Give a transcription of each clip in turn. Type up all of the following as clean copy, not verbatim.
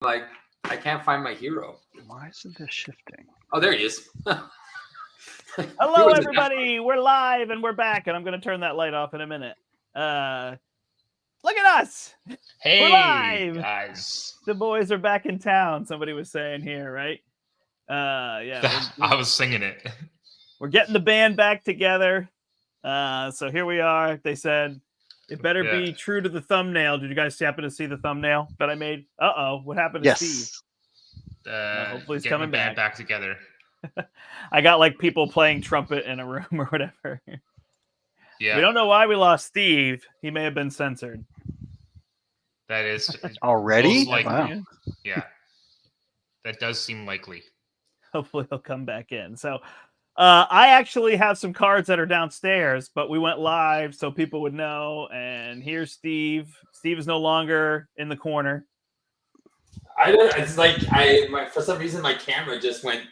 like, I can't find my hero. Why isn't this shifting? Oh, there he is. Hello, everybody. We're live and we're back, and I'm going to turn that light off in a minute. Look at us. Hey, We're live. guys. The boys are back in town. Somebody was saying here, right? Yeah. I was singing it. We're getting the band back together. So here we are. They said it better be true to the thumbnail. Did you guys happen to see the thumbnail that I made? Uh-oh. What happened to Steve? Hopefully he's coming back together. I got like people playing trumpet in a room or whatever. Yeah. We don't know why we lost Steve. He may have been censored. That is already? Wow. Yeah. That does seem likely. Hopefully he'll come back in. So I actually have some cards that are downstairs, but we went live so people would know. And here's Steve. Steve is no longer in the corner. It's like for some reason my camera just went.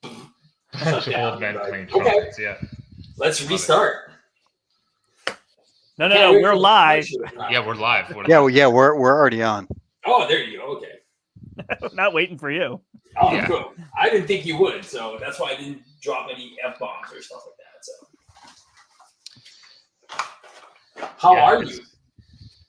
Old man playing trumpets, yeah. Let's restart. No, we're live. Yeah, we're live. We're already on. Oh, there you go. Okay. Not waiting for you. Oh, yeah. Cool. I didn't think you would, so that's why I didn't drop any F-bombs or stuff like that. So, how are you?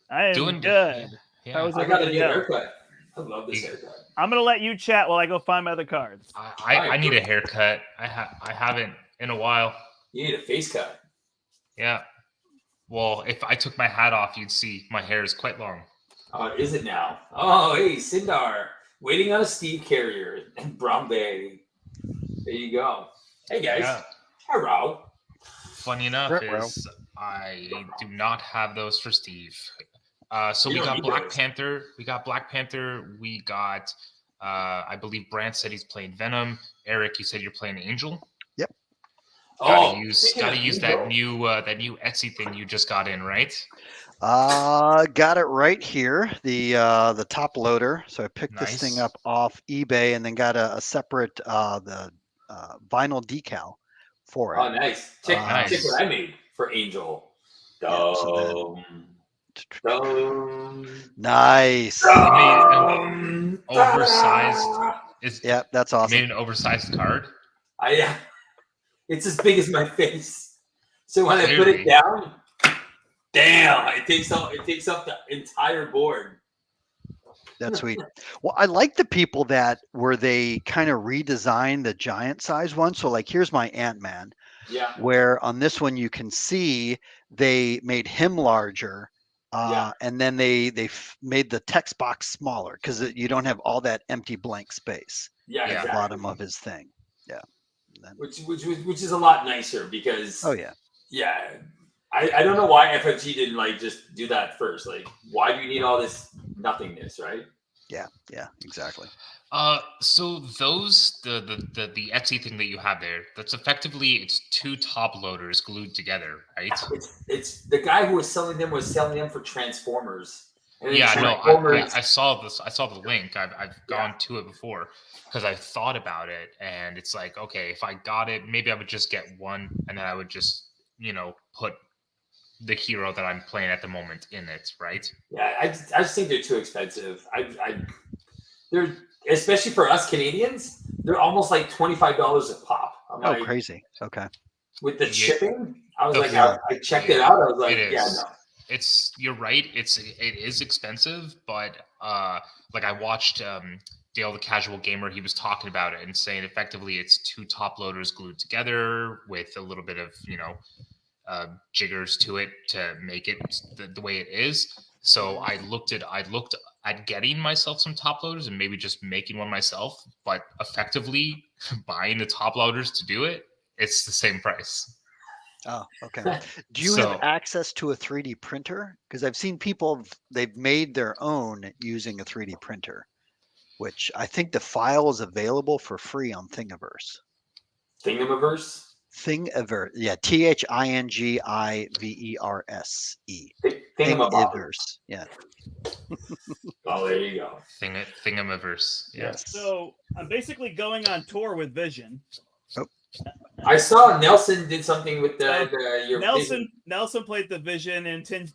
I am doing good. Yeah. I got a new haircut. I love this haircut. I'm gonna let you chat while I go find my other cards. I need a haircut. I haven't in a while. You need a face cut. Yeah. Well, if I took my hat off, you'd see my hair is quite long. Oh, is it now? Oh, hey, Sindar. Waiting on a Steve Carrier and Bromby. There you go. Hey, guys. Yeah. Hello. Funny enough I do not have those for Steve. So we got Black Panther. We got Black Panther. We got, I believe Brandt said he's playing Venom. Eric, you said you're playing Angel. Yep. Gotta use that new Etsy thing you just got in, right? Got it right here. The top loader. So I picked this thing up off eBay and then got a separate the vinyl decal for it. Oh, nice. Check what I made for Angel. Nice. Oversized. That's awesome. You made an oversized card. It's as big as my face. So when I put it down, damn, it takes up the entire board. That's sweet. Well, I like the people where they kind of redesigned the giant size one. So like, here's my Ant-Man. Yeah. Where on this one you can see they made him larger. And then they made the text box smaller because you don't have all that empty blank space at the bottom of his thing. Yeah. Which is a lot nicer because I don't know why FFG didn't just do that first. Like, why do you need all this nothingness, right? Yeah, exactly. So those the Etsy thing that you have there, that's effectively it's two top loaders glued together, right? It's the guy who was selling them for Transformers. I saw this. I saw the link. I've gone to it before because I thought about it, and it's like, okay, if I got it, maybe I would just get one, and then I would just put the hero that I'm playing at the moment in it, right? Yeah, I just think they're too expensive. They're especially for us Canadians, they're almost like $25 a pop. Crazy. Okay. With the shipping, I was I checked it out. I was like, no. You're right. It is expensive, but like I watched Dale the Casual Gamer. He was talking about it and saying effectively it's two top loaders glued together with a little bit of jiggers to it to make it the way it is. So I looked at getting myself some top loaders and maybe just making one myself, but effectively buying the top loaders to do it, it's the same price. Oh, okay. Do you have access to a 3D printer? Because I've seen people, they've made their own using a 3D printer, which I think the file is available for free on Thingiverse. Thingiverse? Thingiverse. Yeah, Thingiverse. Thingiverse. Yeah. Oh, there you go. Thingiverse. Yes. So I'm basically going on tour with Vision. Oh. I saw Nelson did something with your Nelson played the Vision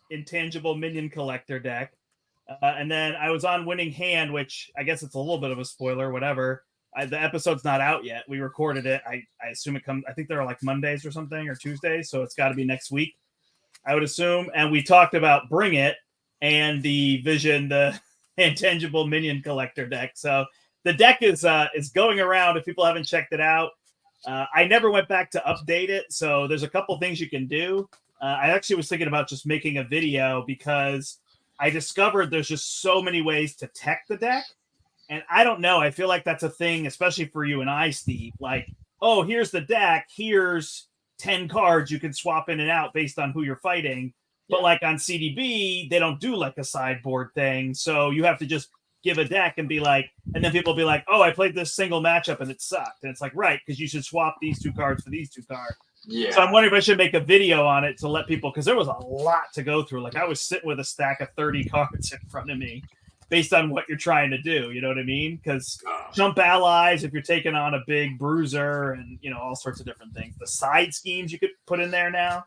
Intangible Minion Collector deck. And then I was on Winning Hand, which I guess it's a little bit of a spoiler, whatever. The episode's not out yet. We recorded it. I assume it comes, I think they're like Mondays or something or Tuesdays. So it's got to be next week, I would assume. And we talked about Bring It and the Vision, the intangible minion collector deck. So the deck is going around if people haven't checked it out. I never went back to update it. So there's a couple things you can do. I actually was thinking about just making a video because I discovered there's just so many ways to tech the deck. And I don't know. I feel like that's a thing, especially for you and I, Steve. Like, oh, here's the deck. Here's 10 cards you can swap in and out based on who you're fighting. But like on CDB, they don't do like a sideboard thing. So you have to just give a deck and be like, and then people will be like, oh, I played this single matchup and it sucked. And it's like, right, because you should swap these 2 cards for these 2 cards. Yeah. So I'm wondering if I should make a video on it to let people, because there was a lot to go through. Like I was sitting with a stack of 30 cards in front of me based on what you're trying to do. You know what I mean? Because jump allies, if you're taking on a big bruiser and, all sorts of different things. The side schemes you could put in there now.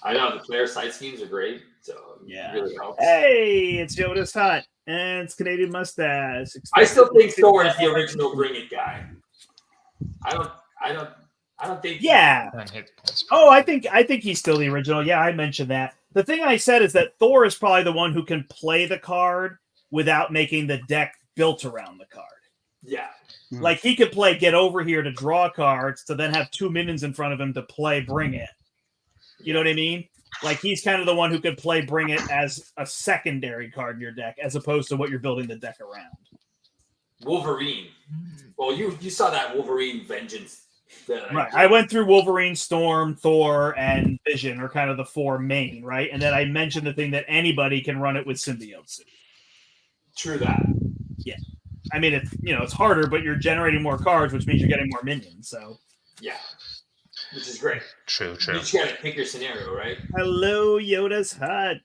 I know the player side schemes are great. So yeah, it really helps. Hey, it's Yoda's Hut and it's Canadian Mustache. I still think Thor is the original Bring It guy. I don't think. Yeah. Oh, I think he's still the original. Yeah, I mentioned that. The thing I said is that Thor is probably the one who can play the card without making the deck built around the card. Yeah. Like he could play Get Over Here to draw cards to then have 2 minions in front of him to play Bring It. You know what I mean? Like he's kind of the one who could play Bring It as a secondary card in your deck as opposed to what you're building the deck around. Wolverine. Well, you saw that Wolverine Vengeance. Right. I went through Wolverine, Storm, Thor, and Vision are kind of the 4 main, right? And then I mentioned the thing that anybody can run it with Symbiote Suit. True that. Yeah. I mean, it's harder, but you're generating more cards, which means you're getting more minions. So yeah, which is great. True. You just gotta pick your scenario, right? Hello, Yoda's Hut.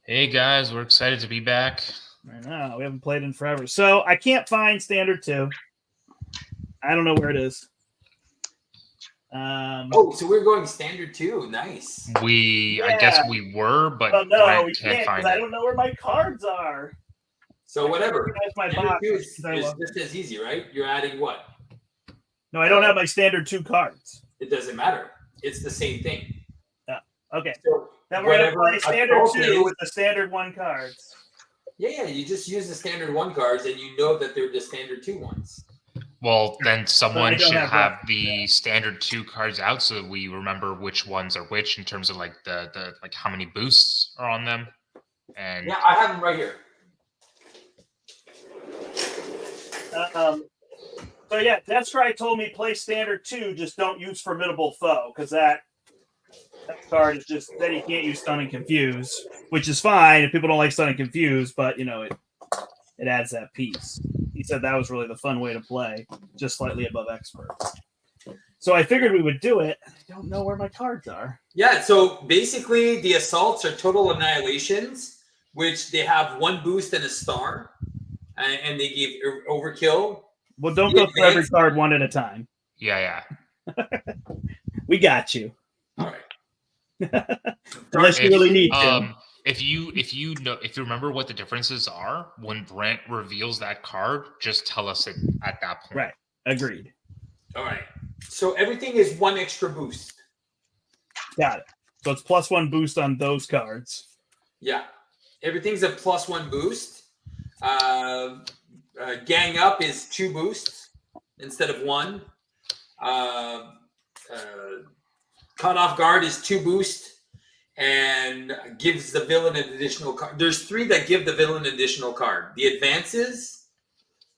Hey guys, we're excited to be back. I know we haven't played in forever, so I can't find Standard 2. I don't know where it is. So we're going Standard 2. Nice. I guess we were, but no, we can't find it. I don't know where my cards are. So whatever. My Standard box 2 is just as easy, right? You're adding what? No, I don't have my Standard 2 cards. It doesn't matter. It's the same thing. Okay. So then we're going to play Standard 2 with the Standard 1 cards. Yeah, you just use the Standard 1 cards, and you know that they're the Standard 2 ones. Well, then someone should have the Standard 2 cards out so that we remember which ones are which in terms of like the like how many boosts are on them. And yeah, I have them right here. So yeah, Deathstrike told me play Standard 2, just don't use Formidable Foe, because that card is just then he can't use Stun and Confuse, which is fine if people don't like Stun and Confuse, but it adds that piece. He said that was really the fun way to play, just slightly above Expert. So I figured we would do it. I don't know where my cards are. Yeah, so basically the assaults are total annihilations, which they have 1 boost and a star, and they give overkill. Well, don't go through every card one at a time. Yeah. We got you. All right. Unless you really need to. If you remember what the differences are when Brandt reveals that card, just tell us it at that point. Right. Agreed. All right. So everything is 1 extra boost. Got it. So it's +1 boost on those cards. Yeah. Everything's a +1 boost. Gang Up is 2 boosts instead of 1. Caught Off Guard is 2 boosts and gives the villain an additional card. There's 3 that give the villain an additional card. The Advances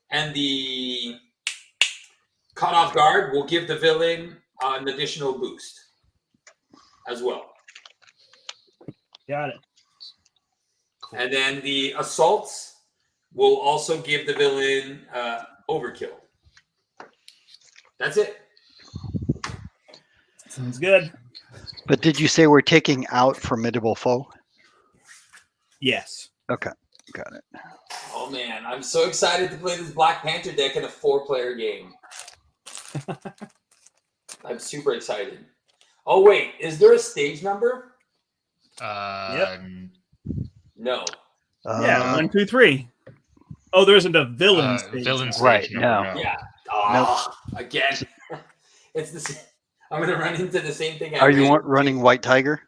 and the Caught Off Guard will give the villain an additional boost as well. Got it. Cool. And then the Assaults will also give the villain overkill. That's it. Sounds good. But did you say we're taking out Formidable Foe? Yes. Okay, got it. Oh man, I'm so excited to play this Black Panther deck in a 4-player game. I'm super excited. Oh wait, is there a stage number? Yep. No. Yeah, 1, 2, 3. Oh, there isn't a villain stage. Villain stage. Right, No. Yeah. Again. It's the same. I'm going to run into the same thing. Are you running White Tiger?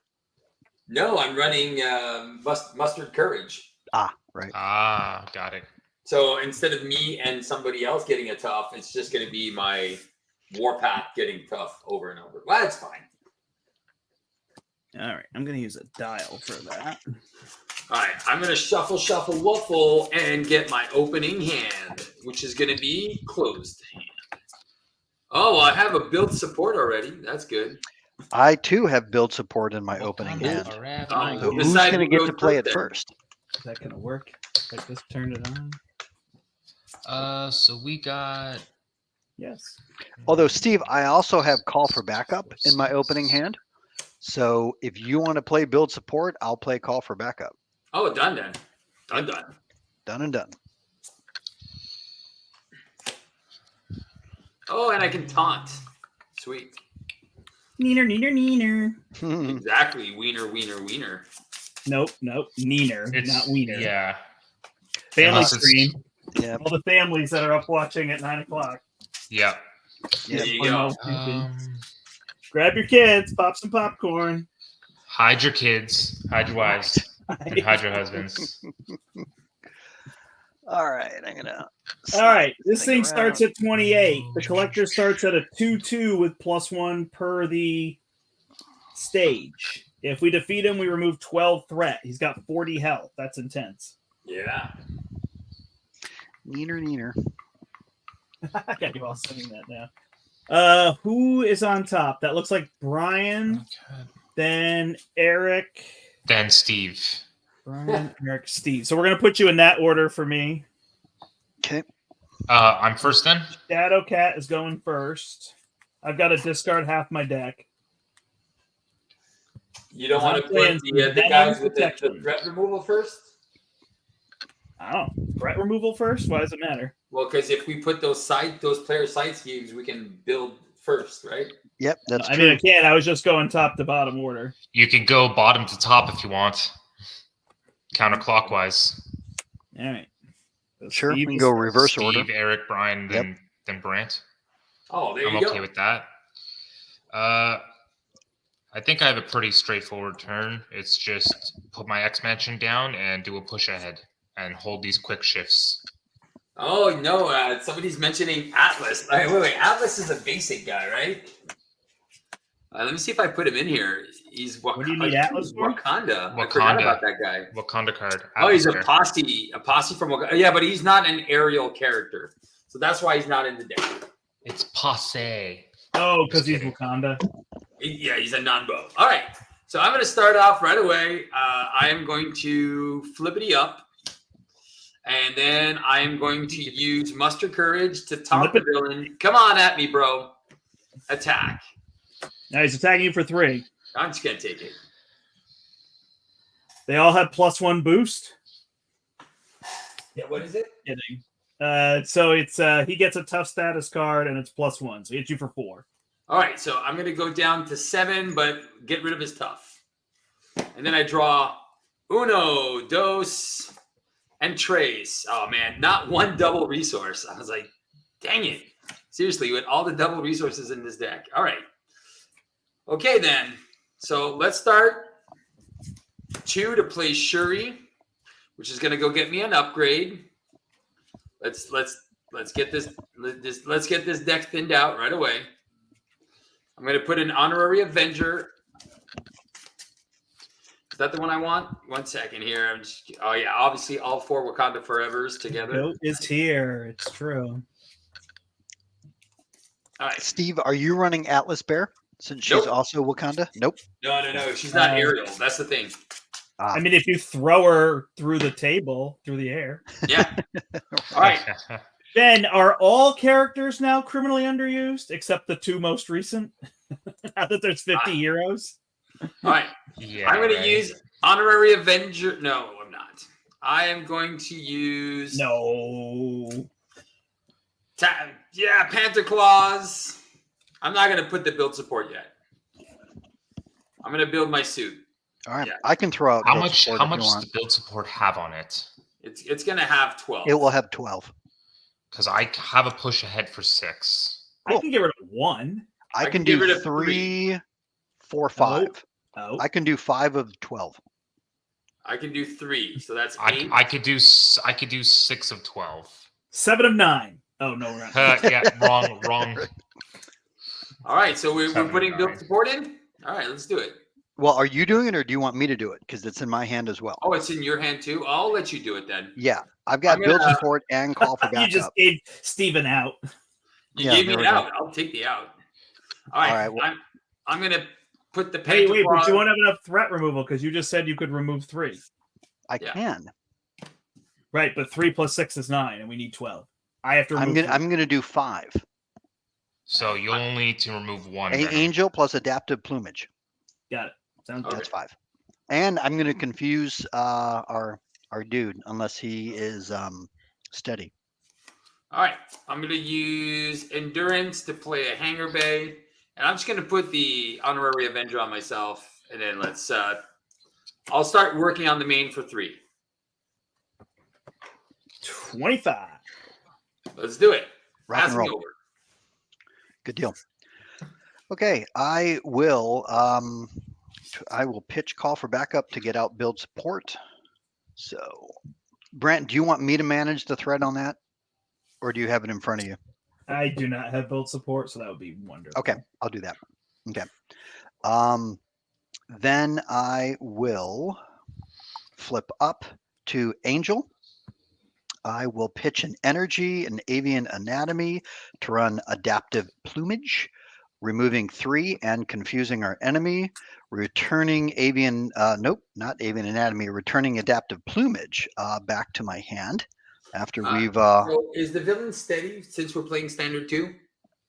No, I'm running Mustard Courage. Right. Got it. So instead of me and somebody else getting a tough, it's just going to be my Warpath getting tough over and over. Well, that's fine. All right, I'm going to use a dial for that. All right, I'm going to shuffle, wuffle, and get my opening hand, which is going to be closed hand. Oh, well, I have a build support already. That's good. I too have build support in my opening hand. So who's going to get to play it first? Is that going to work? I just turned it on. So we got. Yes. Although, Steve, I also have call for backup in my opening hand. So if you want to play build support, I'll play call for backup. Oh, done then. Done. Done and done. Oh, and I can taunt. Sweet. Neener. Exactly. Wiener. Nope. Neener, It's not wiener. Yeah. Family Unless it's- stream. Yeah. All the families that are up watching at 9 o'clock. Yeah. There you go. Grab your kids, pop some popcorn. Hide your kids. Hide your wives. And hide your husbands. All right, I'm gonna. All right, this thing starts at 28. The collector starts at a 2/2 with +1 per the stage. If we defeat him, we remove 12 threat. He's got 40 health. That's intense. Yeah. Neener. I got you all saying that now. Who is on top? That looks like Brian. Okay. Then Eric. Then Steve. Brian, Eric, Steve. So we're gonna put you in that order for me. Okay. I'm first then. Shadow Cat is going first. I've got to discard half my deck. You don't want to put the guys with the threat removal first? Oh, threat removal first? Why does it matter? Well, because if we put those player side schemes, we can build first, right? Yep, that's true. I mean, I can't. I was just going top to bottom order. You can go bottom to top if you want. Counterclockwise. All right. So Sure, we Steve can is go first. reverse Steve, order. Eric, Brian, then Brandt. Oh, there I'm you go. okay with that. I think I have a pretty straightforward turn. It's just put my X-Mansion down and do a push ahead and hold these quick shifts. Oh, no. Somebody's mentioning Atlas. Wait. Atlas is a basic guy, right? Let me see if I put him in here. He's What do you need Atlas for? Wakanda. I forgot about that guy. Wakanda card. Oh, he's a Atlas posse. A posse from Wakanda. Yeah, but he's not an aerial character. So that's why he's not in the deck. It's passe. Oh, because Just he's kidding. Wakanda. Yeah, he's a non-bow. All right. So I'm going to start off right away. I am going to flippity up. And then I am going to use Muster Courage to taunt the villain. Come on at me, bro. Attack. Now he's attacking you for 3. I'm just going to take it. They all have +1 boost. Yeah, what is it? Kidding. So it's he gets a tough status card and it's +1. So he hits you for 4. All right, so I'm going to go down to 7, but get rid of his tough. And then I draw uno, dos, and tres. Oh, man, not one double resource. I was like, dang it. Seriously, with all the double resources in this deck. All right. Okay, then. So let's start 2 to play Shuri, which is going to go get me an upgrade. Let's get this deck thinned out right away. I'm going to put an Honorary Avenger. Is that the one I want? 1 second here. Oh, yeah. Obviously, all 4 Wakanda Forevers together. Goat is here. It's true. All right. Steve, are you running Atlas Bear since she's also Wakanda? Nope. No. She's not aerial. That's the thing. I mean, if you throw her through the table, through the air. Yeah. All right. Ben, are all characters now criminally underused except the 2 most recent? Now that there's 50 heroes? All right. Yeah, I'm going to use Honorary Avenger. No, I'm not. I am going to use... No. Panther Claws. I'm not going to put the build support yet. I'm going to build my suit. All right. Yeah. I can throw out How build much? support How if you much want. does the build support have on it? It's gonna have 12. It will have 12. Because I have a push ahead for 6. I can get rid of 1. I can get do rid of 3, 4, 5. Oh. I can do 5 of 12. I can do 3, so that's 8. I could do 6 of 12. 7 of 9. Oh no, we're not. Yeah, wrong. All right, so we're 7 of putting 9. build support in. All right, let's do it. Well, are you doing it or do you want me to do it? Because it's in my hand as well. Oh, it's in your hand too. I'll let you do it then. Yeah, I've got build support and call for backup. You just gave Steven out. You gave me an out. I'll take the out. All right, well, I'm gonna put the Hey, wait, but you on. won't have enough threat removal because you just said you could remove 3. I can. Right, but 3 plus 6 is 9, and we need 12. I have to remove I'm gonna do 5. So you'll only need to remove 1. Angel plus adaptive plumage. Got it. Sounds good. That's 5. And I'm gonna confuse our dude unless he is steady. All right, I'm gonna use endurance to play a hanger bay, and I'm just gonna put the honorary avenger on myself, and then let's. I'll start working on the main for 3. 25. Let's do it. Rock and roll. Over. Good deal. Okay, I will pitch call for backup to get out build support. So, Brent, do you want me to manage the thread on that, or do you have it in front of you? I do not have build support, so that would be wonderful. Okay, I'll do that. Okay. Then I will flip up to Angel. I will pitch an energy, an avian anatomy to run adaptive plumage, removing 3 and confusing our enemy, returning avian, nope, not avian anatomy, returning adaptive plumage back to my hand after we've. So is the villain steady since we're playing standard 2?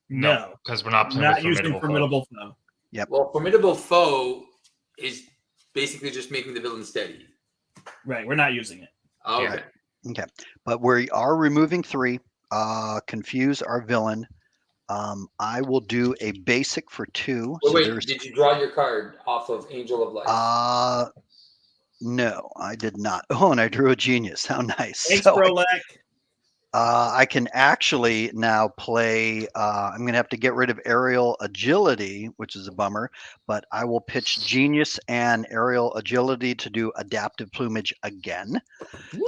No, because we're not playing not with using formidable foe. Yep. Well, formidable foe is basically just making the villain steady. Right, we're not using it. Okay. Right. Okay, but we are removing 3. Confuse our villain. I will do a basic for 2. Wait, did you draw your card off of Angel of Life? No, I did not. Oh, and I drew a genius. How nice. Thanks, So Brolek. I can actually now play. I'm going to have to get rid of aerial agility, which is a bummer, but I will pitch genius and aerial agility to do adaptive plumage again,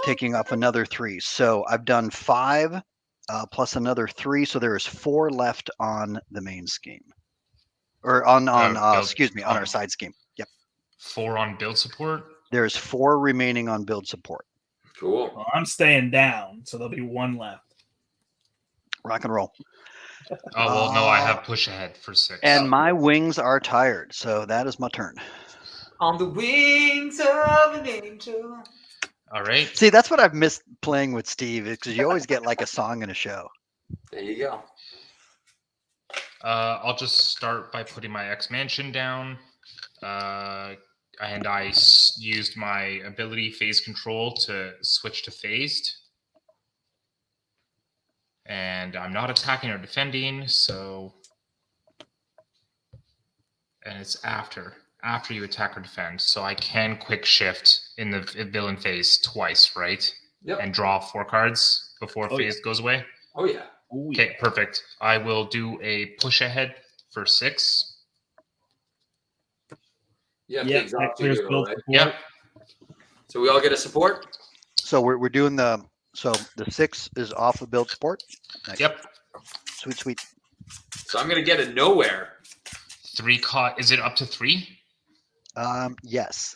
taking off another 3. So I've done 5 plus another 3. So there is 4 left on the main scheme, or on our side scheme. Yep. 4 on build support. There's 4 remaining on build support. Cool. Well, I'm staying down, so there'll be 1 left. Rock and roll. Oh, well, no, I have push ahead for 6. And my wings are tired, so that is my turn. On the wings of an angel. All right. See, that's what I've missed playing with Steve, because you always get like a song in a show. There you go. I'll just start by putting my X-Mansion down. And I used my ability phase control to switch to phased. And I'm not attacking or defending, so... And it's after you attack or defend. So I can quick shift in the villain phase twice, right? Yep. And draw 4 cards before phase goes away. Oh, yeah. Okay, perfect. I will do a push ahead for 6. Yeah, right? Yep. So we all get a support? So we're doing the 6 is off of build support? Nice. Yep. Sweet. So I'm going to get a nowhere. 3 is it up to 3? Yes.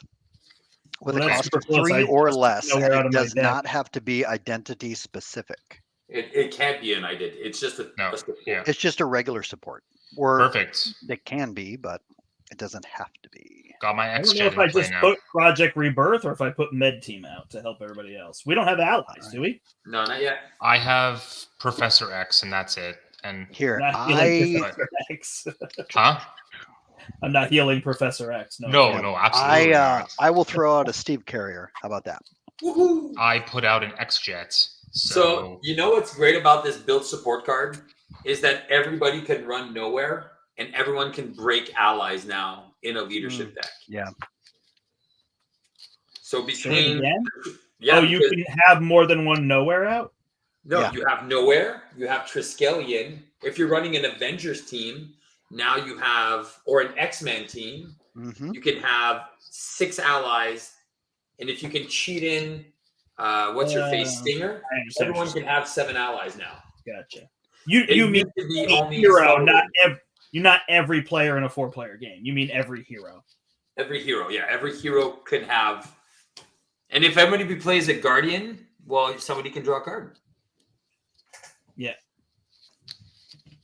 With Well, a that's cost of super close. 3 or less, and nowhere out it of my does deck. not have to be identity specific. It can't be an identity. It's just a support. Yeah. It's just a regular support. Or Perfect. it can be, but it doesn't have to be. Got my I X don't know Gen if I in play just now. put Project Rebirth or if I put Med Team out to help everybody else. We don't have allies, do we? No, not yet. I have Professor X, and that's it. And Here, Not healing Professor X. huh? I'm not healing Professor X. No, absolutely not. I will throw out a Steve Carrier. How about that? Woohoo! I put out an X Jet. So you know what's great about this build support card is that everybody can run nowhere and everyone can break allies now in a leadership deck. Yeah. So Say it again? yeah, you can have more than one nowhere out? No, Yeah. you have Nowhere, you have Triskelion. If you're running an Avengers team, now you have, or an X-Men team, you can have 6 allies. And if you can cheat in, what's your face, Stinger? I understand Everyone can have 7 allies now. Gotcha. You It mean used to be any only hero, Sullivan. not every player in a 4-player game. You mean every hero. Every hero, yeah. Every hero could have. And if everybody plays a Guardian, well, somebody can draw a card. Yeah.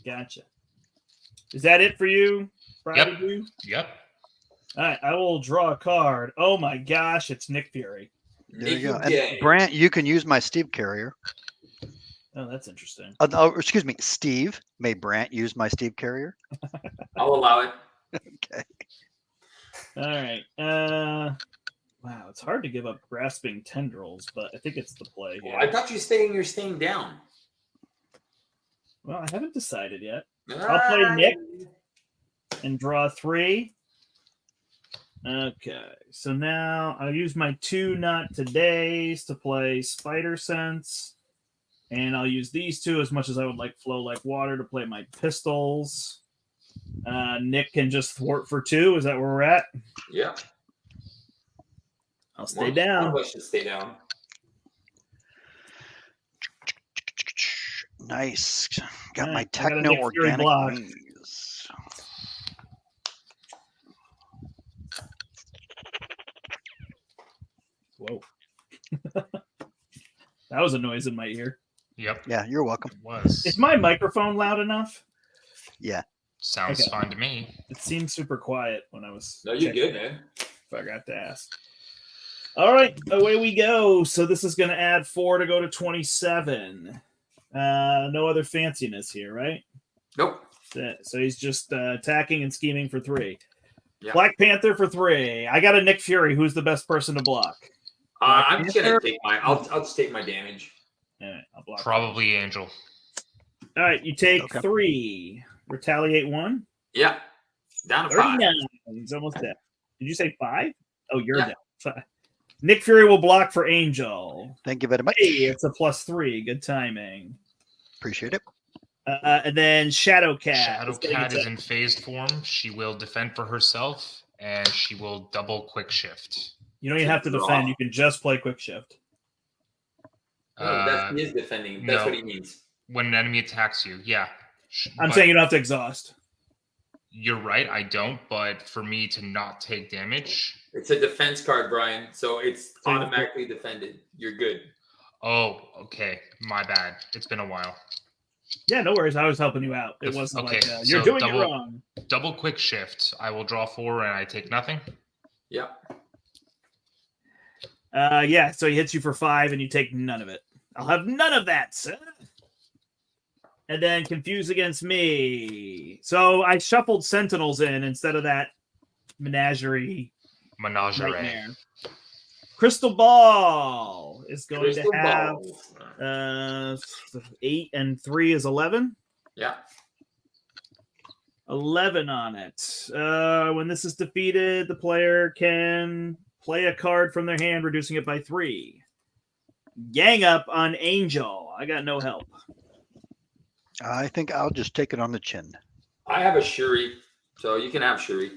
Gotcha. Is that it for you, Friday? Yep. All right, I will draw a card. Oh my gosh, it's Nick Fury. There you go. And Brandt, you can use my Steve carrier. Oh, that's interesting. Excuse me, Steve. May Brandt use my Steve carrier? I'll allow it. Okay. All right. Wow, it's hard to give up Grasping Tendrils, but I think it's the play here. I thought you're staying down. Well, I haven't decided yet. I'll play Nick and draw 3. Okay, so now I'll use my 2 Not Todays to play Spider Sense. And I'll use these 2 as much as I would like Flow Like Water to play my pistols. Nick can just thwart for 2. Is that where we're at? Yeah. I'll stay down. One of us should stay down. Nice. Got All my right, I got a techno Nick Fury organic block. wings. Whoa. That was a noise in my ear. Yep. Yeah, you're welcome. It was. Is my microphone loud enough? Yeah. Sounds fine to me. It seemed super quiet when I was. No, you're good, man. Forgot to ask. All right, away we go. So this is going to add 4 to go to 27. No other fanciness here, right? Nope. So he's just attacking and scheming for 3. Yeah. Black Panther for 3. I got a Nick Fury. Who's the best person to block? I'm just gonna take my. I'll just take my damage. All right, I'll block. Probably Angel. All right, you take 3. Retaliate 1. Yeah. Down to 5. He's almost dead. Did you say 5? Oh, you're down. 5. Nick Fury will block for Angel. Thank you very much. Hey, it's a +3. Good timing. Appreciate it. And then Shadowcat. Shadowcat is in phased form. She will defend for herself, and she will double quick shift. You don't even have to defend. You can just play quick shift. He is defending. That's what he means. When an enemy attacks you, yeah. I'm saying you don't have to exhaust. You're right, I don't. But for me to not take damage... It's a defense card, Brian. So it's automatically defended. You're good. Oh, okay. My bad. It's been a while. Yeah, no worries. I was helping you out. It wasn't okay, like you're doing it wrong. Double quick shift. I will draw 4 and I take nothing. Yeah. Yeah, so he hits you for 5 and you take none of it. I'll have none of that, sir. And then confuse against me. So I shuffled Sentinels in instead of that menagerie. Nightmare. Crystal Ball is going to have 8 and 3 is 11. Yeah. 11 on it. When this is defeated, the player can play a card from their hand, reducing it by 3. Gang up on Angel. I got no help. I think I'll just take it on the chin. I have a Shuri, so you can have Shuri.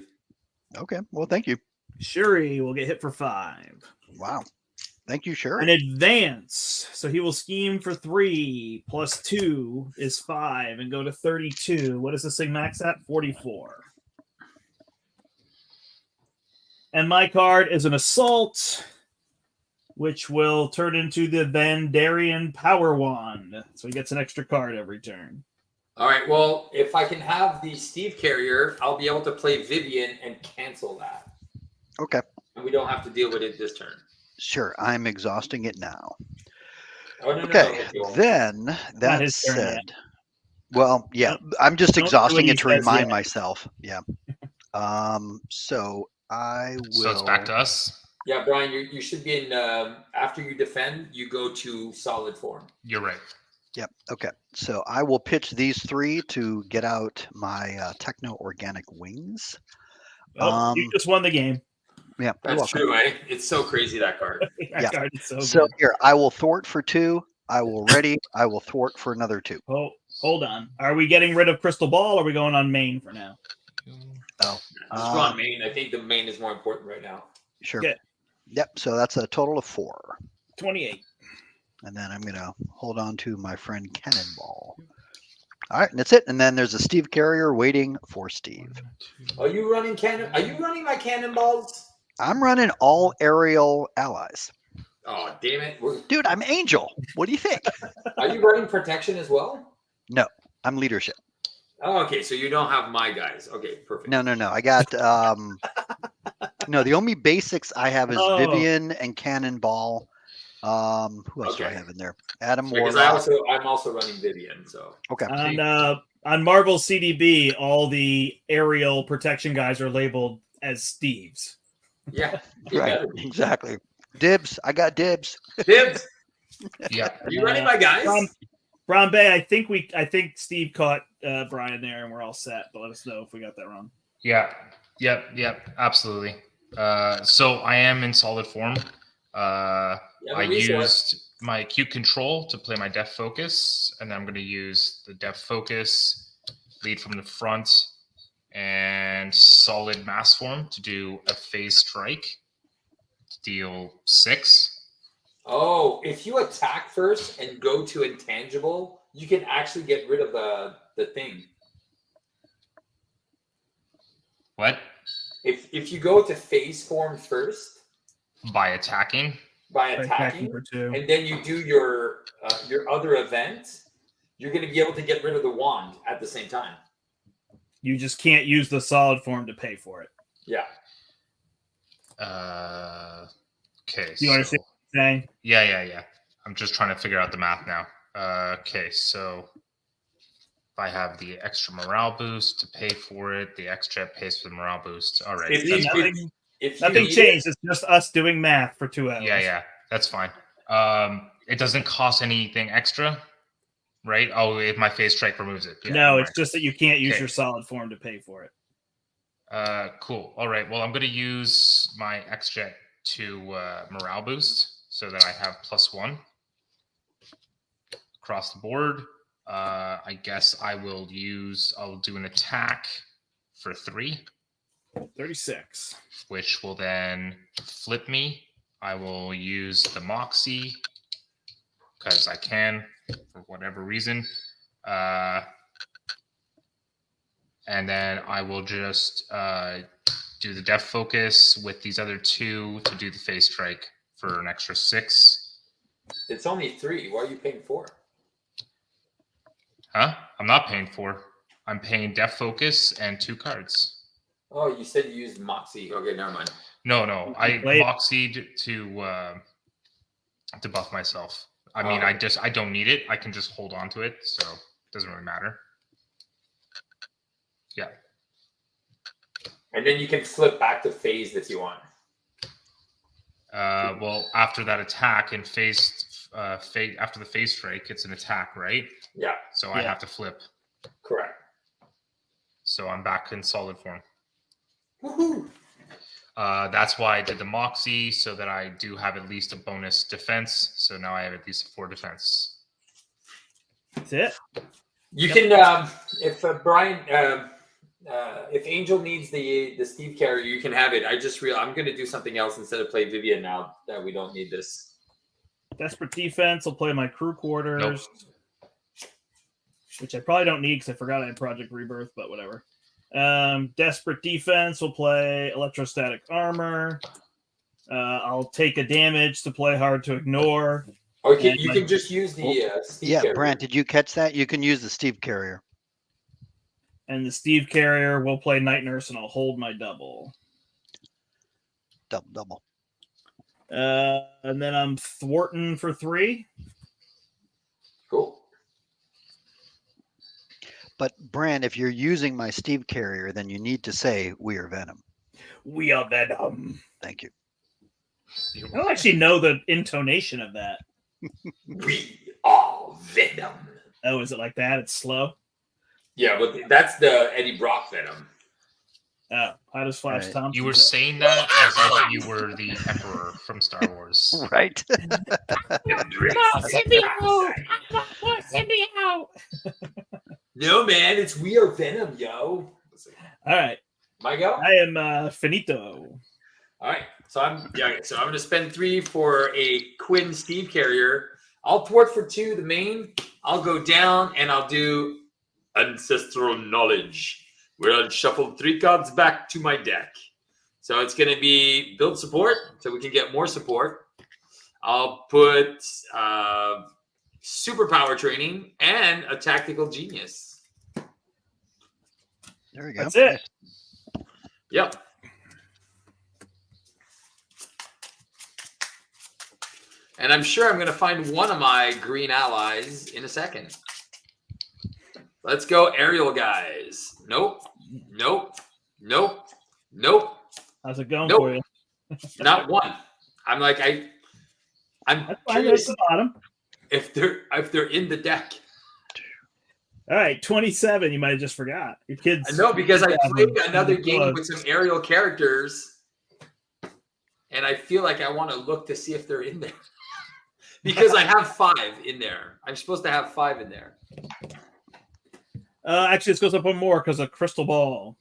Okay. Well, thank you. Shuri will get hit for 5. Wow. Thank you, Shuri. An advance. So he will scheme for 3 plus 2 is 5 and go to 32. What is this thing max at? 44. And my card is an assault, which will turn into the Vandarian Power Wand. So he gets an extra card every turn. All right. Well, if I can have the Steve carrier, I'll be able to play Vivian and cancel that. Okay. And we don't have to deal with it this turn. Sure. I'm exhausting it now. Oh, okay. Then that said, well, yeah, I'm just exhausting it to remind myself. Yeah. So I will. So it's back to us. Yeah, Brian, you should be in. After you defend, you go to solid form. You're right. Yep. Okay. So I will pitch these 3 to get out my techno organic wings. Well, you just won the game. Yeah, That's true, eh? It's so crazy, that card. That card is so So good. here, I will thwart for 2. I will ready. I will thwart for another 2. Oh, hold on. Are we getting rid of Crystal Ball or are we going on main for now? Oh, Just go on main. I think the main is more important right now. sure. Good. Yep. So that's a total of 4. 28. And then I'm going to hold on to my friend Cannonball. All right, and that's it. And then there's a Steve Carrier waiting for Steve. Are you running Are you running my cannonballs? I'm running all aerial allies. Oh, damn it. Dude, I'm Angel. What do you think? Are you running protection as well? No, I'm leadership. Oh, okay. So you don't have my guys. Okay, perfect. No. I got no, the only basics I have is Vivian and Cannonball. Who else do I have in there? Adam Warlock. Because I'm also running Vivian, so okay. On Marvel CDB, all the aerial protection guys are labeled as Steves. Yeah. Right. Exactly. Dibs. I got dibs. Dibs. Yeah. Are you running my guys? Brown Bay, I think Steve caught Brian there and we're all set, but let us know if we got that wrong. Yeah. Yep. Absolutely. So I am in solid form. I used my acute control to play my def focus, and I'm going to use the def focus, lead from the front, and solid mass form to do a phase strike to deal 6. Oh, if you attack first and go to intangible, you can actually get rid of the thing. What? If you go to phase form first by attacking for 2, and then you do your other event, you're going to be able to get rid of the wand at the same time. You just can't use the solid form to pay for it. Yeah. Okay. Do you understand what I'm saying? Yeah. I'm just trying to figure out the math now. Okay, so if I have the extra morale boost to pay for it, the extra pays for the morale boost. All right. Nothing changed. It's just us doing math for 2 hours. Yeah. That's fine. It doesn't cost anything extra, right? Oh, if my phase strike removes it. Yeah, no, it's just that you can't use your solid form to pay for it. Cool. All right. Well, I'm going to use my X-Jet to morale boost so that I have +1 across the board. I guess I'll do an attack for 3. 36. Which will then flip me. I will use the Moxie because I can for whatever reason. And then I will just do the def focus with these other 2 to do the phase strike for an extra 6. It's only 3. Why are you paying 4? Huh? I'm not paying 4. I'm paying def focus and 2 cards. Oh, you said you used Moxie. Okay, never mind. No. I Moxied to buff myself. I mean, I don't need it. I can just hold on to it, so it doesn't really matter. Yeah. And then you can flip back to phase if you want. Well, after that attack and after the phase strike, it's an attack, right? Yeah. So I have to flip. Correct. So I'm back in solid form. Woohoo! That's why I did the Moxie, so that I do have at least a bonus defense. So now I have at least a 4 defense. That's it. You can, if Brian, if Angel needs the Steve Carrier, you can have it. I'm going to do something else instead of play Vivian now that we don't need this. Desperate defense. I'll play my crew quarters, which I probably don't need because I forgot I had Project Rebirth, but whatever. Desperate defense. We'll play electrostatic armor. I'll take a damage to play hard to ignore. Okay, you can just use the Steve Carrier. Brandt, did you catch that? You can use the Steve Carrier. And the Steve Carrier will play Night Nurse, and I'll hold my double. Double. And then I'm thwarting for 3. Cool. But Brandt, if you're using my Steve Carrier, then you need to say we are Venom. We are Venom. Thank you. I don't actually know the intonation of that. We are Venom. Oh, is it like that? It's slow? Yeah, but that's the Eddie Brock Venom. Oh, how does Flash Right. Thompson? You were say? saying that as if you were the Emperor from Star Wars. Right. No, man, it's We Are Venom, yo. All right. My go? I am finito. All right. So I'm going to spend 3 for a Quinn Steve carrier. I'll thwart for 2 the main. I'll go down and I'll do Ancestral Knowledge, where I'll shuffle 3 cards back to my deck. So it's going to be build support, so we can get more support. I'll put superpower training and a tactical genius. There we go. That's it. Yep. And I'm sure I'm going to find one of my green allies in a second. Let's go, aerial guys. Nope. Nope. Nope. Nope. How's it going Nope. for you? Not one. I'm like I'm That's fine. curious That's the bottom. if they're in the deck. All right, 27. You might have just forgot. Your kids. I know, because I played another them game close. with some aerial characters, and I feel like I want to look to see if they're in there. Because I have 5 in there. I'm supposed to have 5 in there. Actually, this goes up one more because of Crystal Ball.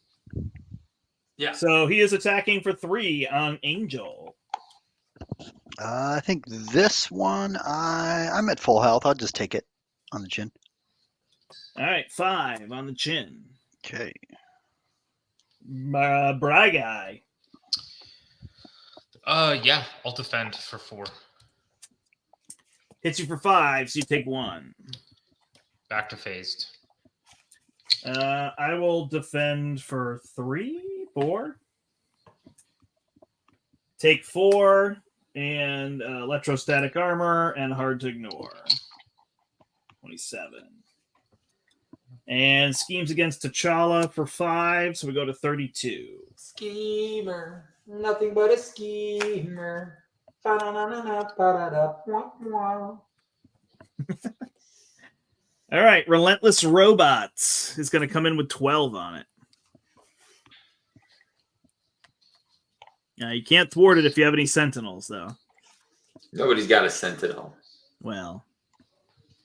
Yeah. So he is attacking for 3 on Angel. I think this one, I'm at full health. I'll just take it on the chin. All right, 5 on the chin. Okay. Bry guy. Yeah, I'll defend for 4. Hits you for 5, so you take 1. Back to phased. I will defend for 3, 4. Take 4 and electrostatic armor and hard to ignore. 27. And schemes against T'Challa for 5, so we go to 32. Schemer, nothing but a schemer. Ba-da-na-na-na, All right, Relentless Robots is going to come in with 12 on it. You can't thwart it if you have any Sentinels, though. Nobody's got a Sentinel. Well,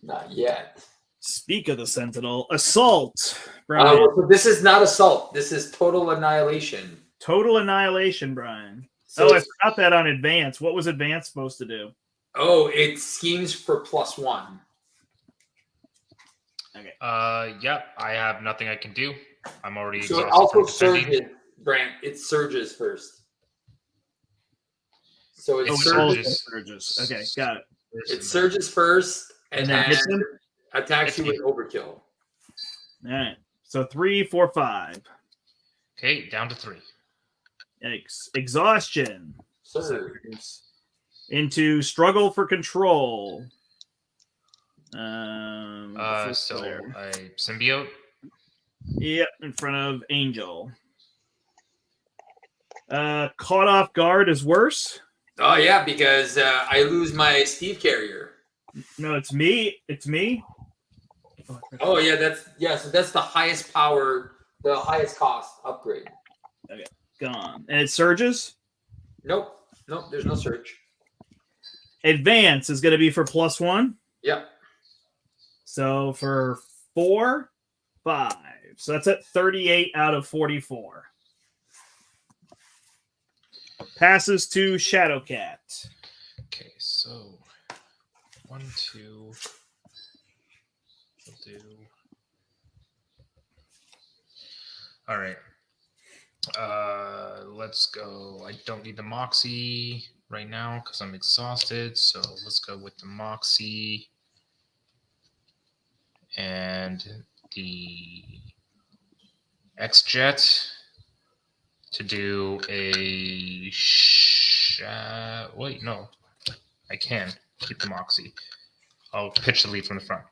Not yet. speak of the Sentinel, Assault. Brian. So this is not assault. This is total annihilation. Total annihilation, Brian. So I forgot that on advance. What was advance supposed to do? it schemes for +1. Okay. Yeah, I have nothing I can do. I'm already So it exhausted also from defending. surges, Brant. It surges first. So it It surges. Surges. Okay, got it. It surges first and then then hits him? attacks you Hits with overkill. All right. So 3, 4, 5. Okay, down to 3. Yikes. Exhaustion. Surge. Into struggle for control. So a symbiote. Yep, in front of Angel. Caught off guard is worse. Oh yeah, because I lose my Steve carrier. No, it's me. It's me. Oh yeah, so that's the highest power, the highest cost upgrade. Gone. And it surges. Nope, there's no surge. Advance is going to be for +1. Yep. So for 4, 5. So that's at 38 out of 44. Passes to Shadowcat. Okay, so 1, 2. We'll do. All right. Let's go. I don't need the Moxie right now because I'm exhausted. So let's go with the Moxie and the X-Jet to do a wait, no. I can keep the Moxie. I'll pitch the lead from the front.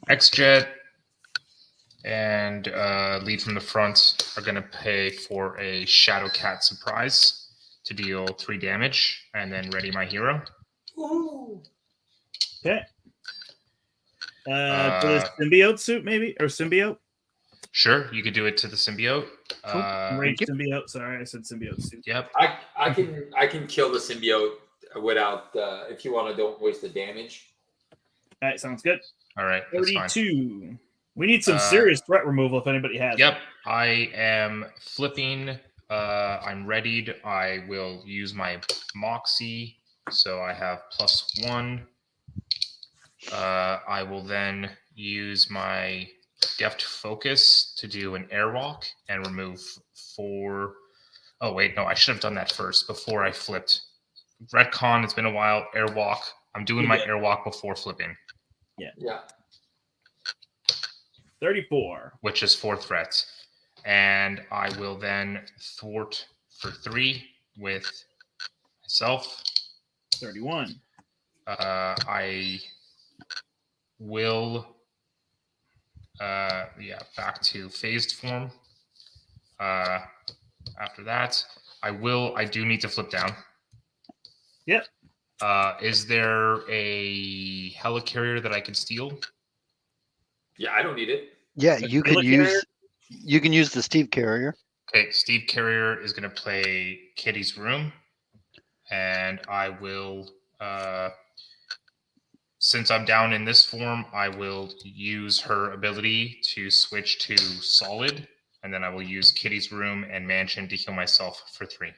X-Jet and lead from the front are going to pay for a Shadowcat surprise to deal 3 damage and then ready my hero. Ooh. Okay. For the symbiote suit, maybe? Or symbiote? Sure, you could do it to the symbiote. Cool. Rage symbiote. Sorry, I said symbiote suit. Yep. I can kill the symbiote without if you want to. Don't waste the damage. All right, sounds good. All right, that's fine. 32. We need some serious threat removal if anybody has. Yep, I am flipping. I'm readied. I will use my Moxie, so I have +1. I will then use my Deft Focus to do an Airwalk and remove 4. Oh wait, no, I should have done that first before I flipped. Retcon. It's been a while. Airwalk. I'm doing my Airwalk before flipping. Yeah. 34. Which is 4 threats. And I will then thwart for 3 with myself. 31. I will back to phased form. After that, I do need to flip down. Yep. Is there a helicarrier that I can steal? Yeah, I don't need it. Yeah, you can use the Steve Carrier. Okay, Steve Carrier is going to play Kitty's Room, and I will, since I'm down in this form, I will use her ability to switch to Solid, and then I will use Kitty's Room and Mansion to heal myself for 3.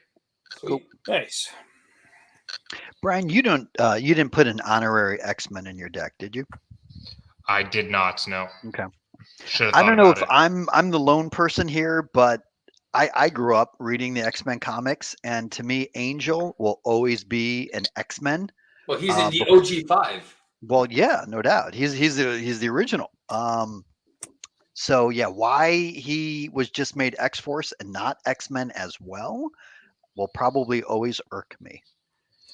Sweet. Nice. Brian, you didn't put an honorary X-Men in your deck, did you? I did not. No. Okay. Should've I don't know if it. I'm the lone person here, but I grew up reading the X-Men comics, and to me, Angel will always be an X-Men. Well, he's in the OG 5. Well, yeah, no doubt. He's the original. So yeah, why he was just made X-Force and not X-Men as well will probably always irk me.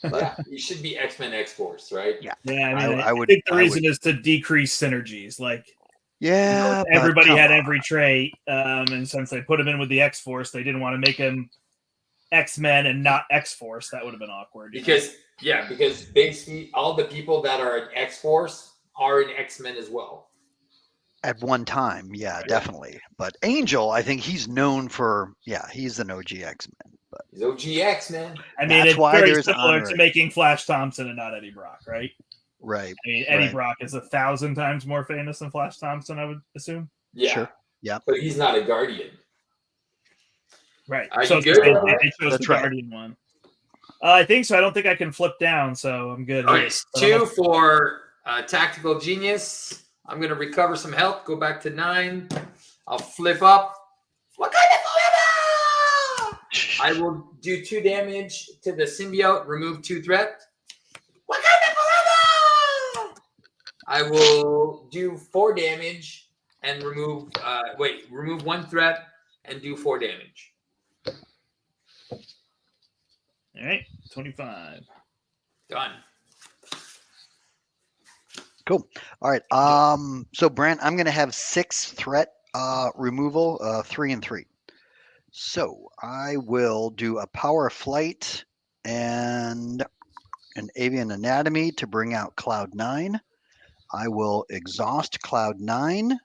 Yeah, you should be X-Men X-Force, right? Yeah, I mean, I would think the reason is to decrease synergies. Like, yeah, everybody had every trait, and since they put him in with the X-Force, they didn't want to make him X-Men and not X-Force. That would have been awkward. Because basically all the people that are in X-Force are in X-Men as well. At one time, yeah, definitely. But Angel, I think he's known for, he's an OG X-Men. But he's OG X-Men. I mean, it's very similar to making Flash Thompson and not Eddie Brock, right? Right. I mean, Eddie Brock is 1,000 times more famous than Flash Thompson, I would assume. Yeah. Sure. Yeah. But he's not a Guardian. Right. Are so you good? They chose the Guardian one. I think so. I don't think I can flip down, so I'm good. Okay, 2 for Tactical Genius. I'm going to recover some health, go back to 9. I'll flip up. I will do 2 damage to the symbiote, remove 2 threat. I will do 4 damage and remove 1 threat and do 4 damage. All right, 25. Done. Cool. All right. So Brandt, I'm going to have 6 threat removal, 3 and 3. So I will do a Power of Flight and an Avian Anatomy to bring out Cloud 9. I will exhaust Cloud 9,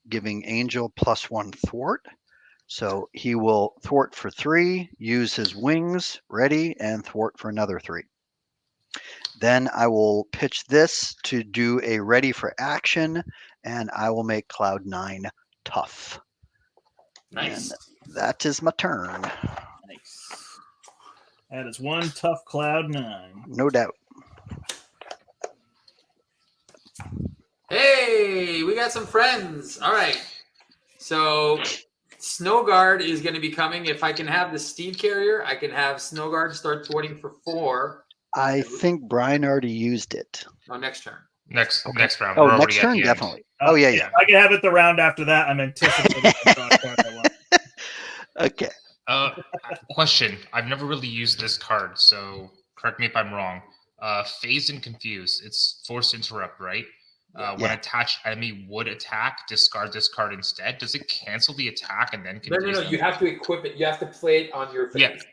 giving Angel +1 thwart. So he will thwart for 3, use his wings, ready, and thwart for another 3. Then I will pitch this to do a ready for action, and I will make Cloud 9 tough. Nice. And that is my turn. Nice. That is 1 tough Cloud 9. No doubt. Hey, we got some friends. All right. So Snowguard is going to be coming. If I can have the Steve Carrier, I can have Snowguard start thwarting for 4. I think Brian already used it. Oh, next turn. Next round. Oh, next turn, definitely. Oh, yeah. If I can have it the round after that, I'm anticipating. Okay. Question. I've never really used this card, so correct me if I'm wrong. Phased and Confused. It's Forced Interrupt, right? When attached enemy would attack, discard this card instead. Does it cancel the attack and then confuse No. them? You have to equip it. You have to play it on your face.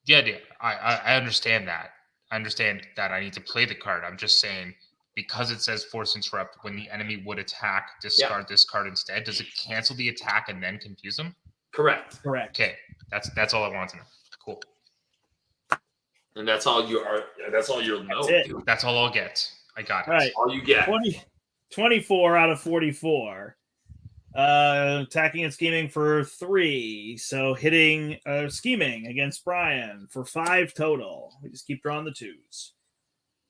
Yeah. I understand that. I understand that I need to play the card. I'm just saying, because it says force interrupt, when the enemy would attack, discard this card instead, does it cancel the attack and then confuse them? Correct. Okay, that's all I wanted to know. Cool. And that's all you are. That's all you'll know. Dude. That's all I'll get. I got it. All right. All you get. 24 out of 44. Attacking and scheming for 3. So hitting scheming against Brian for 5 total. We just keep drawing the 2s.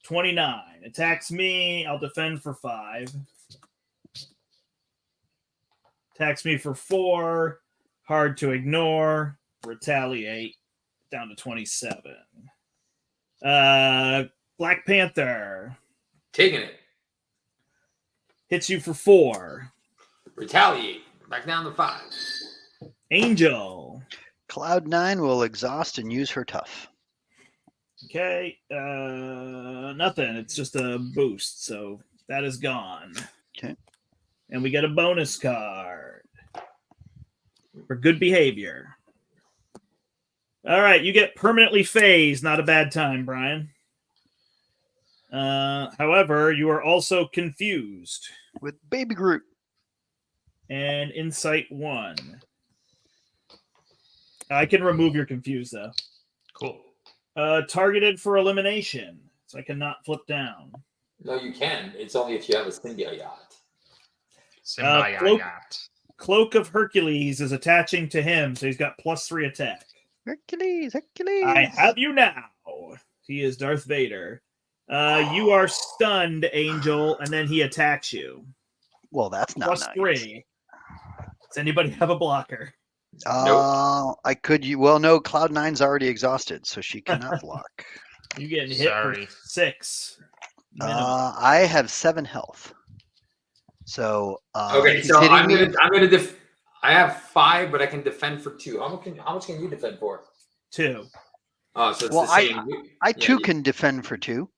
29. Attacks me. I'll defend for 5. Attacks me for 4. Hard to ignore. Retaliate. Down to 27. Black Panther. Taking it. Hits you for 4. Retaliate. Back down to 5. Angel. Cloud9 will exhaust and use her tough. Okay. Nothing. It's just a boost. So that is gone. Okay. And we get a bonus card for good behavior. All right. You get permanently phased. Not a bad time, Brian. However, you are also confused. With Baby Groot. And Insight 1. I can remove your confused, though. Cool. Targeted for elimination. So I cannot flip down. No, you can. It's only if you have a symbiote. Cloak of Hercules is attaching to him, so he's got +3 attack. Hercules. I have you now. He is Darth Vader. You are stunned, Angel, and then he attacks you. Well, that's not nice. +3. Does anybody have a blocker? Nope. I could. Well, no. Cloud9's already exhausted, so she cannot block. You getting hit for 6. I have 7 health. So okay, so I'm gonna I have 5, but I can defend for 2. How much can you defend for? 2. Oh, so it's the same. I too can defend for 2.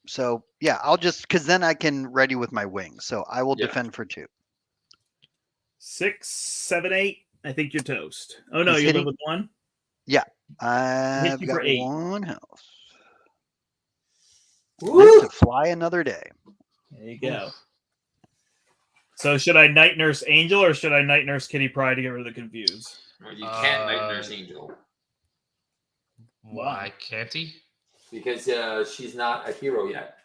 So yeah, I'll just because then I can ready with my wings. So I will defend for 2. 6, 7, 8. I think you're toast. Oh no, you live with 1. Yeah, I've got 1 health. To fly another day. There you go. So should I night nurse Angel or should I night nurse Kitty Pryde to get rid of the confuse? Well, you can't night nurse Angel. Why can't he? Because she's not a hero yet.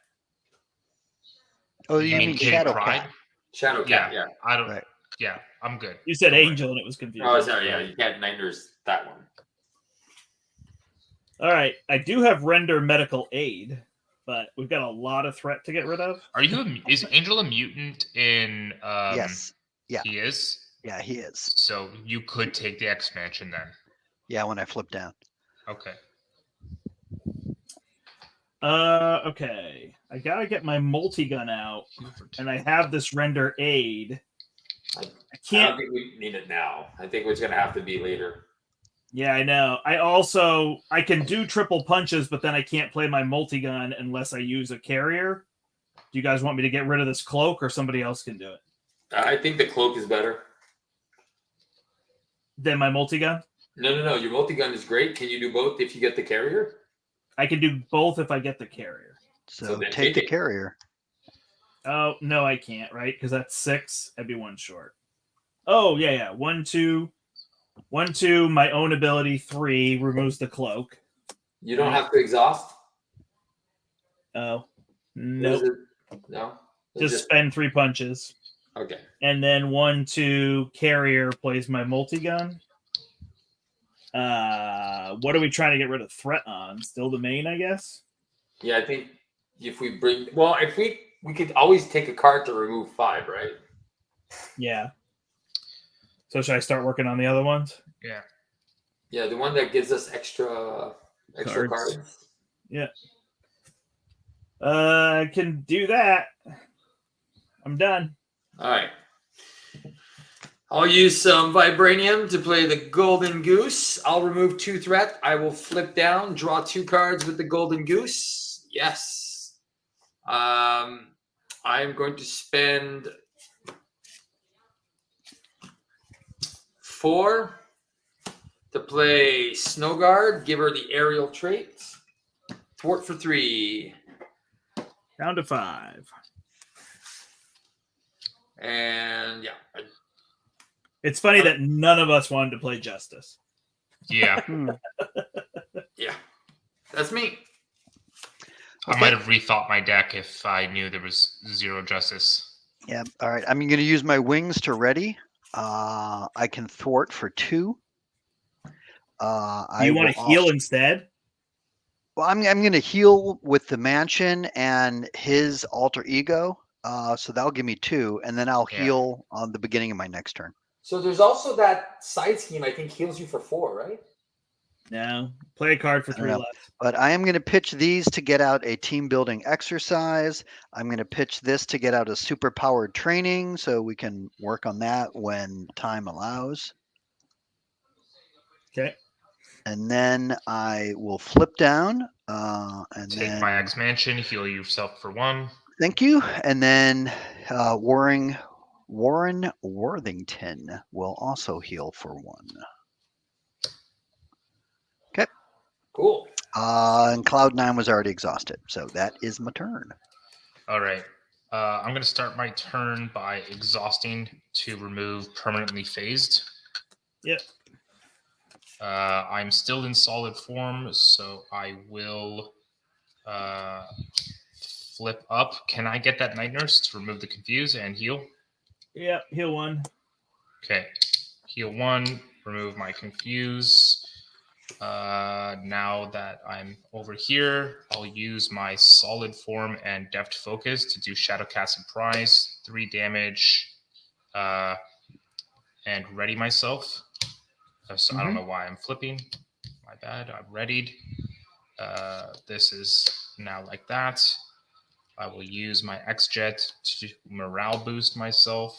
Oh, you mean Shadow Cat? Shadow Cat, yeah. I don't. Right. Yeah, I'm good. You said Angel and it was confusing. Oh, sorry. Yeah, you can't night nurse that one. All right, I do have render medical aid, but we've got a lot of threat to get rid of. Is Angel a mutant in? Yes. Yeah. He is. Yeah, he is. So you could take the expansion then. Yeah, when I flip down. Okay. Okay. I gotta get my multi-gun out, and I have this render aid. I don't think we need it now. I think it's gonna have to be later. Yeah, I know. I can do triple punches, but then I can't play my multi-gun unless I use a carrier. Do you guys want me to get rid of this cloak, or somebody else can do it? I think the cloak is better than my multi-gun. No. Your multi-gun is great. Can you do both if you get the carrier? I can do both if I get the carrier. So take the carrier. Oh, no, I can't, right? Because that's 6. I'd be 1 short. Oh, yeah. 1, 2. 1, 2, my own ability. 3 removes the cloak. You don't have to exhaust? Oh, no. No? Just spend 3 punches. Okay. And then 1, 2, carrier plays my multi-gun. What are we trying to get rid of threat on? Still the main, I guess? Yeah, I think if we bring... Well, if we could always take a card to remove 5, right? Yeah. So should I start working on the other ones? Yeah. Yeah, the one that gives us extra cards. Yeah. I can do that. I'm done. All right. I'll use some Vibranium to play the Golden Goose. I'll remove 2 threat. I will flip down, draw 2 cards with the Golden Goose. Yes. I'm going to spend 4 to play Snow Guard. Give her the aerial trait. Thwart for 3. Down to 5. And yeah. It's funny that none of us wanted to play Justice. Yeah. Yeah. That's me. I might have rethought my deck if I knew there was 0 justice. Yeah. All right. I'm going to use my wings to ready. I can thwart for 2. Do you want to heal instead? Well, I'm going to heal with the mansion and his alter ego. So that'll give me 2, and then I'll heal on the beginning of my next turn. So there's also that side scheme, I think, heals you for 4, right? No. Play a card for 3 left. But I am going to pitch these to get out a team building exercise. I'm going to pitch this to get out a super powered training, so we can work on that when time allows. Okay. And then I will flip down and take my X mansion, heal yourself for 1. Thank you. And then Warren Worthington will also heal for 1. Okay. Cool. And Cloud9 was already exhausted, so that is my turn. All right. I'm going to start my turn by exhausting to remove permanently phased. Yep. I'm still in solid form, so I will flip up. Can I get that Night Nurse to remove the confuse and heal? Yeah, heal 1. Okay. Heal 1, remove my confuse. Now that I'm over here, I'll use my solid form and deft focus to do Shadowcast Surprise, 3 damage, and ready myself. So I don't know why I'm flipping. My bad. I'm readied. This is now like that. I will use my X-Jet to morale boost myself.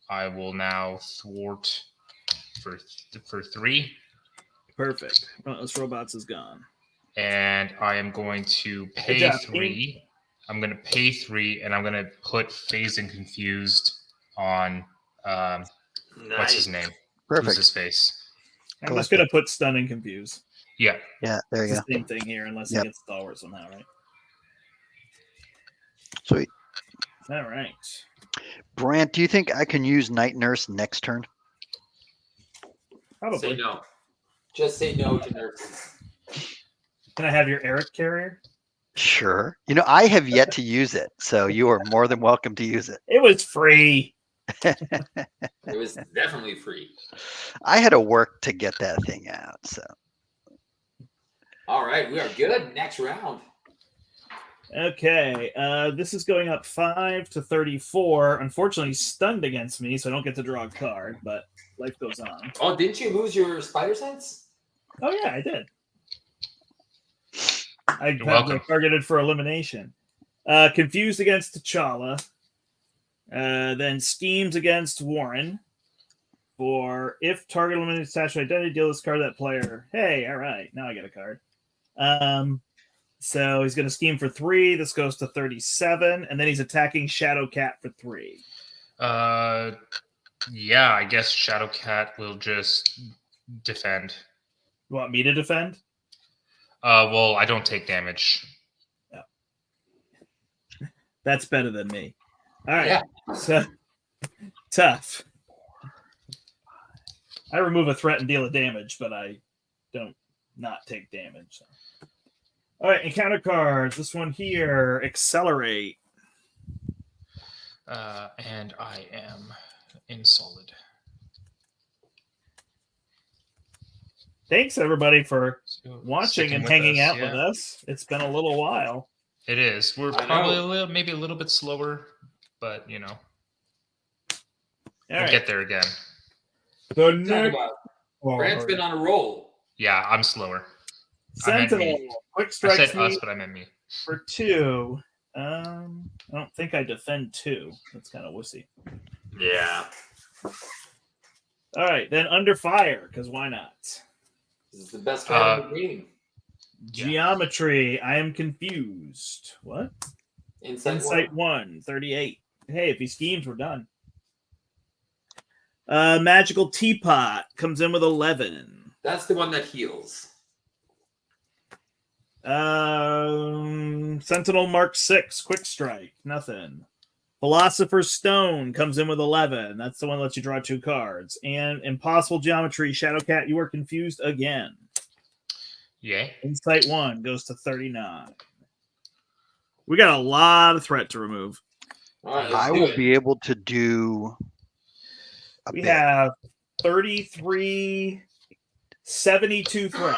I will now thwart for 3. Perfect. Relentless Robots is gone. And I am going to pay 3. I'm going to pay 3, and I'm going to put Phased and Confused on what's his name? Perfect. Who's his face? I'm just going to put Stun and Confuse. Yeah. Yeah, there you go. The same thing here, unless he gets Stalwart somehow, right? Sweet. All right. Brandt, do you think I can use Night Nurse next turn? Probably. Say no. Just say no to nurses. Can I have your Eric carrier? Sure. I have yet to use it, so you are more than welcome to use it. It was free. It was definitely free. I had to work to get that thing out, so. All right, we are good. Next round. Okay, this is going up 5 to 34. Unfortunately, he's stunned against me, so I don't get to draw a card, but life goes on. Oh, didn't you lose your spider sense? Oh, yeah, I did. I welcome. Targeted for elimination. Confused against T'Challa. Then schemes against Warren. For if target eliminated attached to identity, deal this card to that player. Hey, all right, now I get a card. So he's going to scheme for 3. This goes to 37, and then he's attacking Shadowcat for 3. Yeah, I guess Shadowcat will just defend. You want me to defend? Well, I don't take damage. Yeah. That's better than me. All right. Yeah. So tough. I remove a threat and deal a damage, but I don't not take damage. So. All right, encounter cards. This one here, Accelerate. And I am in solid. Thanks, everybody, for watching and hanging out with us. It's been a little while. It is. We're probably maybe a little bit slower, but, we'll get there again. Brandt's been on a roll. Yeah, I'm slower. Sentinel, quick strike. I said us, but I meant me. For 2. I don't think I defend 2. That's kind of wussy. Yeah. All right, then Under Fire, because why not? This is the best card in the game. Geometry, I am confused. What? Insight 1, 38. Hey, if he schemes, we're done. Magical Teapot comes in with 11. That's the one that heals. Sentinel Mark 6, Quick Strike, nothing. Philosopher's Stone comes in with 11. That's the one that lets you draw 2 cards. And Impossible Geometry, Shadowcat, you are confused again. Yeah. Insight 1 goes to 39. We got a lot of threat to remove. All right, I will be able to do. We have 33, 72 threat.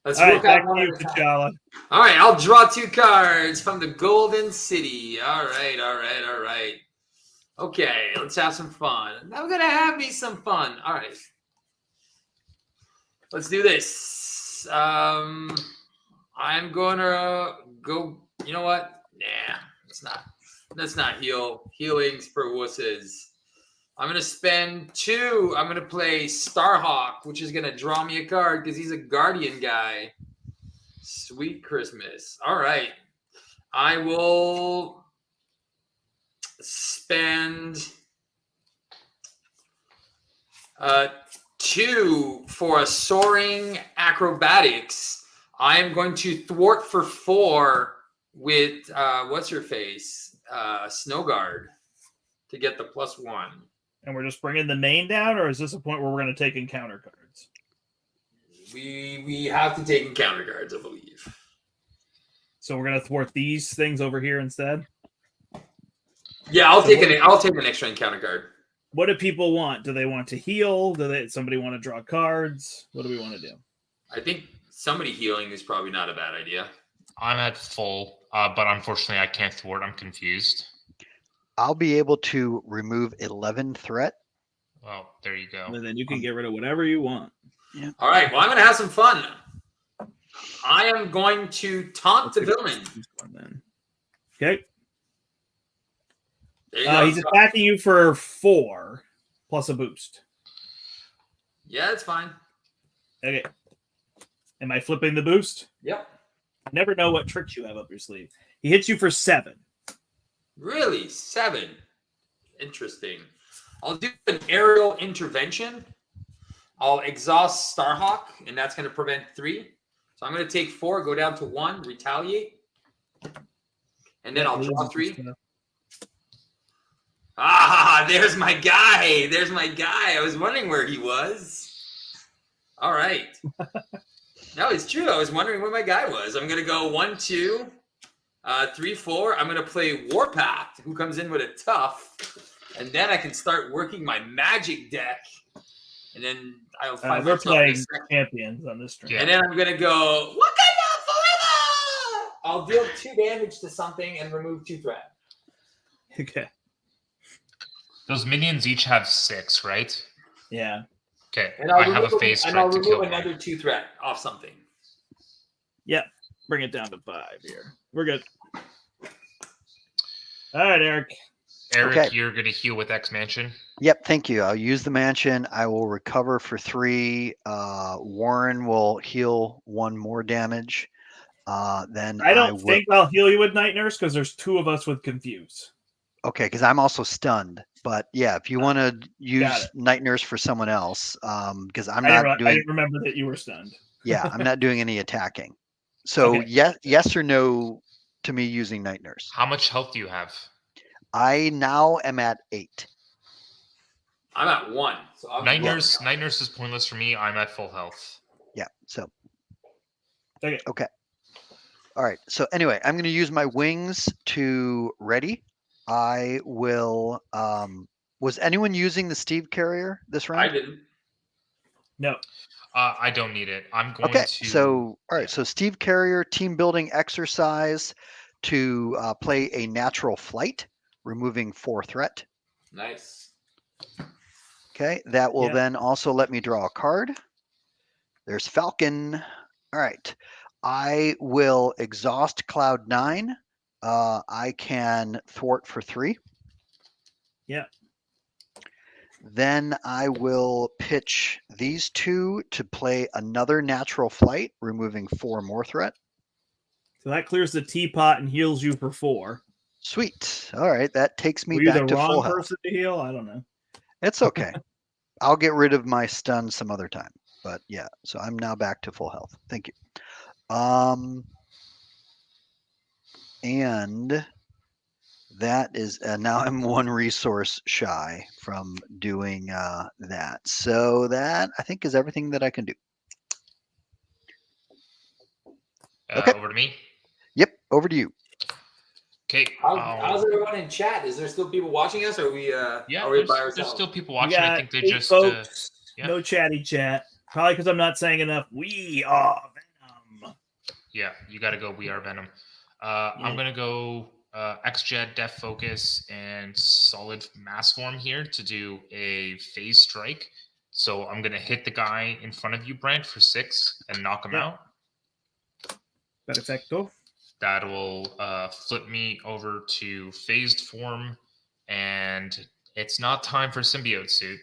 Let's All right, work back out one to you, at a time. T'Challa. All right, I'll draw 2 cards from the Golden City. All right. Okay, let's have some fun. I'm gonna have me some fun. All right, let's do this. I'm gonna go. You know what? Nah, it's not. Let's not heal. Healing's for wusses. I'm gonna spend 2. I'm gonna play Starhawk, which is gonna draw me a card because he's a Guardian guy. Sweet Christmas. All right. I will spend 2 for a Soaring Acrobatics. I am going to thwart for 4 with what's her face? Snow Guard to get the +1. And we're just bringing the main down, or is this a point where we're going to take encounter cards? We have to take encounter cards, I believe. So we're going to thwart these things over here instead? Yeah, I'll take an extra encounter card. What do people want? Do they want to heal? Somebody want to draw cards? What do we want to do? I think somebody healing is probably not a bad idea. I'm at full, but unfortunately I can't thwart. I'm confused. I'll be able to remove 11 threat. Oh, there you go. And then you can get rid of whatever you want. Yeah. All right. Well, I'm going to have some fun. I am going to taunt the villain. Okay. There you go. He's attacking you for 4 plus a boost. Yeah, it's fine. Okay. Am I flipping the boost? Yep. Never know what tricks you have up your sleeve. He hits you for 7. Really? 7. Interesting. I'll do an aerial intervention. I'll exhaust Starhawk, and that's going to prevent 3. So I'm going to take 4, go down to 1, retaliate. And then I'll draw 3. Ah, there's my guy. I was wondering where he was. All right. No, it's true. I was wondering where my guy was. I'm going to go 1, 2, 3, 4. I'm going to play Warpath, who comes in with a tough. And then I can start working my magic deck. And then I'll find we're playing champions on this stream. And then I'm going to go, Wakanda forever! I'll deal 2 damage to something and remove 2 threat. Okay. Those minions each have 6, right? Yeah. Okay. And I have a phase and I'll strike to kill remove another one. 2 threat off something. Yep. Bring it down to 5 here. We're good. All right, Eric. Eric, Okay. you're going to heal with X Mansion. Yep, thank you. I'll use the mansion. I will recover for 3. Warren will heal 1 more damage. Then I don't think I'll heal you with Night Nurse because there's 2 of us with Confuse. Okay, because I'm also stunned. But yeah, if you want to use Night Nurse for someone else, because I'm not doing. I didn't remember that you were stunned. Yeah, I'm not doing any attacking. So Okay. yes or no to me using Night Nurse. How much health do you have? I now am at 8. I'm at 1. So Night Nurse is pointless for me. I'm at full health. Yeah. So. Okay. All right. So anyway, I'm going to use my wings to ready. I will. Was anyone using the Steve Carrier this round? I didn't. No. I don't need it. I'm going Okay. to. So all right. So Steve Carrier team building exercise to play a natural flight, removing 4 threat. Nice. Okay. That will then also let me draw a card. There's Falcon. All right. I will exhaust Cloud 9. I can thwart for 3. Yeah. Then I will pitch these 2 to play another natural flight, removing 4 more threat. So that clears the teapot and heals you for 4. Sweet. All right. That takes me Were you back the to full wrong health. person to heal? I don't know. It's okay. I'll get rid of my stun some other time. But yeah, so I'm now back to full health. Thank you. And that is now I'm 1 resource shy from doing that. So that I think is everything that I can do. Okay. Over to me. Yep. Over to you. Okay. How's everyone in chat? Is there still people watching us, or are we? Yeah, are we by there's ourselves? still people We watching. I got think they 8 just folks. yeah. No chatty chat. Probably because I'm not saying enough. We are Venom. Yeah, you got to go. We are Venom. I'm gonna go XJet, Def Focus, and Solid Mass Form here to do a phase strike. So I'm gonna hit the guy in front of you, Brandt, for 6 and knock him out. Perfecto. That will flip me over to phased form, and it's not time for symbiote suit.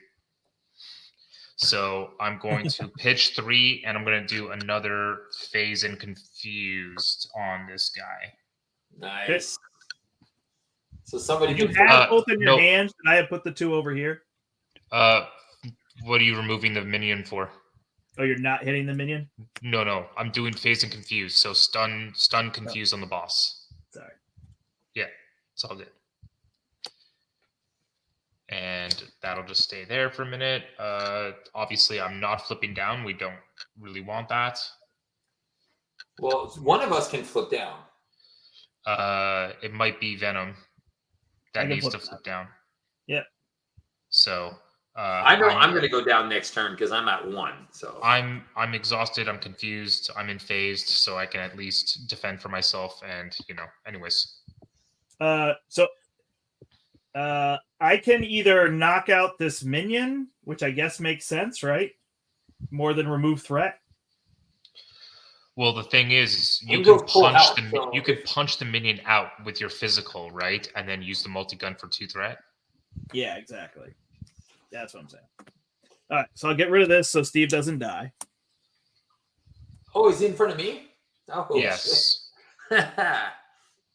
So I'm going to pitch 3, and I'm going to do another phase and confused on this guy. Nice. So somebody Did you can have both in your no. hands, and I have put the 2 over here? What are you removing the minion for? Oh, you're not hitting the minion? No. I'm doing phase and confused. So stun, confused on the boss. Sorry. Yeah, it's all good. And that'll just stay there for a minute. Obviously, I'm not flipping down. We don't really want that. Well, one of us can flip down. It might be Venom that needs to flip down. Yep. So I know I'm going to go down next turn because I'm at 1. So I'm exhausted. I'm confused. I'm in phased, so I can at least defend for myself. And anyways. I can either knock out this minion, which I guess makes sense, right? More than remove threat. Well, the thing is, you can punch the minion out with your physical, right? And then use the multi-gun for 2 threat. Yeah, exactly. That's what I'm saying. All right, so I'll get rid of this so Steve doesn't die. Oh, he's in front of me? Oh, yes.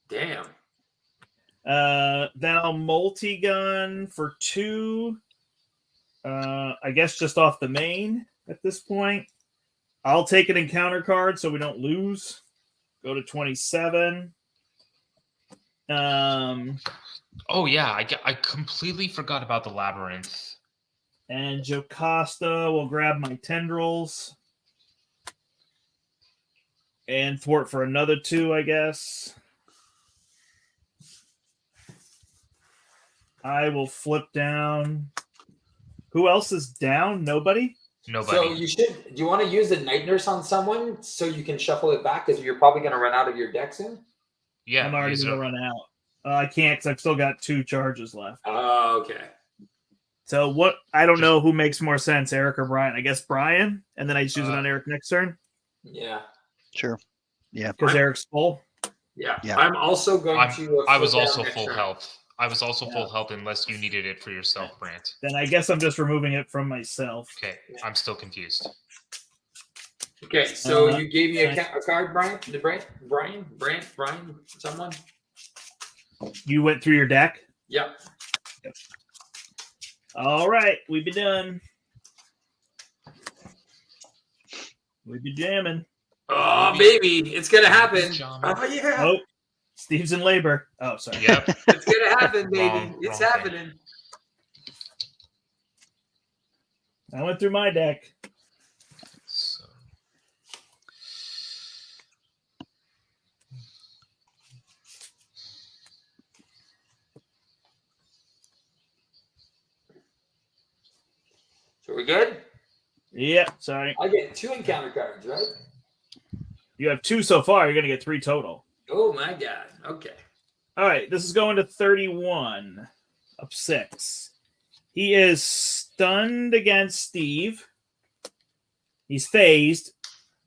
Damn. Then I'll multi-gun for 2. I guess just off the main at this point. I'll take an encounter card so we don't lose. Go to 27. Oh yeah, I completely forgot about the labyrinth. And Jocasta will grab my tendrils. And thwart for another 2, I guess. I will flip down. Who else is down? Nobody? Nobody. So do you want to use the Night Nurse on someone so you can shuffle it back because you're probably going to run out of your deck soon? Yeah. I'm already going to run out. I can't because I've still got 2 charges left. Oh, okay. So what? I don't know who makes more sense, Eric or Brian. I guess Brian, and then I just use it on Eric next turn. Yeah. Sure. Yeah. Because Eric's full. Yeah. I'm also going to. I was also full health. I was also full health unless you needed it for yourself, Brandt. Then I guess I'm just removing it from myself. Okay. I'm still confused. Okay. So you gave me a card, Brian? Brian? Someone? You went through your deck? Yep. All right. We be done. We be jamming. Oh, baby. It's going to happen. Oh, yeah. Oh, Steve's in labor. Oh, sorry. Yep. It's going to happen, baby. It's happening. I went through my deck. So we're good? Yeah, sorry. I get 2 encounter cards, right? You have 2 so far. You're going to get 3 total. Oh, my God. Okay. All right. This is going to 31 of 6. He is stunned against Steve. He's phased.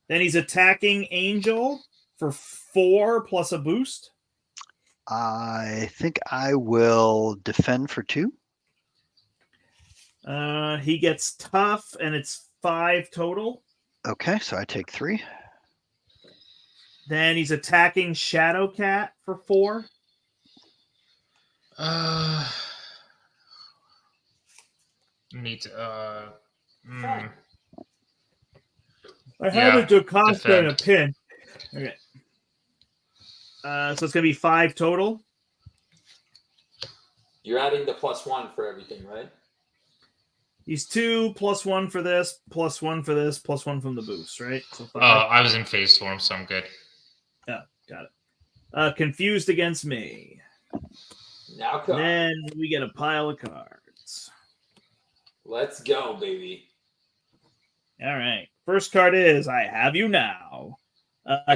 Then he's attacking Angel for 4 plus a boost. I think I will defend for 2. He gets tough, and it's 5 total. Okay, so I take 3. Then he's attacking Shadowcat for 4. I have a Jocasta defend. and a pin. Okay. So it's gonna be 5 total. You're adding the +1 for everything, right? He's 2 +1 for this, +1 for this, +1 from the boost, right? So 5. I was in phase storm, so I'm good. Yeah, got it. Confused against me. Now come. Then we get a pile of cards. Let's go, baby. All right. First card is I have you now.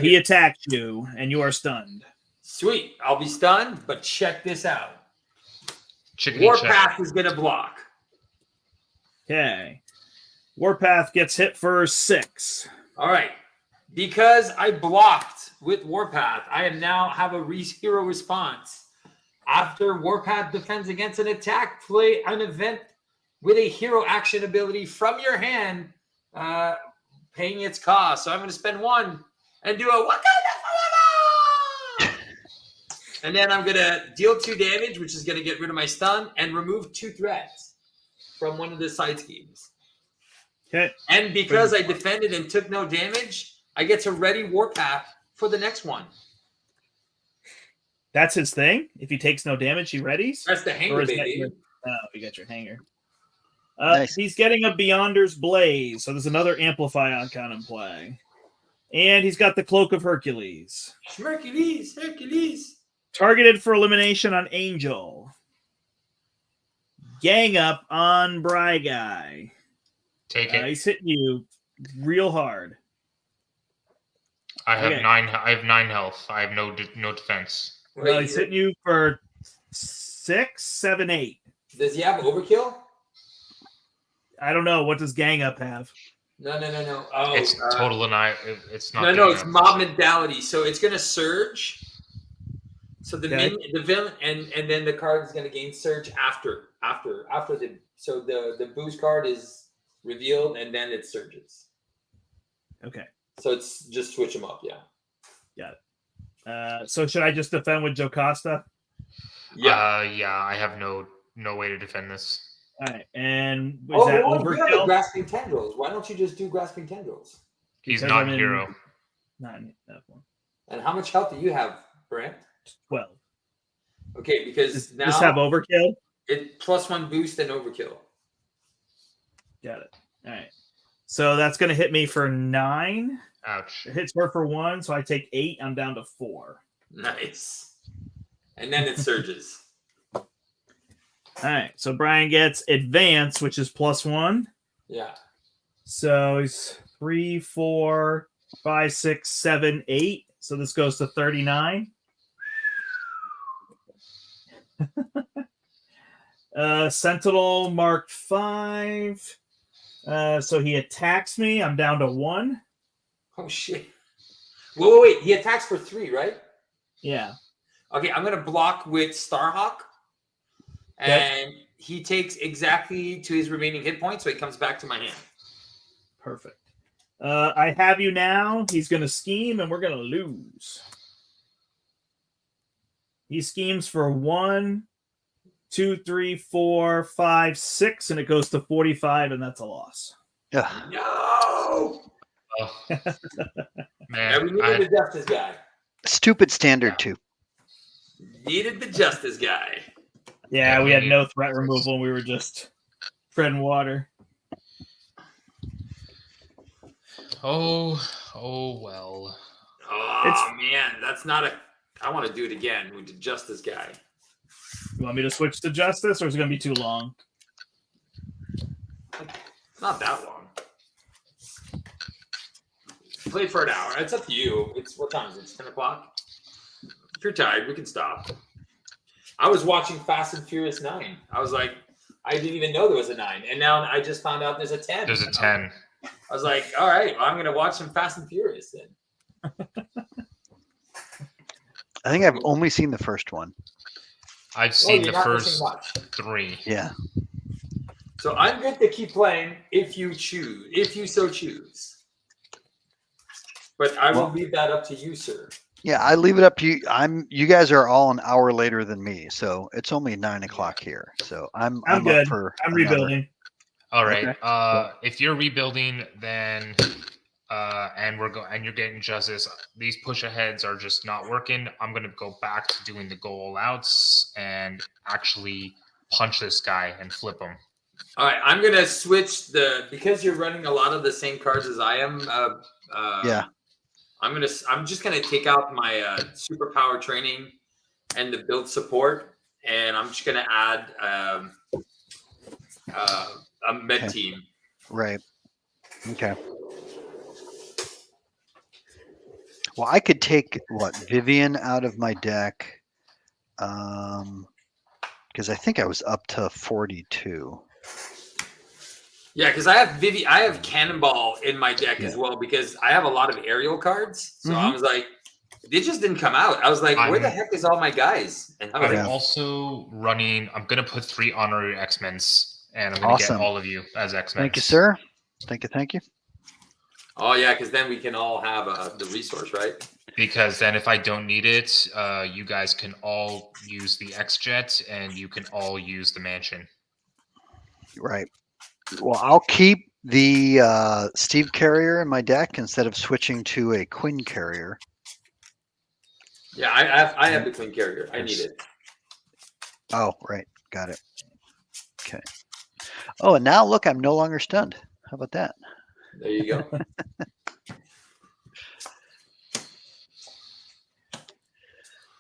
He attacked you, and you are stunned. Sweet. I'll be stunned, but check this out. Chickadee Warpath is going to block. Okay. Warpath gets hit for 6. All right. Because I blocked with Warpath, I now have a hero response. After Warpath defends against an attack, play an event with a hero action ability from your hand, paying its cost. So I'm going to spend 1 and do a Wakanda Forever! And then I'm going to deal 2 damage, which is going to get rid of my stun, and remove 2 threats from one of the side schemes. Okay. And because I defended and took no damage, I get to ready Warpath for the next one. That's his thing? If he takes no damage, he readies? That's the hanger, baby. You got your hanger. Nice. He's getting a Beyonder's Blaze, so there's another Amplify icon in play. And he's got the Cloak of Hercules. Hercules. Targeted for elimination on Angel. Gang up on Bry Guy. Take it. He's hitting you real hard. I have 9. I have 9 health. I have no defense. He's hitting you for 6, 7, 8. Does he have overkill? I don't know. What does Gang Up have? No. Oh, it's total and it's not. No, it's mob mentality. So it's going to surge. So the villain and then the card is going to gain surge after the boost card is revealed and then it surges. Okay. So it's just switch them up, yeah. Got it. So should I just defend with Jocasta? Yeah. I have no way to defend this. All right. And is that overkill? Grasping Tendrils. Why don't you just do Grasping Tendrils? He's non-hero. Not that one. And how much health do you have, Brandt? 12. Okay, because now just have overkill? It +1 boost and overkill. Got it. All right. So that's going to hit me for 9. Ouch. It hits her for 1, so I take 8. I'm down to 4. Nice. And then it surges. All right. So Brian gets advance, which is +1. Yeah. So he's 3, 4, 5, 6, 7, 8. So this goes to 39. Sentinel marked 5. So he attacks me. I'm down to 1. Oh shit! Wait. He attacks for 3, right? Yeah. Okay, I'm gonna block with Starhawk, and he takes exactly to his remaining hit points, so he comes back to my hand. Perfect. I have you now. He's gonna scheme, and we're gonna lose. He schemes for 1, 2, 3, 4, 5, 6, and it goes to 45, and that's a loss. Yeah. No. Oh. Man, we needed the justice guy. Stupid standard too. Needed the justice guy. Yeah, we had no threat removal. We were just treading water. Oh well. Oh man, that's not a. I want to do it again with the justice guy. You want me to switch to justice, or is it going to be too long? Not that long. Play for an hour. It's up to you. It's what time is it? It's 10 o'clock. If you're tired, we can stop. I was watching Fast and Furious 9. I was like, I didn't even know there was a 9, and now I just found out there's a 10. There's a 10. I was like, all right, well, I'm going to watch some Fast and Furious then. I think I've only seen the first one. I've seen the first 3. Yeah. So I'm good to keep playing if you so choose. But I will leave that up to you, sir. Yeah, I leave it up to you. You guys are all an hour later than me, so it's only 9 o'clock here. So I'm good. Up for I'm rebuilding. All right. Okay. If you're rebuilding, then and you're getting justice. These push aheads are just not working. I'm gonna go back to doing the goal outs and actually punch this guy and flip him. All right, I'm gonna switch because you're running a lot of the same cards as I am. Yeah. I'm just gonna take out my superpower training and the build support, and I'm just gonna add a med team. Right. Okay. Well, I could take Vivian out of my deck, because I think I was up to 42. Yeah, because I have Cannonball in my deck as well because I have a lot of aerial cards. So I was like, they just didn't come out. I was like, where the heck is all my guys? And I was I'm also running. I'm gonna put 3 honorary X-Men's, and I'm gonna get all of you as X-Men. Thank you, sir. Thank you. Oh yeah, because then we can all have the resource, right? Because then if I don't need it, you guys can all use the X-Jet, and you can all use the mansion. Right. Well, I'll keep the Steve carrier in my deck instead of switching to a Quinn carrier. Yeah, I have the Quinn carrier. I need it. Oh, right. Got it. Okay. Oh, and now look, I'm no longer stunned. How about that? There you go.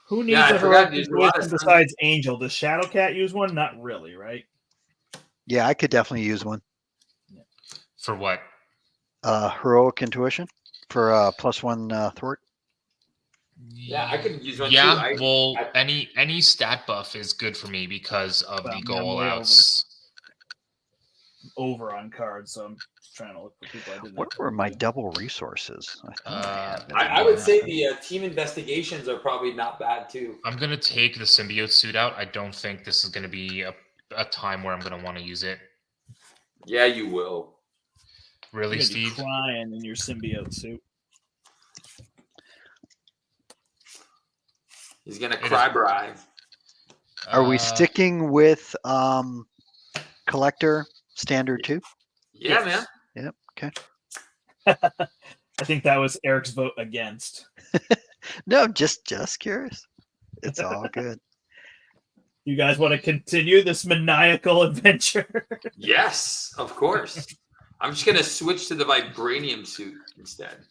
Who needs a heroic situation besides Angel? Does Shadowcat use one? Not really, right? Yeah, I could definitely use one. For what? Heroic intuition for +1 thwart. Yeah, I could use one too. Well, any stat buff is good for me because of the goal outs. Over on cards, so I'm trying to look for people I didn't. What were my double resources? I would say the team investigations are probably not bad too. I'm gonna take the symbiote suit out. I don't think this is gonna be a time where I'm gonna want to use it. Yeah, you will. Really, You're Steve? Crying in your symbiote suit. He's gonna cry. Are we sticking with collector standard 2? Yeah, man. Yep. Okay. I think that was Eric's vote against. No, just curious. It's all good. You guys want to continue this maniacal adventure? Yes, of course. I'm just gonna switch to the vibranium suit instead.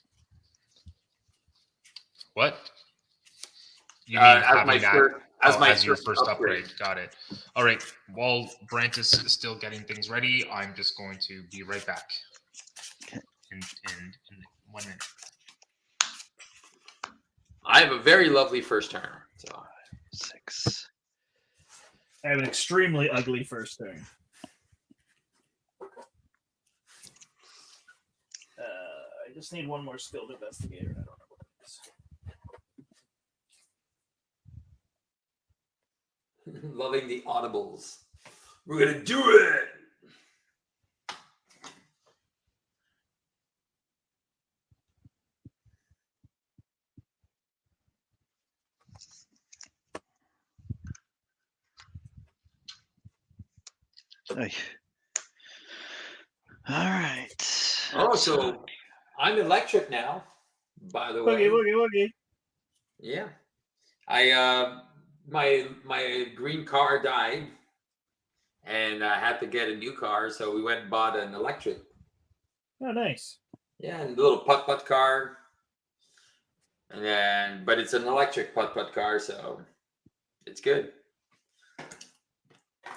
What? You mean as your first upgrade? Got it. All right. While Brandt is still getting things ready, I'm just going to be right back. Okay. In 1 minute. I have a very lovely first turn. So 6. I have an extremely ugly first turn. I just need one more skilled investigator. I don't know what it is. Loving the audibles. We're gonna do it. All right. Oh, so I'm electric now. By the way. Boogie. Yeah, I my green car died, and I had to get a new car, so we went and bought an electric. Oh, nice. Yeah, and a little putt car, but it's an electric putt car, so it's good.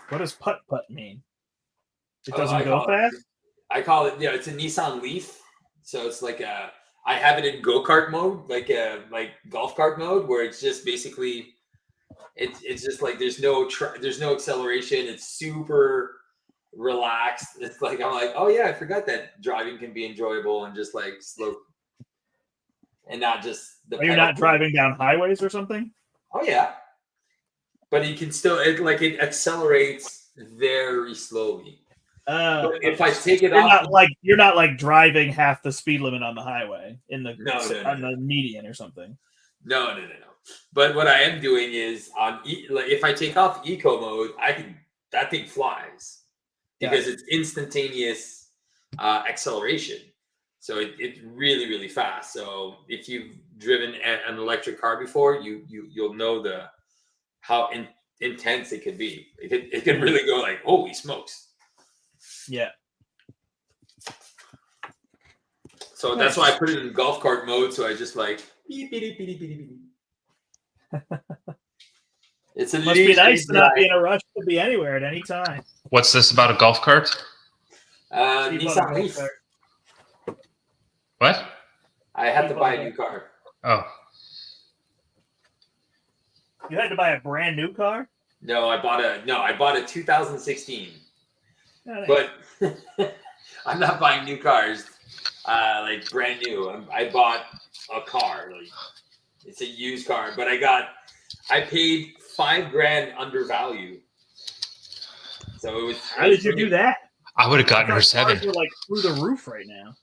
What does putt mean? It doesn't go fast? I call it, it's a Nissan Leaf, so it's like I have it in go-kart mode, like golf cart mode, where it's just basically it's just like there's no acceleration. It's super relaxed. It's like I'm like, oh yeah, I forgot that driving can be enjoyable and just like slow, and not just the. Are you not driving down highways or something? Oh yeah, but you can still it accelerates very slowly. If I take it off, you're not like driving half the speed limit on the highway in the on the median or something. No. But what I am doing is if I take off eco mode, that thing flies because it's instantaneous acceleration. So it's really, really fast. So if you've driven an electric car before, you'll know how intense it could be. It can really go like, holy smokes. Yeah. So that's why I put it in golf cart mode. So I just like beep, beep, beep, beep, beep, beep. It's a Must be nice to not be in a rush to be anywhere at any time. What's this about a golf cart? Nissan Leaf. What? I had to buy a new car. Oh. You had to buy a brand new car? No, I bought a 2016. Oh, but I'm not buying new cars, like brand new. I bought a car, like it's a used car, but I paid $5,000 under value. So it was. How did you do that? I would have gotten her 7. Cars are like through the roof right now.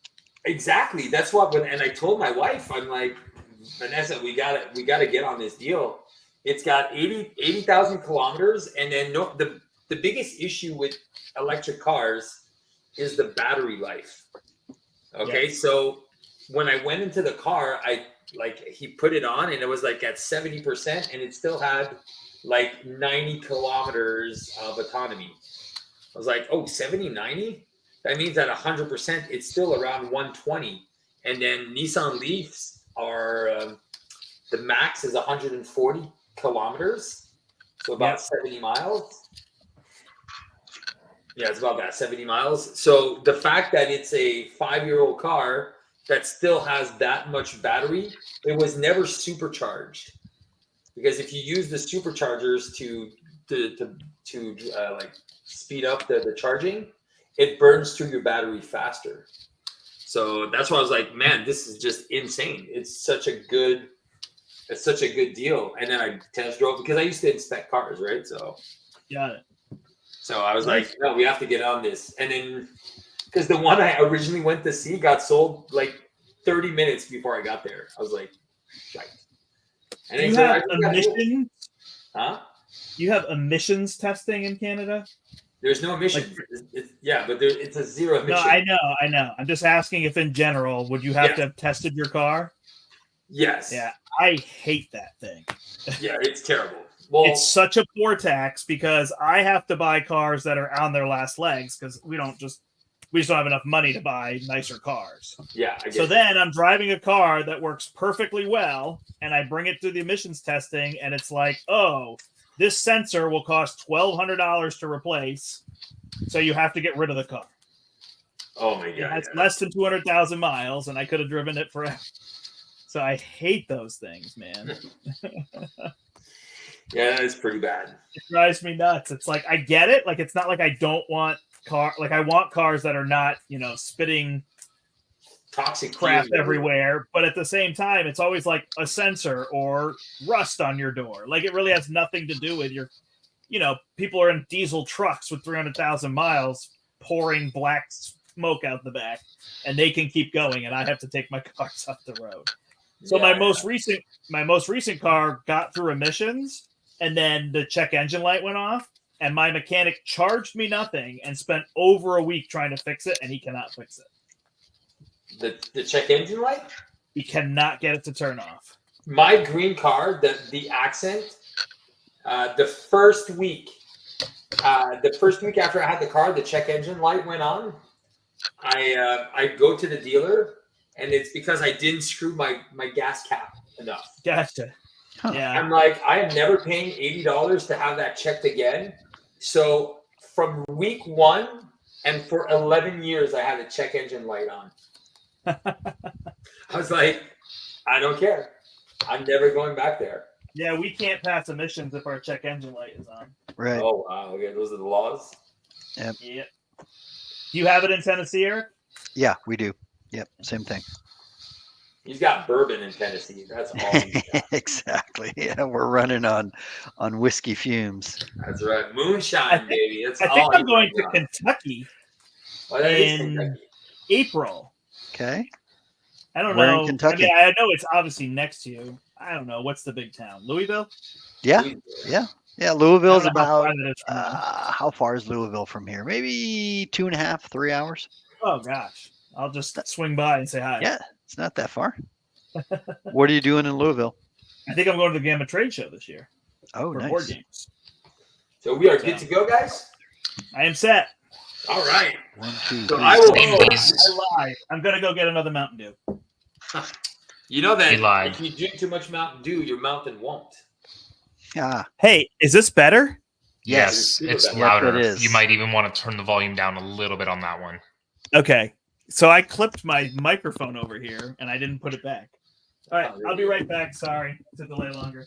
Exactly. That's what. And I told my wife, I'm like, Vanessa, we gotta get on this deal. It's got 80,000 kilometers, and then the biggest issue with electric cars is the battery life. Okay, yeah. So when I went into the car, he put it on, and it was like at 70%, and it still had like 90 kilometers of autonomy. I was like, oh, 70, 90? That means at 100%, it's still around 120. And then Nissan Leafs are, the max is 140 kilometers. So about 70 miles. Yeah, it's about that, 70 miles. So the fact that it's a 5-year-old car that still has that much battery, it was never supercharged. Because if you use the superchargers to like speed up the charging, it burns through your battery faster. So that's why I was like, man, this is just insane. It's such a good deal. And then I test drove because I used to inspect cars, right? So got it. So I was like, no, we have to get on this. And then because the one I originally went to see got sold like 30 minutes before I got there. I was like, shite. And you have emissions? Huh? You have emissions testing in Canada? There's no emissions. But it's a zero emission. No, I know. I'm just asking if in general, would you have to have tested your car? Yes. Yeah, I hate that thing. Yeah, it's terrible. Well, it's such a poor tax because I have to buy cars that are on their last legs because we just don't have enough money to buy nicer cars. Yeah. So then I'm driving a car that works perfectly well, and I bring it to the emissions testing, and it's like, oh, this sensor will cost $1,200 to replace, so you have to get rid of the car. Oh my god! It's less than 200,000 miles, and I could have driven it forever. So I hate those things, man. Yeah, that is pretty bad. It drives me nuts. It's like I get it. Like it's not like I don't want I want cars that are not, spitting toxic crap everywhere. But at the same time, it's always like a sensor or rust on your door. Like it really has nothing to do with your, people are in diesel trucks with 300,000 miles pouring black smoke out the back, and they can keep going, and I have to take my cars off the road. So my most recent car got through emissions, and then the check engine light went off, and my mechanic charged me nothing and spent over a week trying to fix it, and he cannot fix it. The check engine light? He cannot get it to turn off. My green car, the Accent, the first week after I had the car, the check engine light went on. I go to the dealer, and it's because I didn't screw my gas cap enough. Gotcha. Huh. Yeah. I'm like, I am never paying $80 to have that checked again. So from week 1 and for 11 years, I had a check engine light on. I was like, I don't care. I'm never going back there. Yeah, we can't pass emissions if our check engine light is on. Right. Oh, wow. Okay, those are the laws. Yep. Yeah. Do you have it in Tennessee, Eric? Yeah, we do. Yep, same thing. He's got bourbon in Tennessee. That's all. Exactly. Yeah, we're running on whiskey fumes. That's right. Moonshine, baby. I think I'm going to Kentucky in Kentucky. April. Okay. I don't Where know. in Kentucky? I know it's obviously next to you. I don't know. What's the big town? Louisville? Yeah. Yeah. Louisville's about, how how far is Louisville from here? Maybe 2.5, 3 hours. Oh, gosh. I'll just swing by and say hi. Yeah, it's not that far. What are you doing in Louisville? I think I'm going to the Gamma Trade Show this year. Oh, for nice. board games. So we are good to go, guys? I am set. All right. 1, 2, So 3. I will. I lied. I'm going to go get another Mountain Dew. You know that He lied. if you drink too much Mountain Dew, your mountain won't. Ah, Hey, is this better? Yes, it's Yes, louder. it is. You might even want to turn the volume down a little bit on that one. Okay. So I clipped my microphone over here and I didn't put it back. All right, I'll be right back. Sorry to delay longer.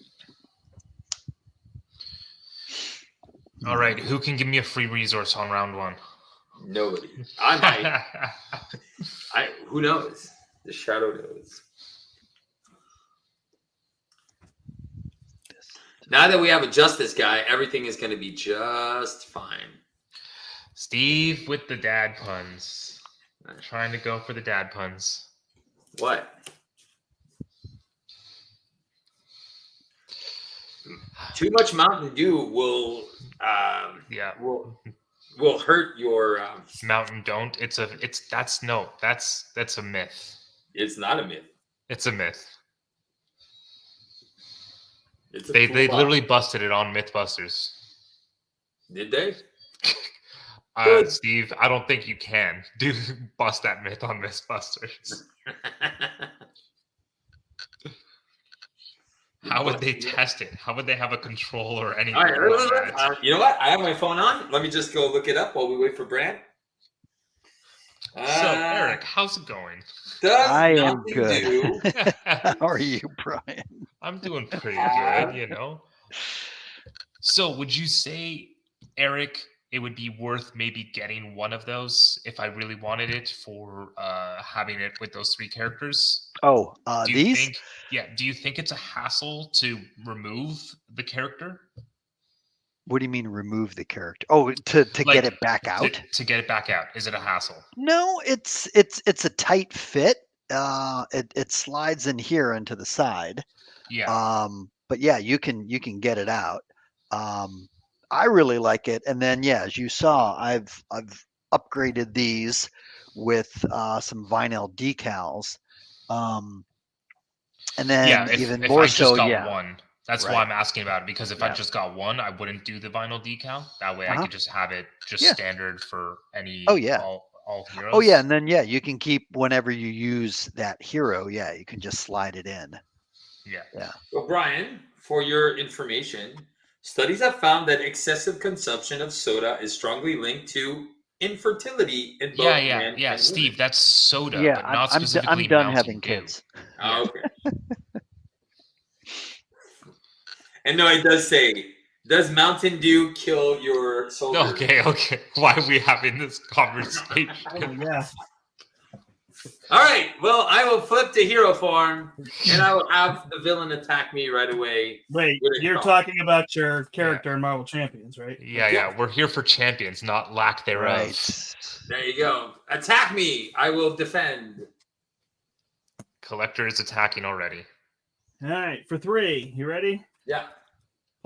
All right, who can give me a free resource on round 1? Nobody. I might. Who knows? The shadow knows. Now that we have a justice guy, everything is going to be just fine. Steve with the dad puns. Trying to go for the dad puns. What? Too much Mountain Dew will will hurt your Mountain don't. That's a myth. It's not a myth. It's a myth. It's a They full literally busted it on Mythbusters. Did they? Steve, I don't think you can bust that myth on Mythbusters. How would they test it? How would they have a control or anything? All right, you know what? I have my phone on. Let me just go look it up while we wait for Brandt. So, Eric, how's it going? I am good. How are you, Brian? I'm doing pretty good, you know. So, would you say, Eric, it would be worth maybe getting one of those if I really wanted it for having it with those 3 characters? Oh, Do you these? do you think it's a hassle to remove the character? What do you mean remove the character? Oh, to get it back out? To get it back out. Is it a hassle? No, it's a tight fit. It slides in here into the side. Yeah. But yeah, you can get it out. I really like it. And then yeah, as you saw, I've upgraded these with some vinyl decals. And then if more I just so, got one. That's Right. why I'm asking about it, because if I Yeah. just got one, I wouldn't do the vinyl decal. That way I could just have it Yeah. standard for any Oh, yeah. all heroes. Oh yeah, and then yeah, you can keep whenever you use that hero, yeah, you can just slide it in. Yeah. Yeah. So, Brian, for your information, studies have found that excessive consumption of soda is strongly linked to infertility in both men and Steve, women. that's soda, Yeah, but not specifically I'm done Mountain having Dew. kids. Oh, okay. And no, it does say, does Mountain Dew kill your soldiers? Okay. Why are we having this conversation? Oh, yeah. All right. Well, I will flip to hero form, and I will have the villain attack me right away. Wait, with a you're call. talking about your character in Marvel Champions, right? Yeah. We're here for champions, not lack thereof. Right. There you go. Attack me. I will defend. Collector is attacking already. All right, for 3. You ready? Yeah.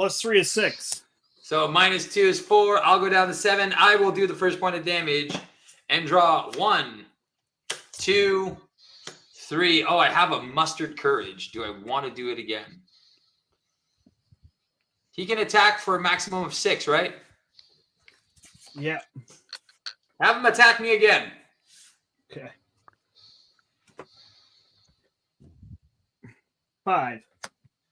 +3 is 6. So -2 is 4. I'll go down to 7. I will do the first point of damage and draw 1, 2, 3. Oh, I have a mustard courage. Do I want to do it again? He can attack for a maximum of 6, right? Yeah. Have him attack me again. Okay. 5.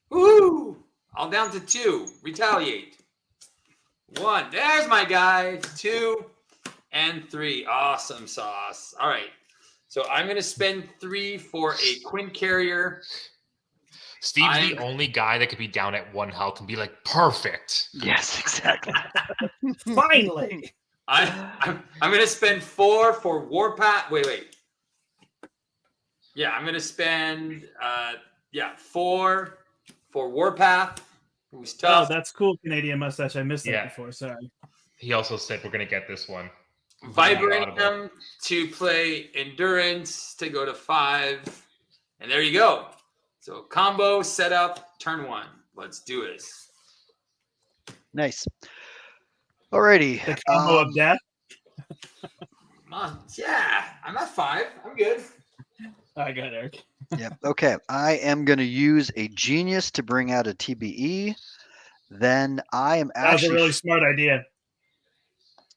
Woo! All down to 2. Retaliate. 1. There's my guy. 2 and 3. Awesome sauce. All right. So I'm going to spend 3 for a Quinn carrier. Steve's the only guy that could be down at 1 health and be like, perfect. Yes, exactly. Finally. I'm going to spend 4 for Warpath. Wait. Yeah, I'm going to spend 4 for Warpath. Who's tough. Oh, that's cool, Canadian mustache. I missed that Yeah. before. Sorry. He also said we're going to get this one. Vibranium to play Endurance to go to 5. And there you go. So combo set up, turn 1. Let's do this. Nice. Alrighty. The combo of death. Yeah, I'm at 5. I'm good. I got Eric. Yep. Okay. I am going to use a genius to bring out a TBE. Then I am That was a actually. really smart idea.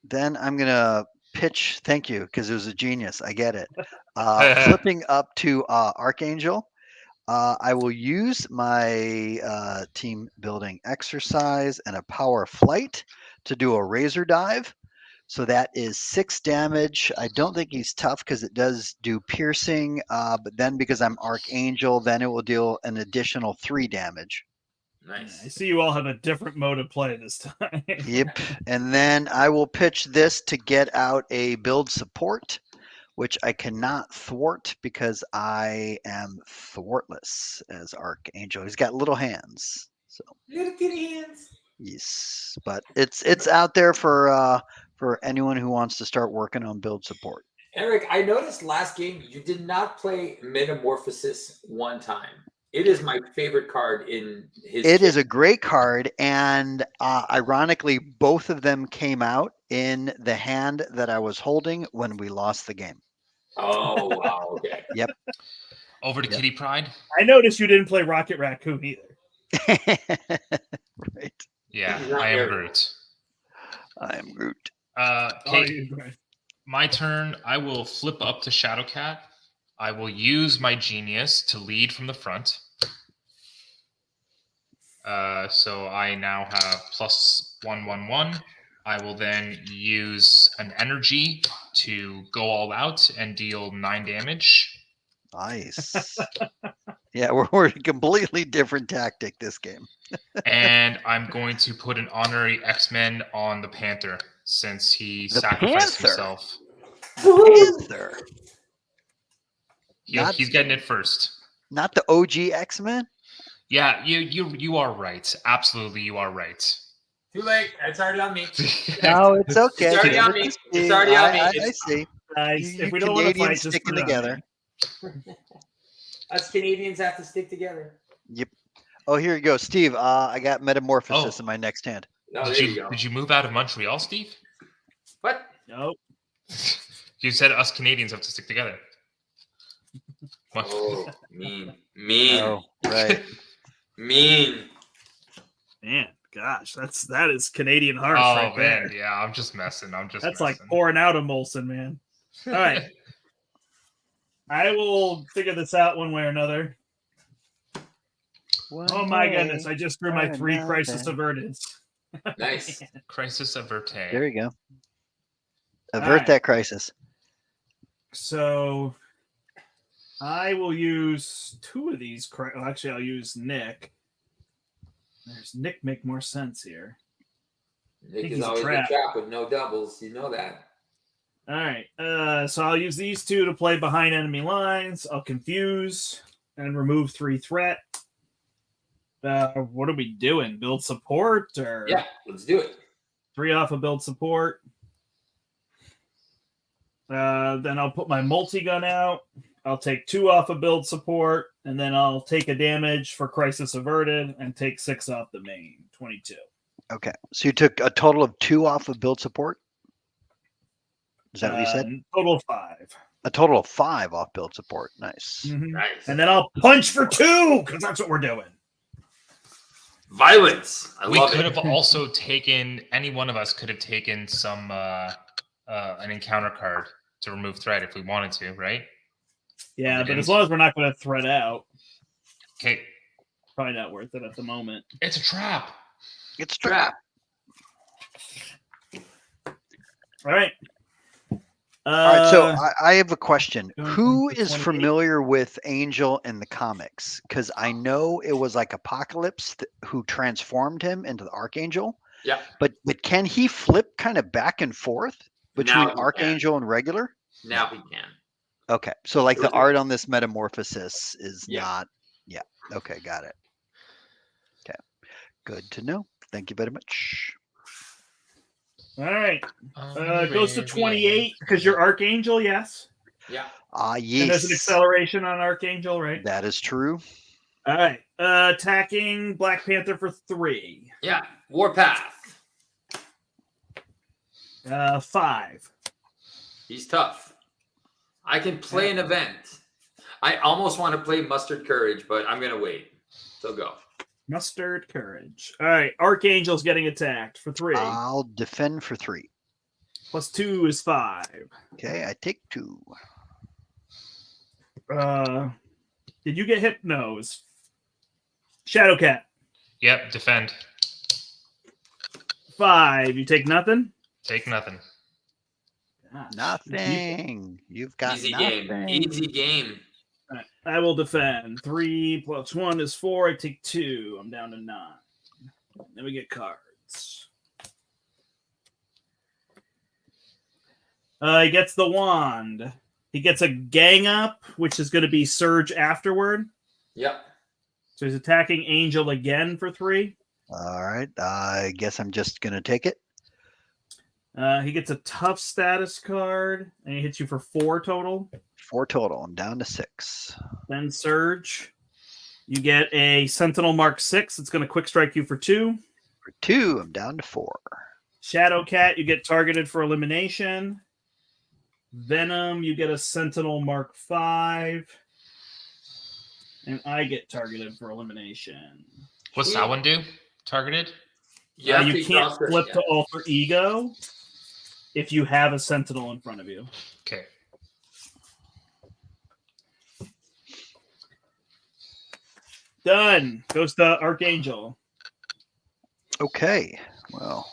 Then I'm going to pitch. Thank you, because it was a genius. I get it. Flipping up to Archangel. I will use my team building exercise and a power flight to do a razor dive. So that is 6 damage. I don't think he's tough because it does do piercing. But then because I'm Archangel, then it will deal an additional 3 damage. Nice. I see you all have a different mode of play this time. Yep. And then I will pitch this to get out a build support, which I cannot thwart because I am thwartless as Archangel. He's got little hands. So Little kitty hands. yes, but it's out there for anyone who wants to start working on build support. Eric, I noticed last game you did not play Metamorphosis one time. It is my favorite card in his It kit. is a great card, and ironically, both of them came out in the hand that I was holding when we lost the game. Oh, wow. Okay. Yep. Over to Kitty Pride. I noticed you didn't play Rocket Raccoon either. Right. Yeah, He's not I am here. Groot. I am Groot. Kate, my turn. I will flip up to Shadowcat. I will use my genius to lead from the front. So I now have +1/1/1. I will then use an energy to go all out and deal 9 damage. Nice. Yeah, we're a completely different tactic this game. And I'm going to put an honorary X-Men on the Panther since he sacrificed Panther? himself. Panther. He's getting it first. Not the OG X-Men? Yeah, you are right. Absolutely, you are right. Too late. It's already on me. No, it's okay. It's already Give on it me. to It's Steve. already on me. I see. Nice. You If we don't want to Canadians fight, just sticking put it on together. me. Us Canadians have to stick together. Yep. Oh, here you go, Steve. I got Metamorphosis in my next hand. No, there you go. Did you move out of Montreal, Steve? What? Nope. You said us Canadians have to stick together. What? Oh, mean. Oh, right. Mean. Man, gosh, that is Canadian hearts Oh right man, there. yeah, I'm just messing. That's like pouring out a Molson, man. All right. I will figure this out one way or another. Oh my goodness, I just drew my 3 crisis averteds. Nice. Crisis averted. There you go. Avert that crisis. So I will use 2 of these. Actually, I'll use Nick. There's Nick make more sense here. Nick is always a trap with no doubles. You know that. All right. So I'll use these 2 to play behind enemy lines. I'll confuse and remove 3 threat. What are we doing? Build support or yeah? Let's do it. 3 off of build support. Then I'll put my multi-gun out. I'll take 2 off of build support, and then I'll take a damage for crisis averted and take 6 off the main. 22. Okay. So you took a total of 2 off of build support? Is that what you said? Total of 5. A total of 5 off build support. Nice. Mm-hmm. Nice. And then I'll punch for 2 because that's what we're doing. Violence. We could have also taken, any one of us could have taken some an encounter card to remove threat if we wanted to, right? Yeah, but as long as we're not going to threat out. Okay. Probably not worth it at the moment. It's a trap. It's a trap. All right. All right, so I have a question. going Who to is 28. familiar with Angel in the comics? Because I know it was like Apocalypse who transformed him into the Archangel. Yeah. But can he flip kind of back and forth between Now he Archangel and regular? Now he can. Okay, so like the Okay. art on this Metamorphosis is Yeah. not. Yeah. Okay, got it. Okay, good to know. Thank you very much. All right. It goes to 28 because you're Archangel, yes? Yeah. Yes. And there's an acceleration on Archangel, right? That is true. All right. Attacking Black Panther for 3. Yeah. Warpath. 5. He's tough. I can play an event. I almost want to play Mustard Courage, but I'm going to wait. So go. Mustard Courage. All right. Archangel's getting attacked for 3. I'll defend for 3. Plus 2 is 5. Okay, I take 2. Did you get hit? No, it was Shadowcat. Yep, defend. 5. You take nothing? Take nothing. Gosh. Nothing. You've got Easy nothing. game. Easy game. All right. I will defend. 3 plus 1 is 4. I take 2. I'm down to 9. Then we get cards. He gets the wand. He gets a gang up, which is going to be surge afterward. Yep. So he's attacking Angel again for 3. All right. I guess I'm just going to take it. He gets a tough status card, and he hits you for 4 total. 4 total. I'm down to 6. Then surge. You get a Sentinel Mark 6. It's going to quick strike you for 2. For 2, I'm down to 4. Shadowcat, you get targeted for elimination. Venom, you get a Sentinel Mark 5. And I get targeted for elimination. What's that one do? Targeted? Yeah, You can't flip to alter ego if you have a Sentinel in front of you. Okay. Done. Goes to Archangel. Okay. Well,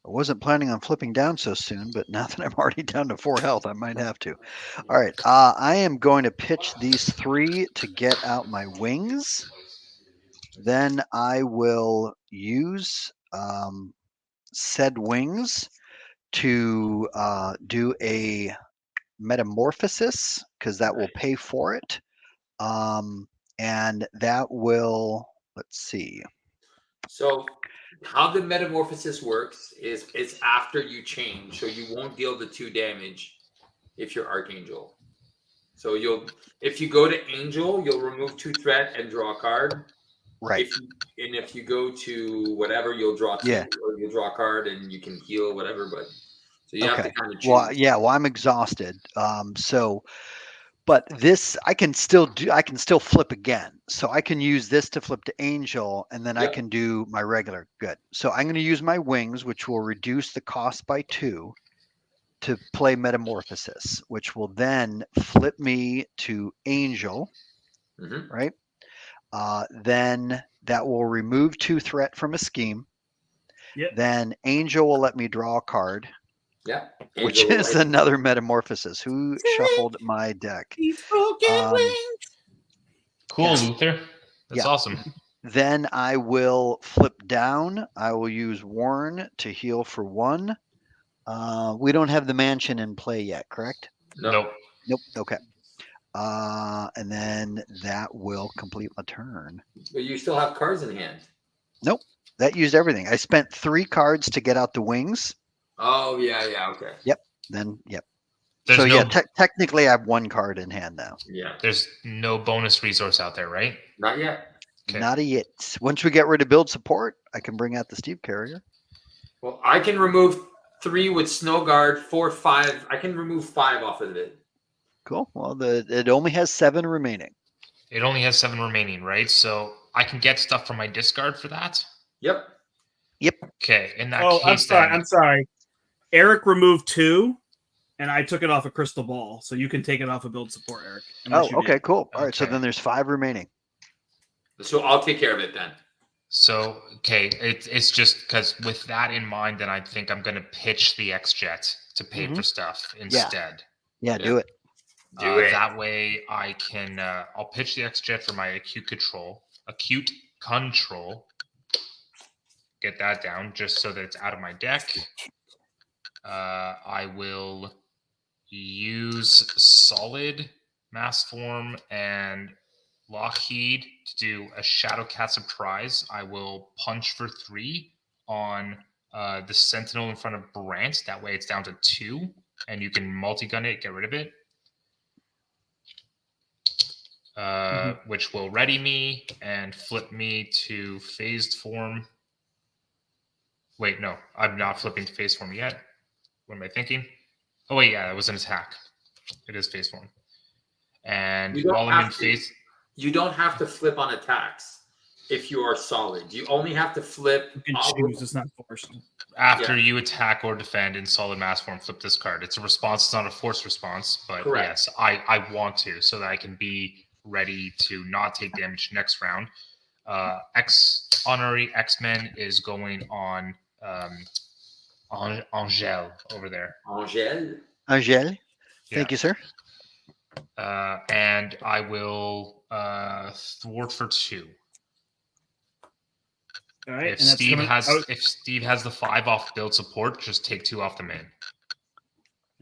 I wasn't planning on flipping down so soon, but now that I'm already down to 4 health, I might have to. All right. I am going to pitch these 3 to get out my wings. Then I will use said wings to do a metamorphosis, because that will pay for it. And that will, let's see. So how the metamorphosis works is it's after you change, so you won't deal the 2 damage if you're Archangel. So if you go to Angel, you'll remove 2 threat and draw a card. Right. If you go to whatever, you'll draw 2, or you'll draw a card and you can heal whatever. But so you have to kind of choose. Well, yeah. Well, I'm exhausted. But this I can still do. I can still flip again. So I can use this to flip to Angel, and then I can do my regular. Good. So I'm going to use my wings, which will reduce the cost by 2, to play Metamorphosis, which will then flip me to Angel. Mm-hmm. Right. Then that will remove 2 threat from a scheme. Yep. Then Angel will let me draw a card. Yeah. Which is another Metamorphosis. Who shuffled my deck? Cool, Luther. That's awesome. Then I will flip down. I will use Warren to heal for 1. We don't have the mansion in play yet, correct? Nope. Okay. And then that will complete my turn. But you still have cards in hand. Nope. That used everything. I spent 3 cards to get out the wings. Oh, yeah, okay. Yep. Then, yep. There's Technically I have 1 card in hand now. Yeah. There's no bonus resource out there, right? Not yet. Okay. Not yet. Once we get rid of build support, I can bring out the Steve Carrier. Well, I can remove 3 with Snow Guard, 4, 5. I can remove 5 off of it. Cool. Well, it only has 7 remaining. It only has 7 remaining, right? So I can get stuff from my discard for that? Yep. Okay. In that case, I'm sorry. Eric removed 2, and I took it off a crystal ball, so you can take it off of build support, Eric. Okay, cool. All right, so then there's 5 remaining. So I'll take care of it then. So, okay, it's just because with that in mind, then I think I'm going to pitch the X-Jet to pay for stuff instead. Yeah, do it. Do it. That way I can, I'll pitch the X-Jet for my acute control. Get that down just so that it's out of my deck. I will use Solid, Mass Form, and Lockheed to do a Shadowcat Surprise. I will punch for 3 on the Sentinel in front of Brandt. That way it's down to 2, and you can multi-gun it, get rid of it. Which will ready me and flip me to phased form. Wait, no, I'm not flipping to phased form yet. What am I thinking? Oh wait, yeah, it was an attack. It is phase 1. And You don't while I'm in have to- phase, You don't have to flip on attacks if you are solid. You only have to flip. You can choose. It's not forced. after you attack or defend in solid mass form, flip this card. It's a response. It's not a force response, but Correct. yes, I want to so that I can be ready to not take damage next round. Honorary X-Men is going on Angel over there. Angel. Angel, thank you, sir. And I will thwart for 2. All right. If Steve has the 5 off build support, just take 2 off the main.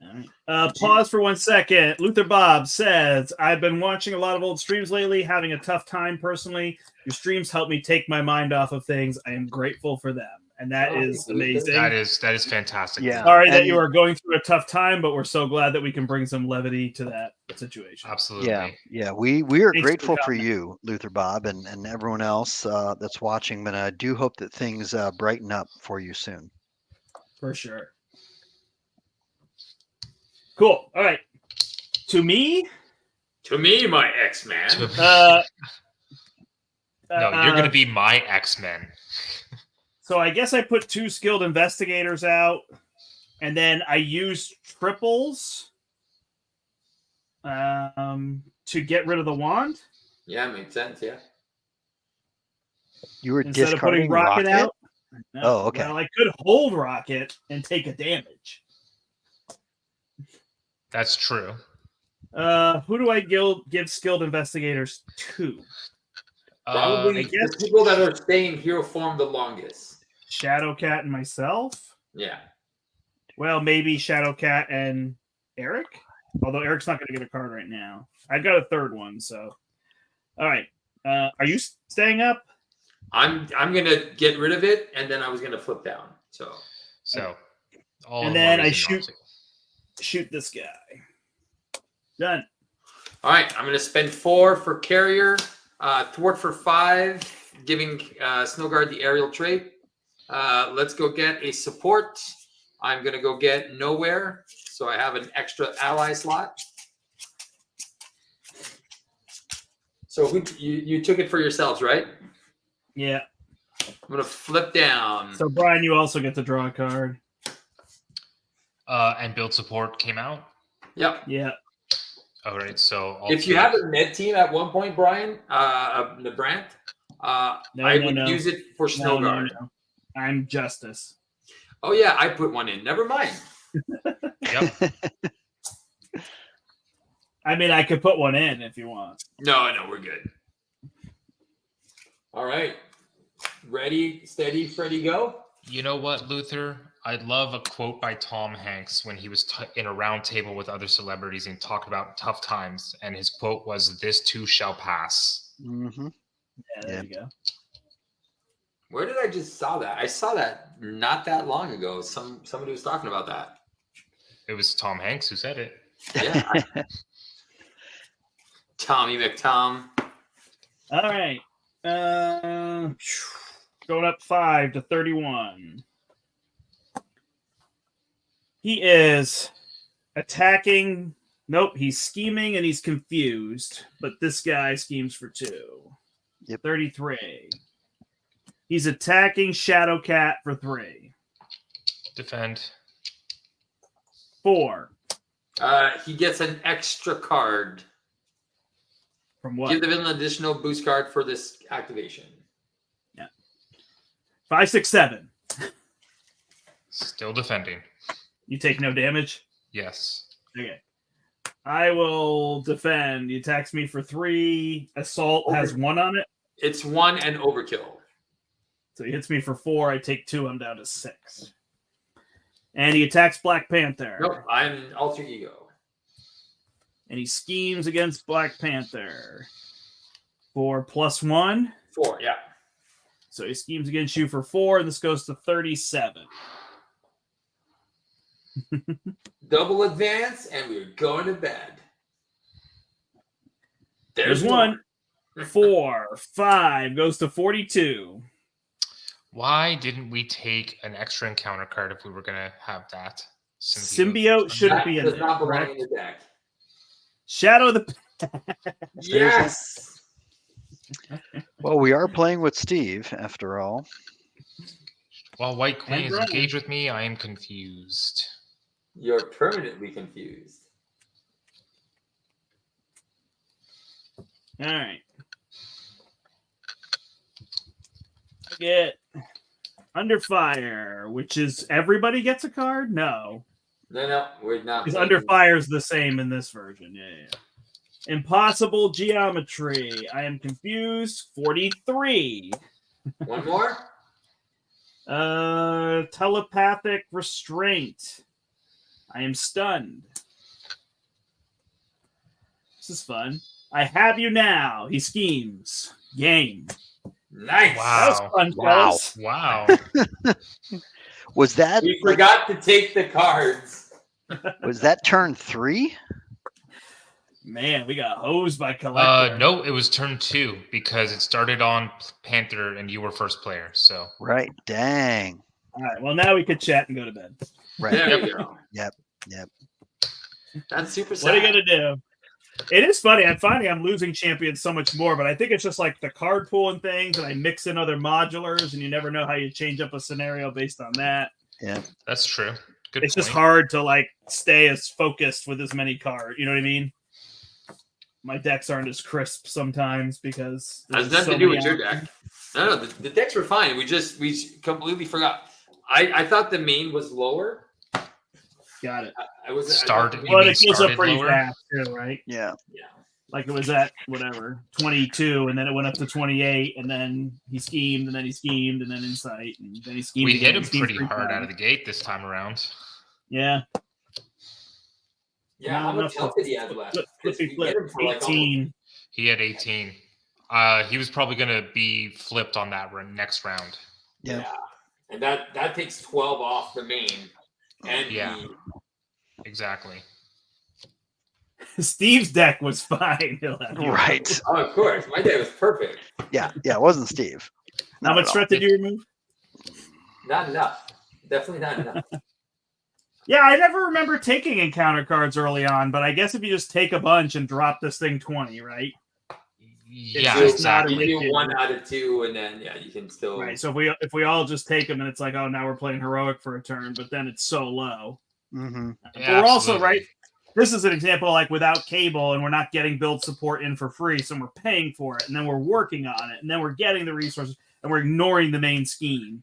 All right. Pause for 1 second. Luther Bob says, I've been watching a lot of old streams lately, having a tough time personally. Your streams help me take my mind off of things. I am grateful for them. And that is amazing. That is fantastic. Yeah. Sorry that you are going through a tough time, but we're so glad that we can bring some levity to that situation. Absolutely. Yeah. We are Thanks grateful for for you, Luther Bob, and everyone else that's watching. But I do hope that things brighten up for you soon. For sure. Cool. All right. To me, my X-Man. No, you're going to be my X-Men. So I guess I put 2 skilled investigators out, and then I used triples to get rid of the wand. Yeah, makes sense. Yeah. You were Instead of putting discarding Rocket out. No. Oh, okay. Well, I could hold Rocket and take a damage. That's true. Who do I give skilled investigators to? Probably the people that are staying hero form the longest. Shadowcat and myself? Yeah. Well, maybe Shadowcat and Eric? Although Eric's not going to get a card right now. I've got a third one, so. All right. Are you staying up? I'm going to get rid of it, and then I was going to flip down. So. And then I shoot this guy. Done. All right. I'm going to spend 4 for carrier, thwart for 5, giving Snowguard the aerial trait. Let's go get a support. I'm going to go get nowhere. So I have an extra ally slot. So you took it for yourselves, right? Yeah. I'm going to flip down. So, Brian, you also get to draw a card. And build support came out? Yep. Yeah. All right. So if you have a med team at one point, Brian, the brandt, I would use it for Snowguard. No. I'm Justice. Oh, yeah. I put one in. Never mind. Yep. I mean, I could put one in if you want. No, we're good. All right. Ready, steady, Freddy, go. You know what, Luther? I love a quote by Tom Hanks when he was in a round table with other celebrities and talked about tough times. And his quote was, "This too shall pass." Mm-hmm. Yeah, there you go. Where did I just saw that? I saw that not that long ago. Somebody was talking about that. It was Tom Hanks who said it. Yeah. Tommy McTom. All right. Going up 5 to 31. He is attacking. Nope, he's scheming and he's confused. But this guy schemes for 2. Yep. 33. He's attacking Shadowcat for 3. Defend. 4. He gets an extra card. From what? Give the villain an additional boost card for this activation. Yeah. 5, 6, 7. Still defending. You take no damage? Yes. Okay. I will defend. He attacks me for 3. Assault has 1 on it. It's 1 and overkill. So he hits me for 4. I take 2. I'm down to 6. And he attacks Black Panther. Nope, I'm alter ego. And he schemes against Black Panther for +1. 4, yeah. So he schemes against you for 4, and this goes to 37. Double advance, and we're going to bed. There's 1. 4, 5 goes to 42. Why didn't we take an extra encounter card if we were going to have that? Symbiote shouldn't be in does there. not belong Correct? in the deck. Shadow of the. Yes. Well, we are playing with Steve after all. While White Queen And is Brian. engaged with me, I am confused. You're permanently confused. All right. I get Under Fire, which is everybody gets a card? No. No, we're not. Because Under Fire is the same in this version. Yeah. Impossible Geometry. I am confused. 43. One more? Telepathic Restraint. I am stunned. This is fun. I have you now. He schemes. Game. Nice. That was fun, Wow. fellas. Wow. Was that We forgot to take the cards. was that turn 3? Man, we got hosed by Collector. No, it was turn 2 because it started on Panther and you were first player. So Right. Dang. All right. Well, now we could chat and go to bed. Right. There we go. Yep. That's super sad. What are you gonna do? It is funny. I'm finding I'm losing champions so much more, but I think it's just like the card pool and things, and I mix in other modulars, and you never know how you change up a scenario based on that. Yeah. that's true. Good It's point. just hard to like stay as focused with as many cards. You know what I mean? My decks aren't as crisp sometimes because Has there's nothing so to do many with your options. deck. No, the decks were fine. We completely forgot. I thought the main was lower. Got it. I was Started- Well, mean it goes up started pretty lower? fast too, right? Yeah. Like it was at whatever 22, and then it went up to 28, and then he schemed, and then he schemed, and then insight, and then he schemed. We again, hit him he schemed pretty 3 hard out of times. the gate this time around. Yeah. Yeah, how much health did he have left? 'Cause we hit him for like 18. He had 18. He was probably going to be flipped on that next round. Yeah. And that takes 12 off the main. And Yeah. the Exactly. Steve's deck was fine. He'll have you know. Right. oh, of course, my day was perfect. Yeah. Yeah. It wasn't Steve. How Not much at all. threat did you remove? Not enough. Definitely not enough. Yeah, I never remember taking encounter cards early on, but I guess if you just take a bunch and drop this thing 20, right? Yeah, just not exactly. You do 1 out of 2, and then you can still. Right. So if we all just take them and it's like, oh, now we're playing heroic for a turn, but then it's so low. Mm-hmm. But Yeah, we're also absolutely. right. This is an example like without cable, and we're not getting build support in for free, so we're paying for it, and then we're working on it, and then we're getting the resources, and we're ignoring the main scheme.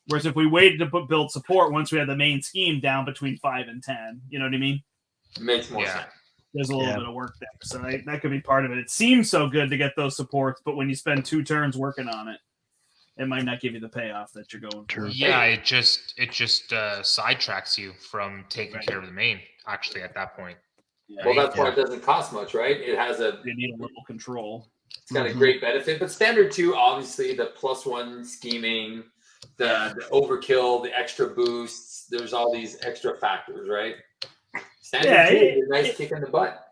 Whereas if we waited to put build support once we had the main scheme down between 5 and 10, you know what I mean? It makes more Yeah. sense. There's a little Yeah. bit of work there, so that could be part of it. It seems so good to get those supports, but when you spend 2 turns working on it, it might not give you the payoff that you're going for. True. Yeah, it just sidetracks you from taking Right. care of the main. Actually, at that point, Yeah, Well, that's why Yeah. it doesn't cost much, right? It has you need a little control. it's got a Mhm. great benefit, but standard 2, obviously, the +1 scheming, the overkill, the extra boosts. There's all these extra factors, right? Standard Yeah, 2 is a nice kick in the butt.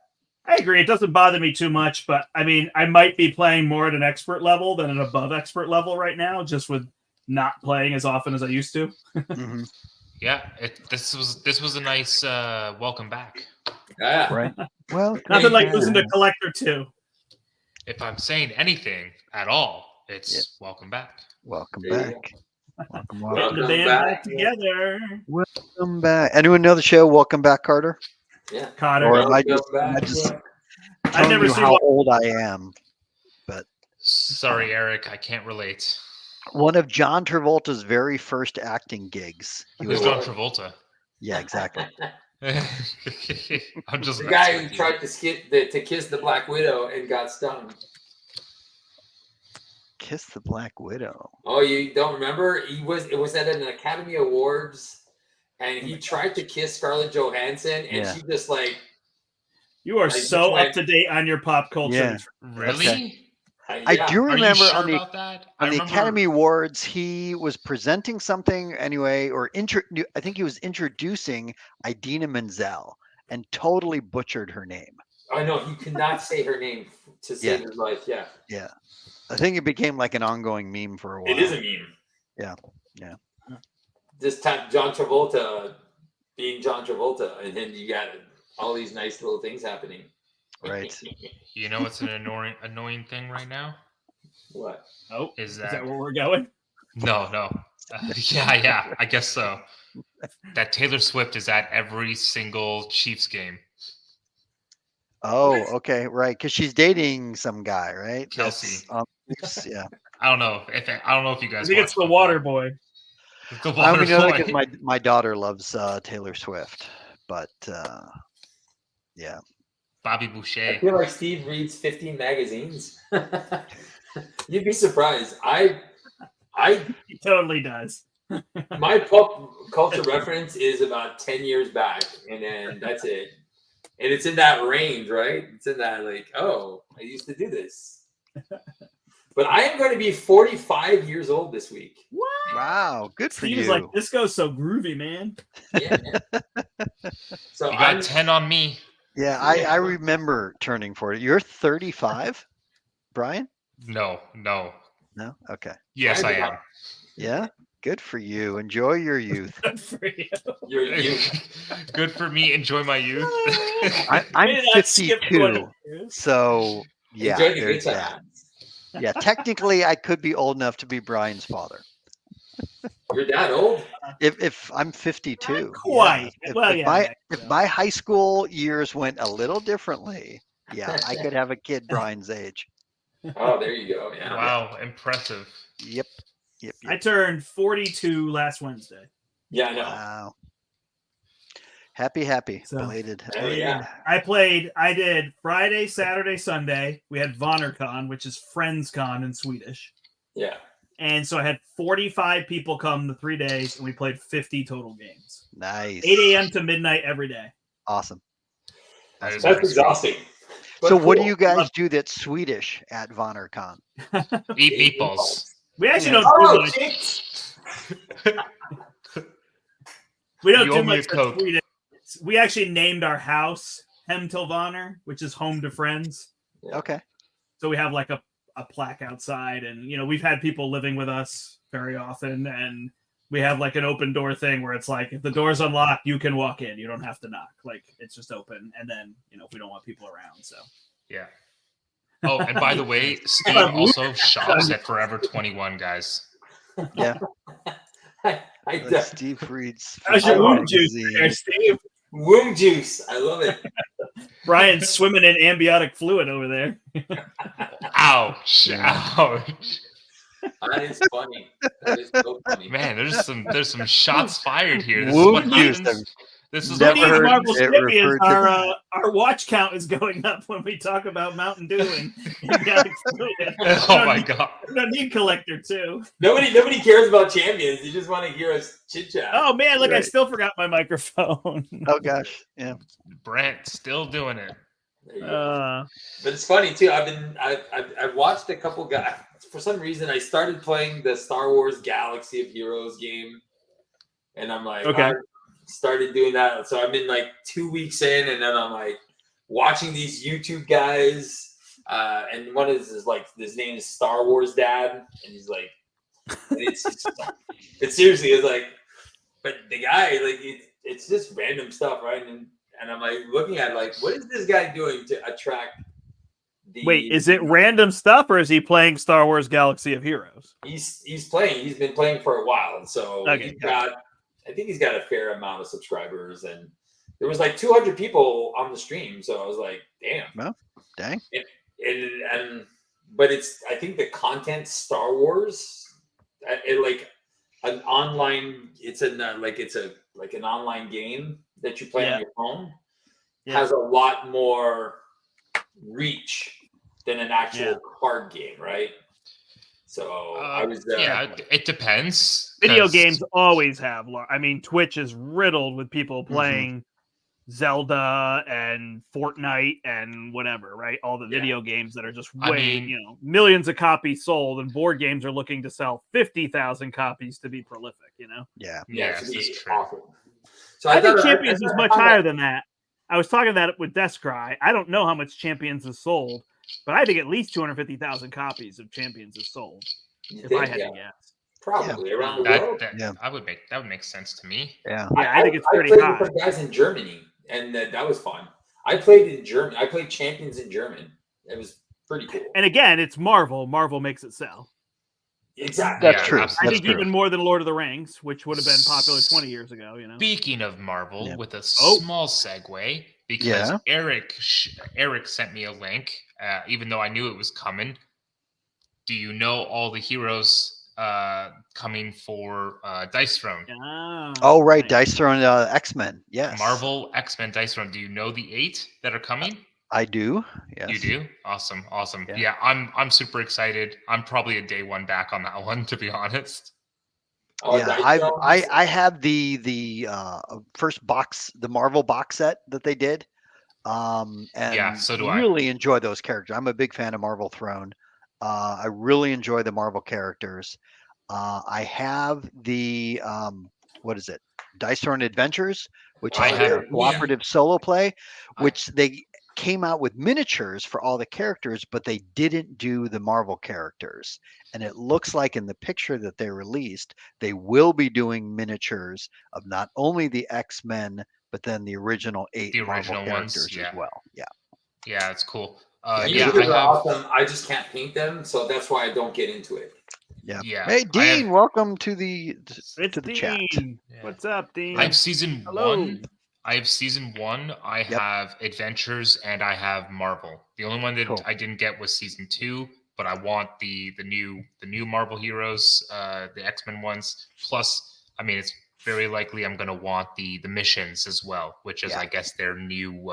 I agree. It doesn't bother me too much, but I mean, I might be playing more at an expert level than an above expert level right now, just with not playing as often as I used to. Mm-hmm. yeah, this was a nice welcome back. Yeah. Right. Well, Nothing like yeah. losing to Collector 2. If I'm saying anything at all, it's welcome back. Welcome There you back. Welcome, Getting welcome. the Welcome band back. back together. Welcome back. Anyone know the show? Welcome back, Carter. Yeah. Cotter. Or am I Welcome just, am I back. just I've telling never you seen how one. old I am? Sorry, Eric, I can't relate. One of John Travolta's very first acting gigs. He Who's was, John Travolta? yeah, exactly. I'm just The messing guy who with you. tried to kiss the Black Widow and got stung. Kiss the Black Widow. Oh, you don't remember? It was at an Academy Awards, and he tried to kiss Scarlett Johansson, and Yeah. she just like, You are I so just went- up to date on your pop culture. Yeah. Really? Okay. I yeah. do Are you remember sure on the about that? I on the remember- Academy Awards, he was presenting something anyway, or I think he was introducing Idina Menzel and totally butchered her name. I know he could not say her name to save his life. Yeah, I think it became like an ongoing meme for a while. it is a meme. Yeah, yeah. This time, John Travolta being John Travolta, and then you got all these nice little things happening. Right. You know what's an annoying thing right now? What? Oh, Is that that where we're going? No. Yeah, I guess so. That Taylor Swift is at every single Chiefs game. Oh, okay, right. Because she's dating some guy, right? Kelsey. Yeah. I don't know if you guys. I think it's the Water Boy. The I Water only know that Boy. because my daughter loves Taylor Swift, but yeah. Bobby I Boucher. feel like Steve reads 15 magazines. You'd be surprised. He totally does. My pop culture reference is about 10 years back, and then that's it. And it's in that range, right? It's in that like, oh, I used to do this. But I am going to be 45 years old this week. What? Wow, good for Steve's you. like, this goes so groovy, man. Yeah, man. So You got 10 on me. Yeah, I remember turning 40. You're 35, Brian? No. No? Okay. Yes, I am. Yeah? Good for you. Enjoy your youth. Good for you. You're Good for me. Enjoy my youth. I'm 52, so yeah, enjoy the good there's that. times. Yeah, technically I could be old enough to be Brian's father. You're that old? If I'm 52. Not quite. Yeah. Well, yeah. If my high school years went a little differently, yeah, I could have a kid Brian's age. Oh, there you go. Yeah. Wow, impressive. Yep. I turned 42 last Wednesday. Yeah, I know. Wow. Happy. So, Belated. Oh, yeah. I did Friday, Saturday, Sunday. We had VanterCon, which is Friends Con in Swedish. Yeah. And so I had 45 people come the 3 days, and we played 50 total games. Nice. 8 a.m. to midnight every day. Awesome. That is That's pretty exhausting. But So what do cool. you guys do that's Swedish at VanterCon? sweet. Eat meatballs. We actually Yeah. don't do Oh, much. jeez. We don't You do owe me a much for Coke. Sweden. We actually named our house Hemtilvaner, which is home to friends. Okay. So we have like a plaque outside, and we've had people living with us very often, and we have like an open door thing where it's like if the door's unlocked, you can walk in. You don't have to knock. Like it's just open, and then if we don't want people around, so Yeah. Oh, and by the way, Steve also shops at Forever 21, guys. Yeah. I Steve reads. how's your womb womb juice there, Steve? womb juice. I love it. Brian's swimming in amniotic fluid over there. Ouch. Yeah. Ouch. That is funny. That is so funny. Man, there's some shots fired here. This Womb is what juice. happens. This is Never what heard Marvel it Champions, referred to our watch count is going up when we talk about Mountain Dew and amniotic fluid. Oh my god. We don't need collector too. Nobody cares about champions. You just want to hear us chit chat. Oh man, look, I Right. still forgot my microphone. Oh gosh. Yeah. Brandt still doing it. There you go. But it's funny too. I've watched a couple guys. For some reason, I started playing the Star Wars Galaxy of Heroes game, and I'm like, Okay. I started doing that. So I've been like 2 weeks in, and then I'm like watching these YouTube guys, and one is like his name is Star Wars Dad, and he's like, but seriously, it's like, but the guy like it's just random stuff, right? And I'm like looking at like, what is this guy doing to attract? wait, is it random stuff or is he playing Star Wars Galaxy of Heroes? He's playing. He's been playing for a while, and so Okay, I think he's got a fair amount of subscribers, and there was like 200 people on the stream. So I was like, damn. Well, dang. But I think the content Star Wars, it like an online. It's an online game that you play on your phone. Yeah. Has a lot more reach than an actual card game, right? So I was it depends. Video 'cause- games always have. I mean, Twitch is riddled with people playing Zelda and Fortnite and whatever, right? All the video games that are just millions of copies sold, and board games are looking to sell 50,000 copies to be prolific. Yeah. Yes, to be that's true. awesome. So I think Champions is much higher than that. I was talking that with Deskcry. I don't know how much Champions is sold, but I think at least 250,000 copies of Champions is sold. If I had to guess, Probably around the world. That would make sense to me. Yeah. Yeah, I think it's pretty played high. with some guys in Germany, and that was fun. I played in German. I played Champions in German. It was pretty cool. And again, it's Marvel. Marvel makes it sell. Exactly. That's true. I think even more than Lord of the Rings, which would have been popular 20 years ago. You know. Speaking of Marvel, with a small segue, because Eric sent me a link, even though I knew it was coming. Do you know all the heroes coming for Dice Throne? Oh, right. Dice Throne X-Men. Yes. Marvel X-Men Dice Throne. Do you know the 8 that are coming? I do. Yes. You do? Awesome. Yeah, I'm super excited. I'm probably a day one back on that one, to be honest. I have the first box, the Marvel box set that they did. And so do really enjoy those characters. I'm a big fan of Marvel Throne. I really enjoy the Marvel characters. I have the what is it? Dice Throne Adventures, which is a cooperative solo play, which they came out with miniatures for all the characters, but they didn't do the Marvel characters. And it looks like in the picture that they released, they will be doing miniatures of not only the X-Men, but then the original 8 Marvel characters as well. Yeah, it's cool. Miniatures are awesome. I just can't paint them, so that's why I don't get into it. Yeah. Hey, Dean, welcome to the chat. What's up, Dean? I have season 1. I have Adventures, and I have Marvel. The only one that I didn't get was season 2, but I want the new Marvel heroes, the X-Men ones. Plus, I mean, it's very likely I'm going to want the missions as well, which is I guess their new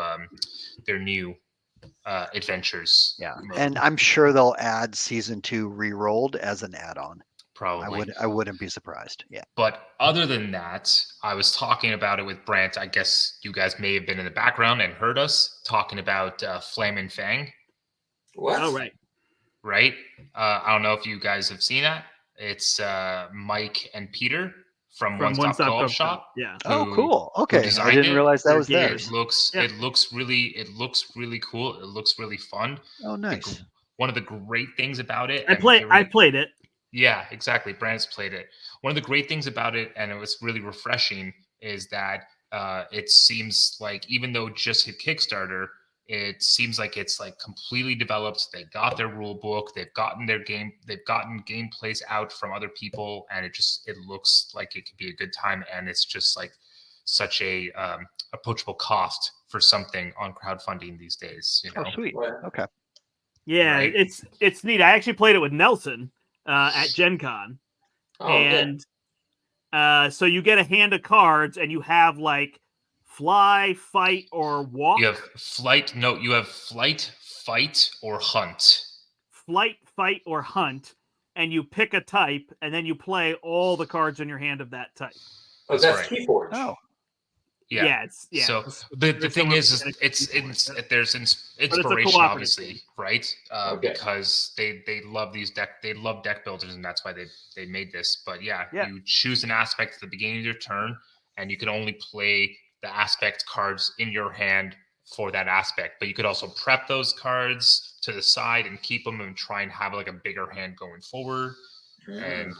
adventures. Yeah, and I'm sure they'll add season 2 re-rolled as an add-on. Probably. I wouldn't be surprised. Yeah. But other than that, I was talking about it with Brandt. I guess you guys may have been in the background and heard us talking about Flame and Fang. What? Oh, right. Right? I don't know if you guys have seen that. It's Mike and Peter from One Stop Co-op Shop. Yeah. Oh, cool. Okay. I didn't realize that was theirs. It looks really cool. It looks really fun. Oh, nice. One of the great things about it. I played it. Yeah, exactly. Brandt's played it. One of the great things about it, and it was really refreshing, is that it seems like even though it just hit Kickstarter, it seems like it's like completely developed. They got their rule book. They've gotten gameplays out from other people, and it looks like it could be a good time. And it's just like such a approachable cost for something on crowdfunding these days. You know? Oh, sweet. Okay. Yeah, right? It's neat. I actually played it with Nelson at Gen Con. And so you get a hand of cards and you have like fly, fight, or walk. You have flight. No, you have flight, fight, or hunt. Flight, fight, or hunt. And you pick a type and then you play all the cards in your hand of that type. Oh, that's Keyforge. Oh. Yeah. So the thing is there's inspiration, obviously, right? Because they love deck builders, and that's why they made this. But you choose an aspect at the beginning of your turn, and you can only play the aspect cards in your hand for that aspect. But you could also prep those cards to the side and keep them and try and have like a bigger hand going forward. And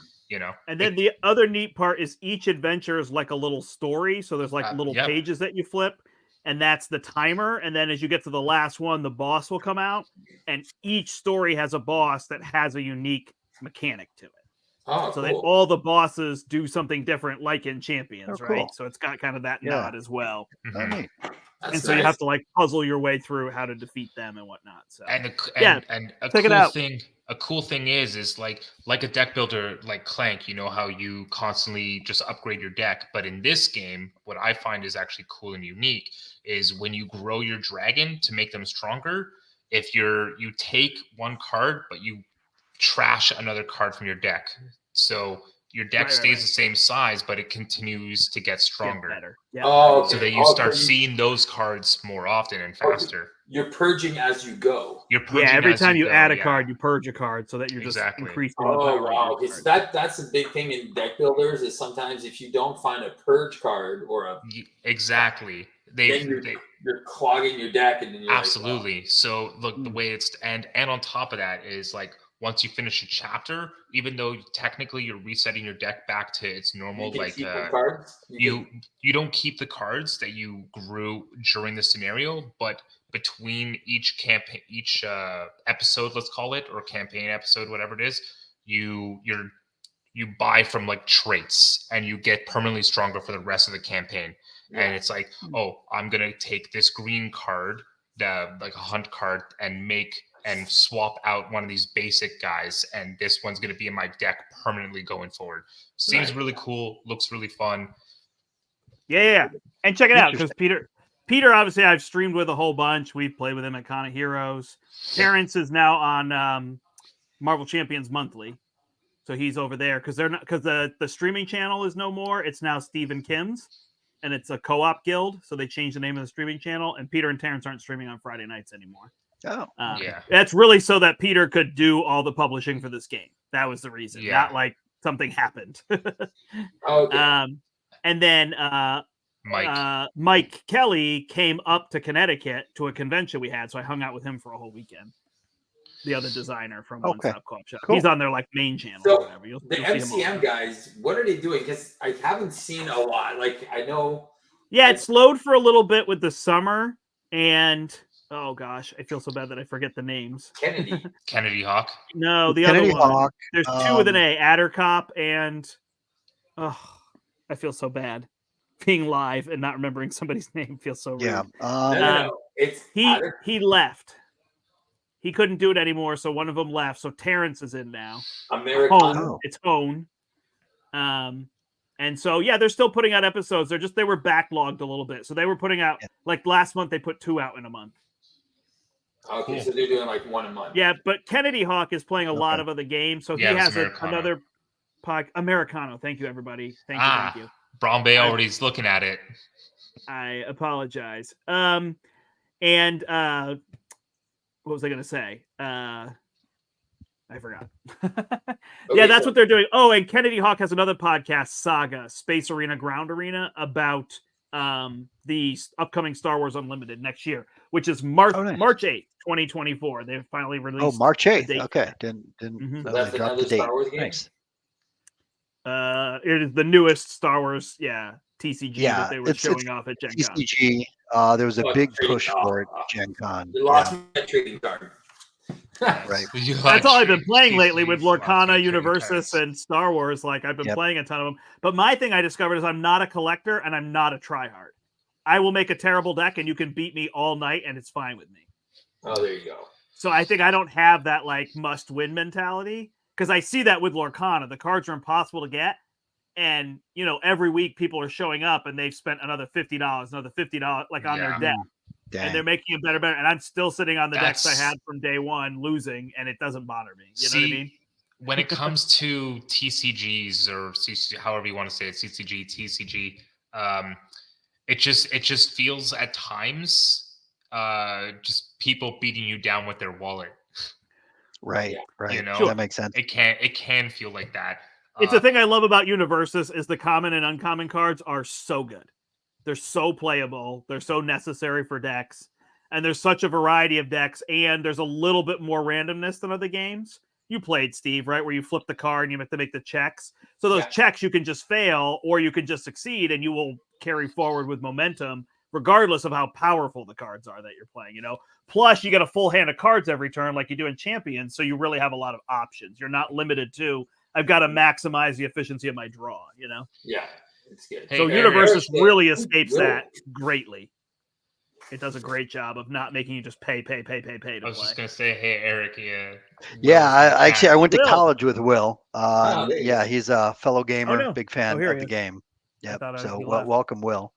and then the other neat part is each adventure is like a little story. So there's like little pages that you flip, and that's the timer. And then as you get to the last one, the boss will come out, and each story has a boss that has a unique mechanic to it. Oh, so that all the bosses do something different, like in Champions, right? Cool. So it's got kind of that nod as well. Mm-hmm. And so you have to like puzzle your way through how to defeat them and whatnot. So a cool thing is like a deck builder like Clank, you know how you constantly just upgrade your deck. But in this game, what I find is actually cool and unique is when you grow your dragon to make them stronger. If you take one card, but you trash another card from your deck, so your deck stays the same size, but it continues to get stronger. So that you start seeing those cards more often and faster. You're purging as you go. Every time you add a card, you purge a card so that you're just increasing the power. Oh, wow. That's a big thing in deck builders is sometimes if you don't find a purge card or a... Exactly. You're clogging your deck. And then you're absolutely. So look, the way it's... And on top of that is like once you finish a chapter, even though technically you're resetting your deck back to its normal, like cards. You don't keep the cards that you grew during the scenario, but between each campaign, each episode, let's call it, or campaign episode, whatever it is, you buy from like traits, and you get permanently stronger for the rest of the campaign. And it's like, oh, I'm gonna take this green card, like a hunt card, and swap out one of these basic guys, and this one's gonna be in my deck permanently going forward. Seems really cool, looks really fun. Yeah. And check it out, because Peter, obviously, I've streamed with a whole bunch. We've played with him at Con of Heroes. Terrence is now on Marvel Champions Monthly, so he's over there because the streaming channel is no more. It's now Stephen Kim's, and it's a co-op guild. So they changed the name of the streaming channel. And Peter and Terrence aren't streaming on Friday nights anymore. Oh, that's really so that Peter could do all the publishing for this game. That was the reason, not like something happened. And then Mike Kelly came up to Connecticut to a convention we had, so I hung out with him for a whole weekend. The other designer from One Stop Co-op Shop. Cool. He's on their like main channel or whatever. You'll the MCM guys, what are they doing? Because I haven't seen a lot. Like I know. Yeah, it slowed for a little bit with the summer, and oh gosh, I feel so bad that I forget the names. Kennedy Hawk. No, the Kennedy other one. Hawk, There's two with an A, Addercop and I feel so bad being live and not remembering somebody's name. Feels so rude. Yeah. No. It's he left. He couldn't do it anymore, so one of them left. So Terrence is in now. Americano. It's Hone. And so they're still putting out episodes. They were backlogged a little bit. So they were putting out like last month they put 2 out in a month. Okay, so they're doing like 1 a month. Yeah, but Kennedy Hawk is playing a lot of other games, so he has another Americano. Thank you, everybody. Thank you. Bromby already is looking at it. I apologize. And what was I going to say? I forgot. That's what they're doing. Oh, and Kennedy Hawk has another podcast, Saga, Space Arena, Ground Arena, about the upcoming Star Wars Unlimited next year, which is March 8th, 2024. They've finally released. Oh, March 8th. Okay. Didn't That's they drop the date. Star Wars game? Nice. It is the newest Star Wars, TCG that they were showing off at Gen Con. TCG. There was a big push for it at Gen Con. You lost my trading card. Right. That's all I've been playing lately with Lorcana, Universus, and Star Wars. Like I've been playing a ton of them. But my thing I discovered is I'm not a collector and I'm not a tryhard. I will make a terrible deck and you can beat me all night and it's fine with me. Oh, there you go. So I think I don't have that like must win mentality because I see that with Lorcana. The cards are impossible to get. And, every week people are showing up and they've spent another $50, another $50 like on their deck. Dang. And they're making it better. And I'm still sitting on the decks I had from day one losing, and it doesn't bother me. You know what I mean? When it comes to TCGs or CCG, however you want to say it, CCG, TCG, it just feels at times just people beating you down with their wallet. Right. That makes sense. It can feel like that. It's the thing I love about Universus is the common and uncommon cards are so good. They're so playable. They're so necessary for decks. And there's such a variety of decks. And there's a little bit more randomness than other games. You played, Steve, right? Where you flip the card and you have to make the checks. So those checks you can just fail or you can just succeed and you will carry forward with momentum regardless of how powerful the cards are that you're playing, Plus, you get a full hand of cards every turn like you do in Champions. So you really have a lot of options. You're not limited to, I've got to maximize the efficiency of my draw, Yeah. It's good. So Universus really escapes that greatly. It does a great job of not making you just pay to play. I was just gonna say, hey Eric, I went to college with Will. He's a fellow gamer, big fan of the game. Yep. So welcome, Will.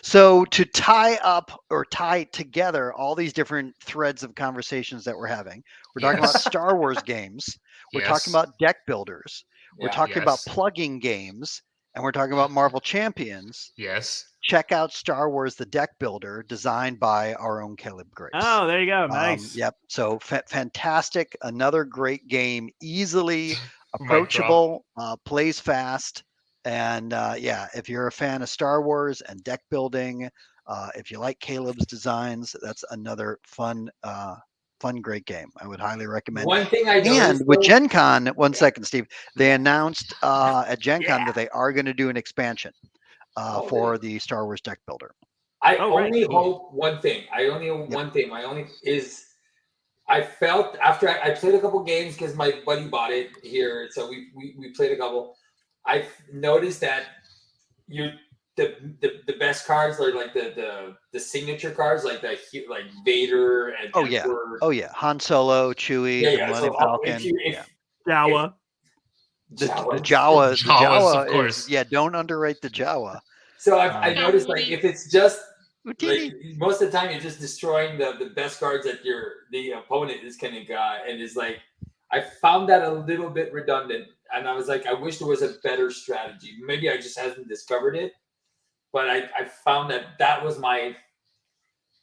So to tie together all these different threads of conversations that we're having, we're talking about Star Wars games. We're talking about deck builders. We're talking about plugging games. And we're talking about Marvel Champions. Yes. Check out Star Wars, the deck builder, designed by our own Caleb Grace. Oh, there you go. Nice. Yep. So fantastic. Another great game. Easily approachable, plays fast. And if you're a fan of Star Wars and deck building, if you like Caleb's designs, that's another fun fun, great game. I would highly recommend. One thing I noticed, and with Gen Con, 1 second, Steve, they announced at Gen Con that they are going to do an expansion for the Star Wars deck builder. I only hope one thing. I felt after I played a couple games because my buddy bought it here, so we played a couple. I noticed that the best cards are like the signature cards, like Vader and Emperor. Han Solo, Chewie, the Millennium Falcon, Jawa. The Jawa, of course. Don't underrate the Jawa. So I noticed like if it's just like, most of the time you're just destroying the best cards that the opponent is gonna got, and it's like I found that a little bit redundant, and I was like, I wish there was a better strategy. Maybe I just haven't discovered it, but I found that was my.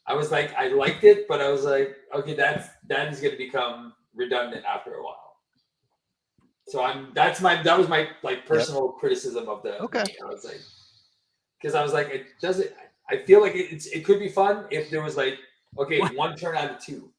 I was like, I liked it, but I was like, okay, that is going to become redundant after a while. So that was my like personal criticism of the game. I was like, because I was like, it doesn't. I feel like it could be fun if there was like, okay, one turn out of 2.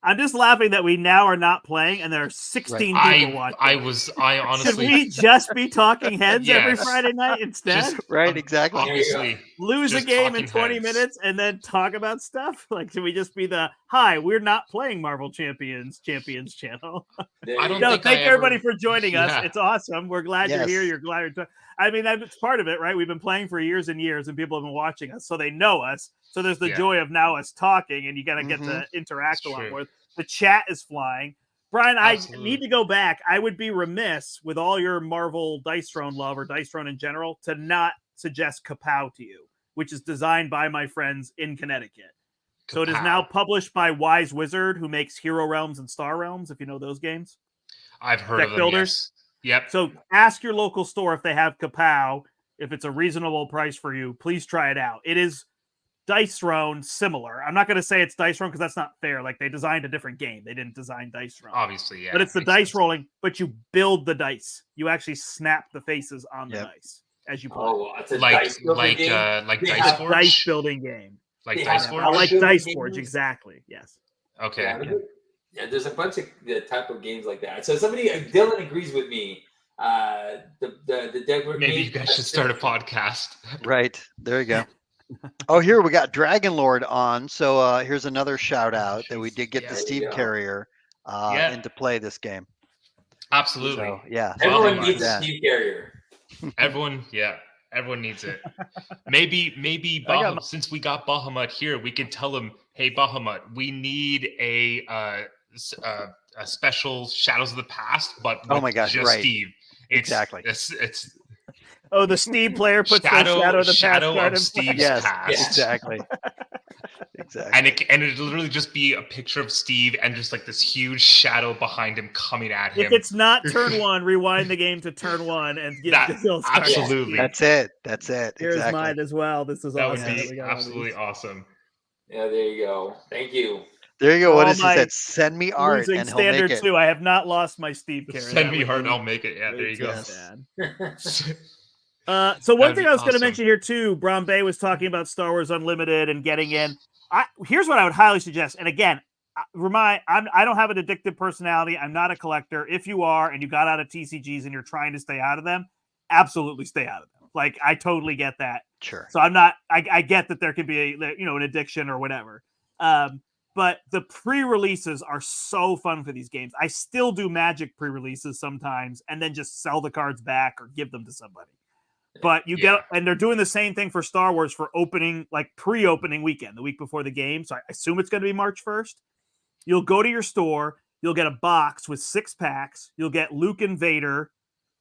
I'm just laughing that we now are not playing, and there are 16 people watching. I honestly. Should we just be talking heads every Friday night instead? Exactly. Honestly, lose a game in 20 minutes and then talk about stuff. Like, should we just be hi? We're not playing Marvel Champions channel. Thank everybody for joining us. It's awesome. We're glad you're here. You're glad you're. I mean, that's part of it, right? We've been playing for years and years, and people have been watching us, so they know us. So there's the joy of now us talking, and you got to get to interact a lot more. The chat is flying. Brian, absolutely. I need to go back. I would be remiss with all your Marvel Dice Throne love or Dice Throne in general to not suggest Kapow to you, which is designed by my friends in Connecticut. Kapow. So it is now published by Wise Wizard, who makes Hero Realms and Star Realms, if you know those games. I've heard of them, builders. Yes. Yep. So ask your local store if they have Kapow. If it's a reasonable price for you, please try it out. It is Dice Throne similar. I'm not going to say it's Dice Throne because that's not fair. Like, they designed a different game. They didn't design Dice Throne. Obviously, yeah. But it's the dice rolling, but you build the dice. You actually snap the faces on the dice as you play. Oh, it's a dice building game? Like Dice Forge? Dice building game. Like Dice Forge? Like Dice Forge, exactly. Yes. Okay. Yeah, there's a bunch of type of games like that. So Dylan agrees with me. Maybe you guys should start a podcast. Right. There you go. Oh, here we got Dragon Lord on. So here's another shout out that we did get the Steve Carrier into play this game. Absolutely. So, yeah. Everyone needs a Steve Carrier. Everyone needs it. Maybe Bahamut, since we got Bahamut here, we can tell him, hey Bahamut, we need a special Shadows of the Past, but with just Steve. Exactly. It's the Steve player puts Shadow of the Past card in Steve's past. Exactly. Exactly. And it'd literally just be a picture of Steve and just like this huge shadow behind him coming at him. If it's not turn 1, rewind the game to turn 1 and get absolutely. That's it. Here's mine as well. This is that awesome. Would be absolutely awesome. Yeah, there you go. Thank you. There you go. What is it? Send me art and he'll make it. Too. I have not lost my Steve Carrier. Send me art and I'll make it. Yeah, there you go. So one thing I was going to mention here too, Brown Bay was talking about Star Wars Unlimited and getting in. Here's what I would highly suggest. And again, I don't have an addictive personality. I'm not a collector. If you are and you got out of TCGs and you're trying to stay out of them, absolutely stay out of them. Like, I totally get that. Sure. So I get that there could be an addiction or whatever. But the pre-releases are so fun for these games. I still do Magic pre-releases sometimes and then just sell the cards back or give them to somebody. But and they're doing the same thing for Star Wars for opening, like pre-opening weekend, the week before the game. So I assume it's going to be March 1st. You'll go to your store, you'll get a box with 6 packs, you'll get Luke and Vader,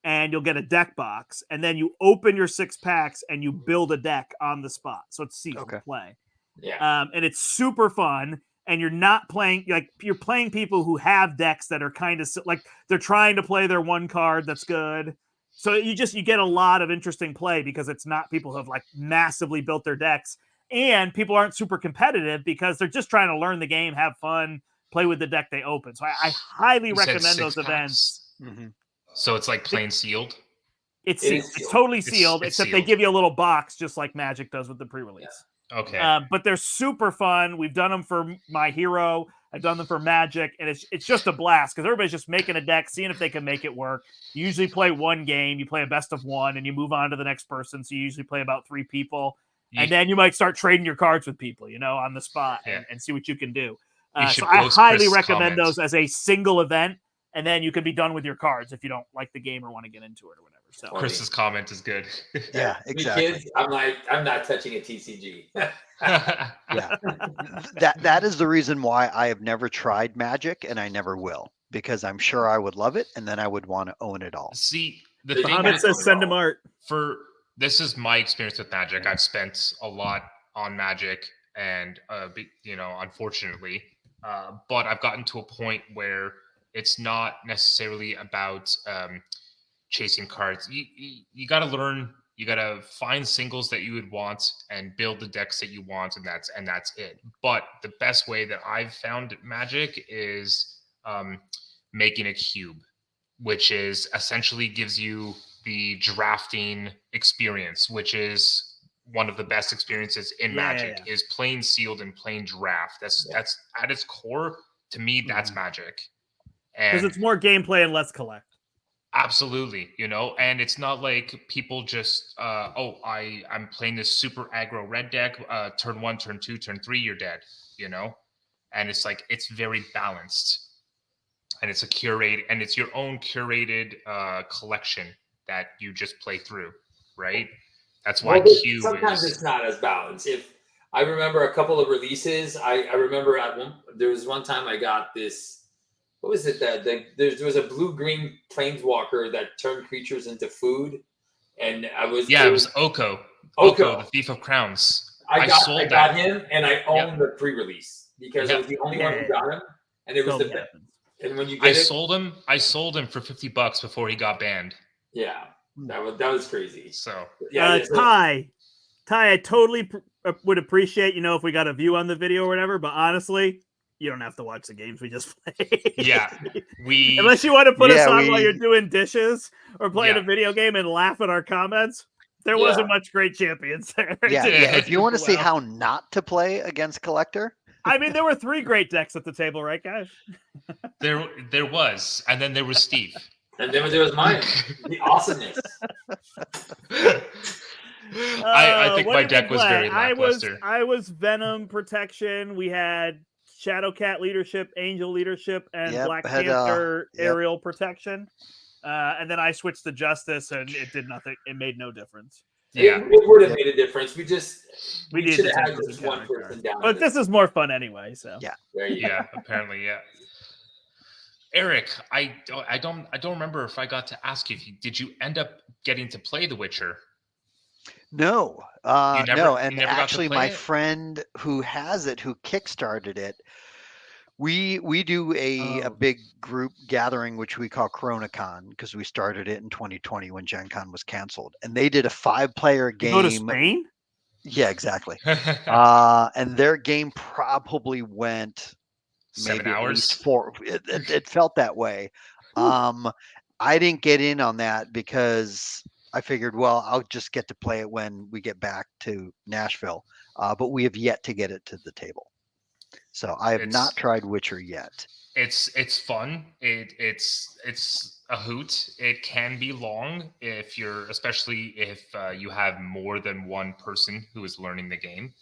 and you'll get a deck box. And then you open your 6 packs and you build a deck on the spot. So it's sealed to play. Yeah. And it's super fun. And you're not playing, you're playing people who have decks that are kind of like they're trying to play their one card that's good. So you get a lot of interesting play because it's not people who have like massively built their decks, and people aren't super competitive because they're just trying to learn the game, have fun, play with the deck they open. So I highly recommend those events. Mm-hmm. So it's like plain sealed. It's sealed. It's totally sealed, except they give you a little box just like Magic does with the pre-release. Yeah. Okay. But they're super fun. We've done them for My Hero. I've done them for Magic, and it's just a blast because everybody's just making a deck, seeing if they can make it work. You usually play one game, you play a best of one, and you move on to the next person. So you usually play about 3 people, and then you might start trading your cards with people, on the spot and see what you can do. So I highly recommend those as a single event, and then you can be done with your cards if you don't like the game or want to get into it or whatever. So Chris's comment is good. Yeah, exactly. Kids, I'm not touching a TCG. Yeah, that is the reason why I have never tried Magic, and I never will, because I'm sure I would love it, and then I would want to own it all. See, the thing that says send him art. This is my experience with Magic. I've spent a lot on Magic, and unfortunately, but I've gotten to a point where it's not necessarily about chasing cards. You got to learn. You got to find singles that you would want and build the decks that you want, and that's it. But the best way that I've found Magic is making a cube, which is essentially gives you the drafting experience, which is one of the best experiences in Magic. Is plain sealed and plain draft. That's at its core. To me, that's Magic. Because it's more gameplay and less collect. Absolutely, and it's not like people just, I'm playing this super aggro red deck, turn 1, turn 2, turn 3, you're dead, and it's like, it's very balanced, and it's it's your own curated collection that you just play through, right? That's why sometimes it's not as balanced. If I remember a couple of releases, I remember there was one time I got this. What was it that there was a blue-green planeswalker that turned creatures into food, and it was Oko, the Thief of Crowns. I got him, and I owned the pre-release because I was the only one who got him, and it was the best. And when you get sold him for $50 before he got banned. Yeah, that was crazy. So Ty, I totally would appreciate if we got a view on the video or whatever, but honestly, you don't have to watch the games we just played. Yeah, unless you want to put us on while you're doing dishes or playing a video game and laugh at our comments. There wasn't much great champions there. Yeah. If you want to see how not to play against Collector, I mean, there were 3 great decks at the table, right, guys? There was, and then there was Steve, and then there was mine. The awesomeness. I think my deck was very lackluster. I was Venom Protection. We had Shadowcat Leadership, Angel Leadership, and Black Panther Aerial Protection. And then I switched to Justice, and it did nothing. It made no difference. Yeah, it would have made a difference. We should have had just one person down. But this is more fun anyway. So Apparently, yeah. Eric, I don't remember if I got to ask you. Did you end up getting to play The Witcher? No, no. And actually, my it? friend who has it, who kickstarted it, we do a big group gathering, which we call CoronaCon, because we started it in 2020 when Gen Con was canceled. And they did a 5-player game. You go to Spain? Yeah, exactly. And their game probably went 7 hours. 4. It felt that way. I didn't get in on that because I figured, well, I'll just get to play it when we get back to Nashville. But we have yet to get it to the table. So I have not tried Witcher yet. It's fun. It's a hoot. It can be long especially if you have more than one person who is learning the game.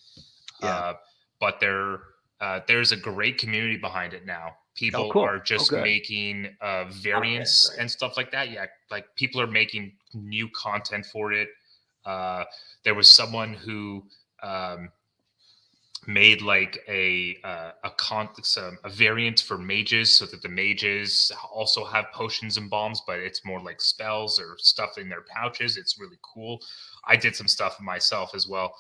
Yeah. But there's a great community behind it now. People are just making variants and stuff like that. Yeah, like people are making new content for it. There was someone who made like a variant for mages, so that the mages also have potions and bombs, but it's more like spells or stuff in their pouches. It's really cool. I did some stuff myself as well.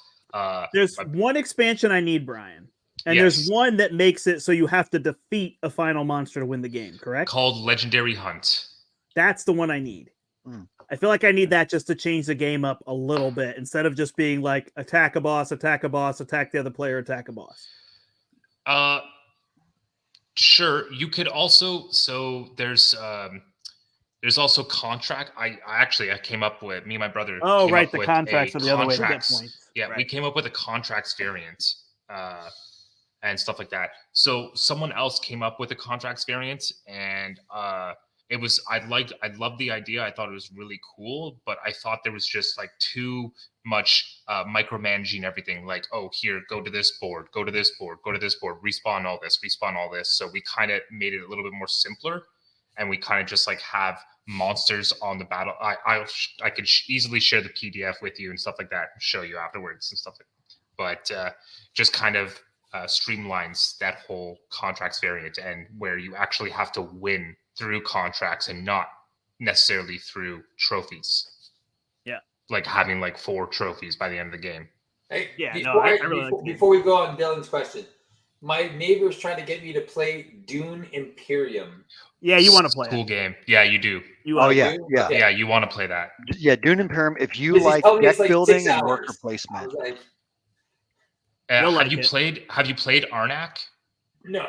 There's one expansion I need, Brian. And there's one that makes it so you have to defeat a final monster to win the game, correct? Called Legendary Hunt. That's the one I need. I feel like I need that just to change the game up a little bit, instead of just being like attack a boss, attack the other player, attack a boss. Sure. You could also, there's also contract. I came up with, me and my brother. Oh, right. The contracts are the other way to get points. Yeah. Right. We came up with a contracts variant. and stuff like that. So someone else came up with a contracts variant, and it was I loved the idea. I thought it was really cool, but I thought there was just like too much micromanaging everything. Like, oh, here, go to this board, go to this board, go to this board, respawn all this, respawn all this. So we kind of made it a little bit more simpler, and we kind of just like have monsters on the battle. I could easily share the PDF with you and stuff like that, and show you afterwards and stuff like that. But just kind of streamlines that whole contracts variant, and where you actually have to win through contracts and not necessarily through trophies. Yeah. Like having like 4 trophies by the end of the game. Hey, yeah, before we go on Dylan's question, my neighbor's trying to get me to play Dune Imperium. Yeah, you want to play cool game. Yeah, you do. You yeah. Yeah, you want to play that. Yeah, Dune Imperium. If you like deck building and worker placement. Have you played Arnak? No.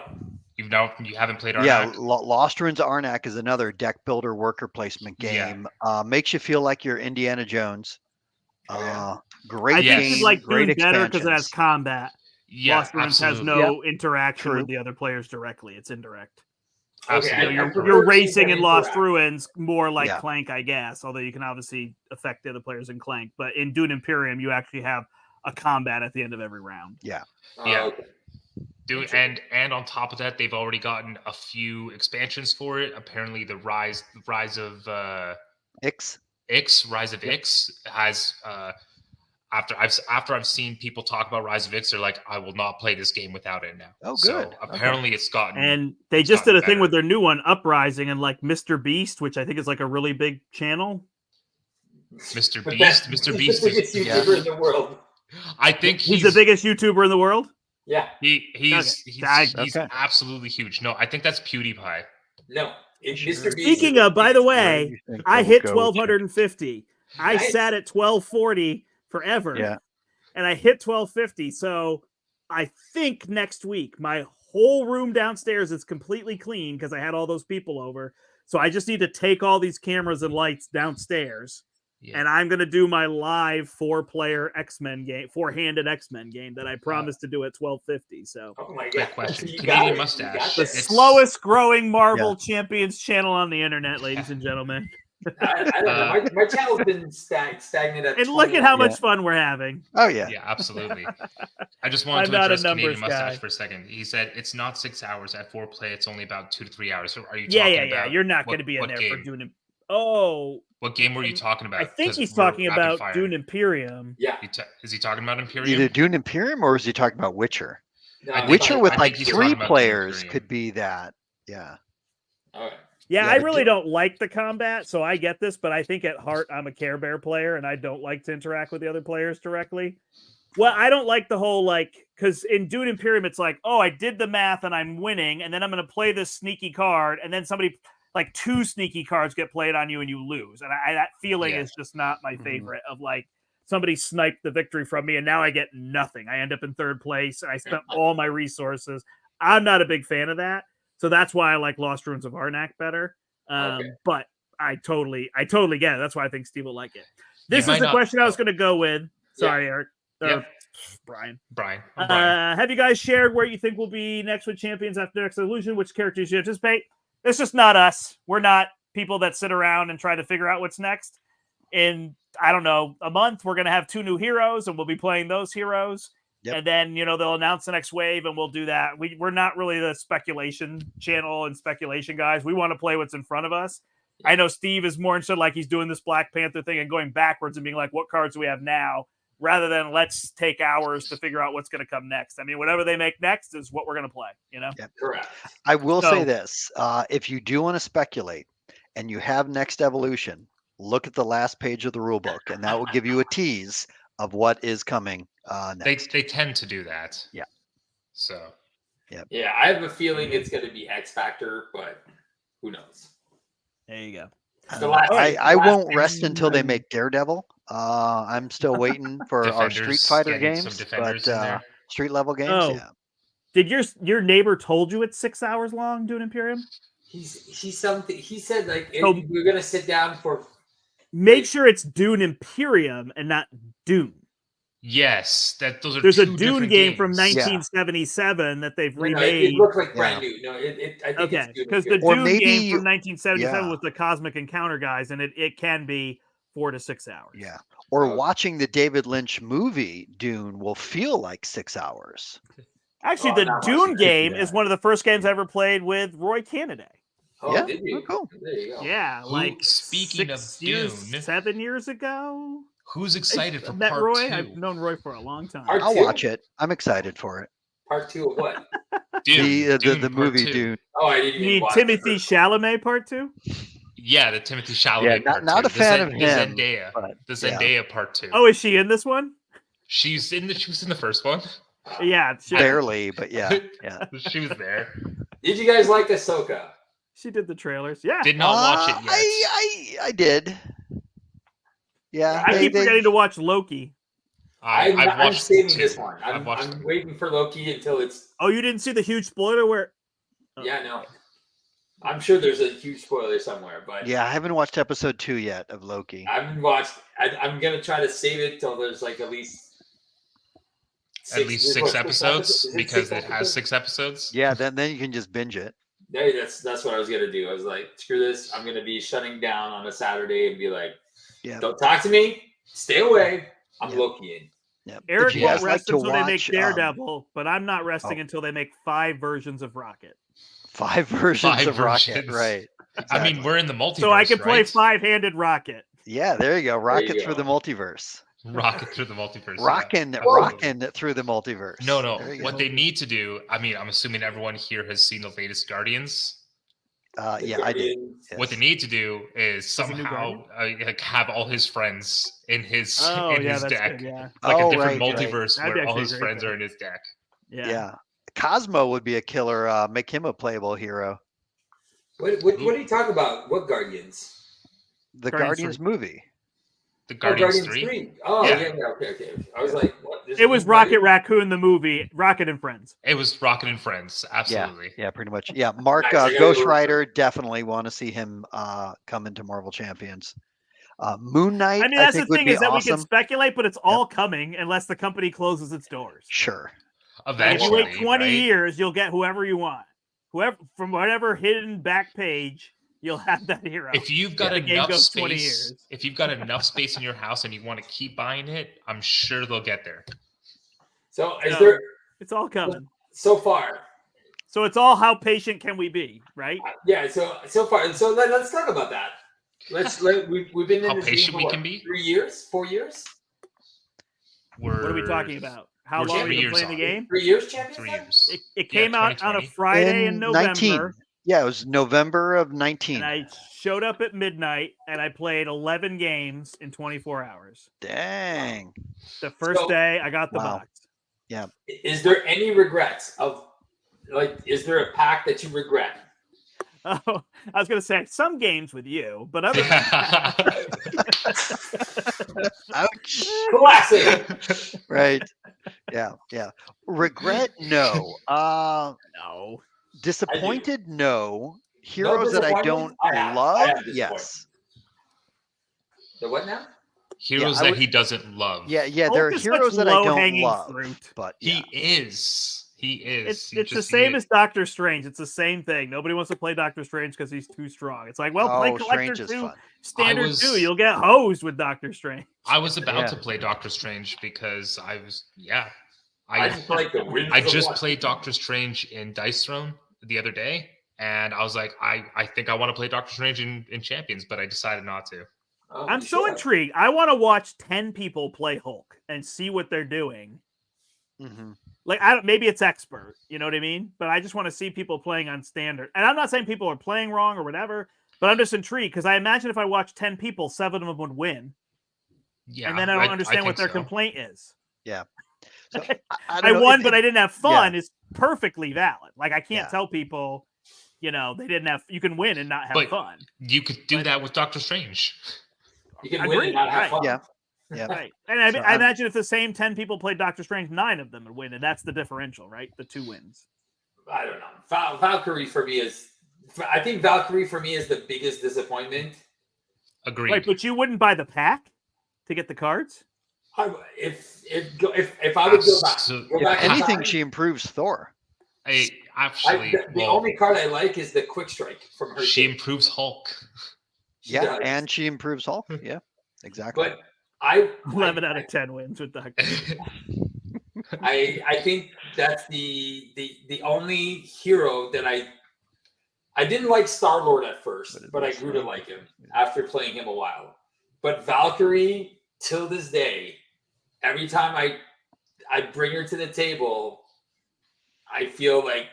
You haven't played Arnak? Yeah, Lost Ruins Arnak is another deck builder worker placement game. Makes you feel like you're Indiana Jones. Great game. I think you'd like Dune better because it has combat. Yeah, Lost Ruins has no interaction with the other players directly. It's indirect. Okay, you're racing in Lost Ruins more like Clank, I guess. Although you can obviously affect the other players in Clank, but in Dune Imperium, you actually have a combat at the end of every round. Yeah. Okay. Dude, and on top of that, they've already gotten a few expansions for it. Apparently, the Rise of Rise of Ix has after I've seen people talk about Rise of Ix, they're like, I will not play this game without it now. Oh, so good. Apparently, it's gotten. And they just did a thing with their new one, Uprising, and like Mr. Beast, which I think is like a really big channel. Mr. Beast is the biggest YouTuber in the world. I think he's the biggest YouTuber in the world. Yeah, he's absolutely huge. No, I think that's PewDiePie. No, Mr. Speaking of, by the way, I hit 1250. I sat at 1240 forever, and I hit 1250. So I think next week my whole room downstairs is completely clean because I had all those people over. So I just need to take all these cameras and lights downstairs. Yeah. And I'm going to do my live 4-player X-Men game, 4-handed X-Men game that I promised to do at 1250. So, oh my God. Great question. Canadian Mustache. The slowest growing Marvel Champions channel on the internet, ladies and gentlemen. I don't know. My channel's been stagnant at. And look at how much fun we're having. Oh yeah, yeah, absolutely. I just wanted to address Canadian Mustache for a second. He said it's not 6 hours at 4-play; it's only about 2 to 3 hours. So are you? talking about You're not going to be in there for doing it. What game were you talking about? I think he's talking about Dune Imperium. Yeah. Is he talking about Imperium? Either Dune Imperium or is he talking about Witcher? No, Witcher with like 3 players could be that. Yeah. All right. Yeah, I really don't like the combat, so I get this, but I think at heart I'm a Care Bear player and I don't like to interact with the other players directly. Well, I don't like the whole because in Dune Imperium it's like, oh, I did the math and I'm winning, and then I'm going to play this sneaky card, and then somebody 2 sneaky cards get played on you and you lose. And that feeling is just not my favorite of somebody sniped the victory from me and now I get nothing. I end up in 3rd place and I spent all my resources. I'm not a big fan of that. So that's why I like Lost Ruins of Arnak better. But I totally get it. That's why I think Steve will like it. This is the question I was going to go with. Sorry, Eric. Brian. Have you guys shared where you think we'll be next with Champions after next evolution? Which characters you anticipate? It's just not us. We're not people that sit around and try to figure out what's next. In, I don't know, a month, we're going to have 2 new heroes and we'll be playing those heroes. Yep. And then, they'll announce the next wave and we'll do that. We're not really the speculation channel and speculation guys. We want to play what's in front of us. Yeah. I know Steve is more interested, he's doing this Black Panther thing and going backwards and being like, what cards do we have now? Rather than let's take hours to figure out what's going to come next. I mean, whatever they make next is what we're going to play, Yep. Correct. I will say this. If you do want to speculate and you have next evolution, look at the last page of the rule book, and that will give you a tease of what is coming next. They tend to do that. Yeah. So. Yeah, I have a feeling it's going to be X Factor, but who knows? There you go. I won't rest until they make Daredevil. I'm still waiting for our Street Fighter games, but street level games. Oh. Yeah. Did your neighbor told you it's 6 hours long, Dune Imperium? He said we're gonna sit down for. Make sure it's Dune Imperium and not Dune. Yes, those are There's a two Dune different game from games. 1977 that they've No, it remade. looked like brand new. No, I think Okay, it's because the Or Dune maybe game you- from 1977 yeah. was the Cosmic Encounter guys, and it can be 4 to 6 hours. Yeah. Or Okay. watching the David Lynch movie Dune will feel like 6 hours. Actually, Oh, the I'm not Dune watching that. game is one of the first games I ever played with Roy Canada. Oh, Yeah? did you? Oh, cool. There you go. Yeah, like Speaking of 6 years, Dune, 7 years ago. who's excited for I've met part Roy. 2? I've known Roy for a long time. Part I'll 2? watch it. I'm excited for it. Part 2 of what? Dune, The part movie 2. Dune. Oh, I didn't You even need watch Timothy it. Chalamet part 2? Yeah, the Timothy Chalamet Yeah, part not 2. a fan of the him, Zendaya, but, the yeah. Zendaya part 2. Oh, is she in this one? She was in the first one. Yeah, she, Barely, but yeah. She was there. Did you guys like Ahsoka? she did the trailers. Yeah. Did not watch it yet. I did. Yeah. I keep forgetting to watch Loki. I've I'm watched saving 2. this one. I've watched I'm them. waiting for Loki until it's. Oh, you didn't see the huge spoiler where? Oh. Yeah, no. I'm sure there's a huge spoiler somewhere, but Yeah, I haven't watched episode 2 yet of Loki. I haven't watched. I'm gonna try to save it till there's like at least 6 episodes Is because 6 it has 6 episodes. Yeah, then you can just binge it. Hey, that's what I was gonna do. I was like, screw this. I'm gonna be shutting down on a Saturday and be like, Yeah. don't talk to me. Stay away. I'm Yeah. Loki-ing. Yeah. Eric If you won't guys like rest to until they make watch, Daredevil, but I'm not resting oh. until they make 5 versions of Rocket. 5 versions 5 of Rocket, versions. right? I mean, Exactly. we're in the multiverse, So I can play right? 5-handed Rocket. Yeah, there you go. Rocket you through go. the multiverse. Rocket through the multiverse. yeah. Rockin' Absolutely. through the multiverse. No. There you What go. they need to do, I mean, I'm assuming everyone here has seen the latest Guardians. Yeah, I did. What they Yes. need to do is a new somehow like have all his friends in his Oh, in yeah, his that's deck, good. Yeah. like Oh, a different right, right. multiverse That'd be where all actually his great, friends though. are in his deck. Yeah. Cosmo would be a killer. Make him a playable hero. What are you talking about? What Guardians? The Guardians Guardians movie. The Oh, Guardians 3. Oh, Yeah. yeah. Okay. I was like, what? This It is was new Rocket Guardians? Raccoon, the movie, Rocket and Friends. It was Rocket and Friends, absolutely. Yeah, pretty much. Yeah, Mark Nice, I gotta Ghost go- Rider, definitely want to see him come into Marvel Champions. Moon Knight, I mean, that's the think would thing be is that we awesome. can speculate, but it's all coming unless the company closes its doors. Sure. Like, if Eventually, you wait 20 right? years, you'll get whoever you want. Whoever from whatever hidden back page, you'll have that hero. If you've got The game enough goes 20 space, years. if you've got enough space in your house and you want to keep buying it, I'm sure they'll get there. So is No. there It's all coming. so far? So it's all how patient can we be, right? Yeah. So far. So let's talk about that. We've been in How this patient game for we what, can be? 3 years, 4 years, What are we talking about? How we're long have 3 you been years playing the on. game? 3 years, champions. 3 then? years. It Yeah, came out on a 2020. Friday in November, 19. Yeah, it was November of 19. and I showed up at midnight, and I played 11 games in 24 hours. Dang. The first So- day, I got the Wow. box. Is there any regrets of Is there a pack that you regret? Oh, I was going to say some games with you, but other than that, Ouch. Classic. Right. Yeah. Regret? No. no. Disappointed? No. Heroes that I don't disappointment? I have love? disappointment. Yes. The what now? Heroes I that would- he doesn't love. Yeah. There are Hulk is heroes such that I don't low-hanging love. fruit. But He yeah. is. He is. It's the same as Doctor Strange. It's the same thing. Nobody wants to play Doctor Strange because he's too strong. It's like, well, play Oh, Collector Strange is 2 fun. Standard was- 2. You'll get hosed with Doctor Strange. I was about Yeah. to play Doctor Strange because I was. Yeah. I just like the wins. I of just one. played Doctor Strange in Dice Throne the other day, and I was like, I think I want to play Doctor Strange in Champions, but I decided not to. Oh, I'm you so should. intrigued. I want to watch 10 people play Hulk and see what they're doing. Mhm. Like, I don't, maybe it's expert, you know what I mean? But I just want to see people playing on standard. And I'm not saying people are playing wrong or whatever, but I'm just intrigued because I imagine if I watch 10 people, 7 of them would win. Yeah, And then I don't understand what think their so. complaint is. So, I don't know, won, it- but I didn't have fun is perfectly valid. Like, I can't Yeah. tell people, they didn't have, you can win and not have But- fun. You could do But- that with Doctor Strange. You can Agreed, win and not have right. fun. Yeah. Yeah. Right. And I, So I imagine if the same 10 people played Doctor Strange, 9 of them would win. And that's the differential, right? The 2 wins. I don't know. Valkyrie for me is. I think Valkyrie for me is the biggest disappointment. Agreed. Right. But you wouldn't buy the pack to get the cards? If I would go back, if anything, time, she improves Thor. The only card I like is the Quick Strike from her. She improves Hulk. And she improves Hulk. Yeah, exactly. But I 11 out of 10 wins with Doctor. I think that's the only hero that I didn't like Star-Lord at first, but I grew to like him after playing him a while. But Valkyrie, till this day, every time I bring her to the table, I feel like,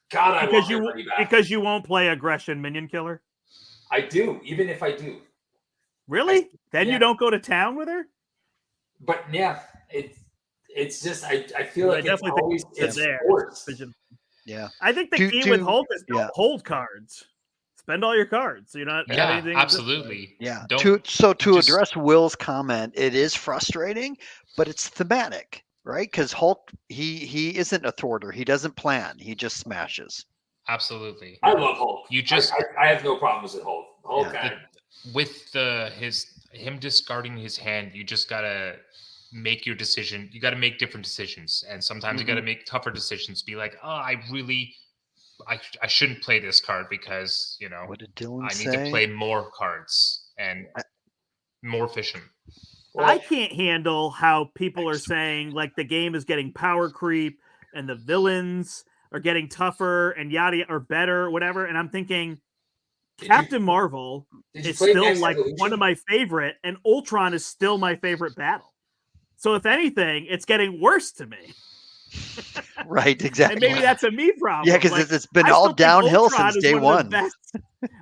God, I want her money back. Because you won't play Aggression Minion Killer? I do, even if I do. Really? Then you don't go to town with her? But yeah, it's just I feel like it's always forced. Yeah. I think the key with Hulk is don't hold cards. Spend all your cards. You're not anything. Absolutely. Yeah. To address Will's comment, it is frustrating, but it's thematic, right? Because Hulk, he isn't a thwarter. He doesn't plan. He just smashes. Absolutely. I love Hulk. I have no problems with Hulk. With him discarding his hand, you just gotta make your decision. You gotta make different decisions, and sometimes you gotta make tougher decisions. Be like, I shouldn't play this card because what did Dylan I need to play more cards and more efficient. I can't handle how people are saying like the game is getting power creep and the villains are getting tougher and yada or better, whatever. And I'm thinking Captain Marvel is still like one of my favorite, and Ultron is still my favorite battle. So if anything, it's getting worse to me. Right, exactly. And maybe that's a me problem. Yeah, because it's been all downhill since day one.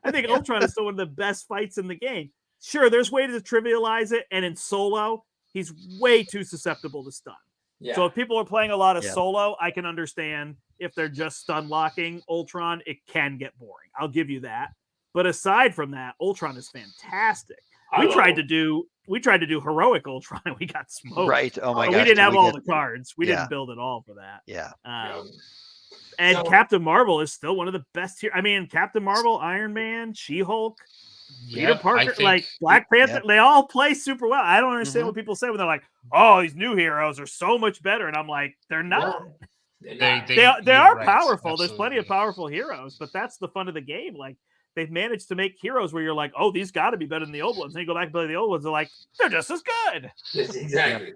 I think Ultron is still one of the best fights in the game. Sure, there's ways to trivialize it, and in solo, he's way too susceptible to stun. Yeah. So if people are playing a lot of solo, I can understand if they're just stun locking Ultron, it can get boring. I'll give you that. But aside from that, Ultron is fantastic. We tried to do heroic Ultron. We got smoked. Right. Oh my god. We didn't have all the cards. We didn't build it all for that. Yeah. And Captain Marvel is still one of the best here. I mean, Captain Marvel, Iron Man, She-Hulk, Peter Parker, like Black Panther, they all play super well. I don't understand what people say when they're like, "Oh, these new heroes are so much better," and I'm like, "They're not. They are powerful. There's plenty of powerful heroes, but that's the fun of the game. Like they've managed to make heroes where you're like, oh, these got to be better than the old ones. And you go back and play the old ones, they're like, they're just as good. Exactly.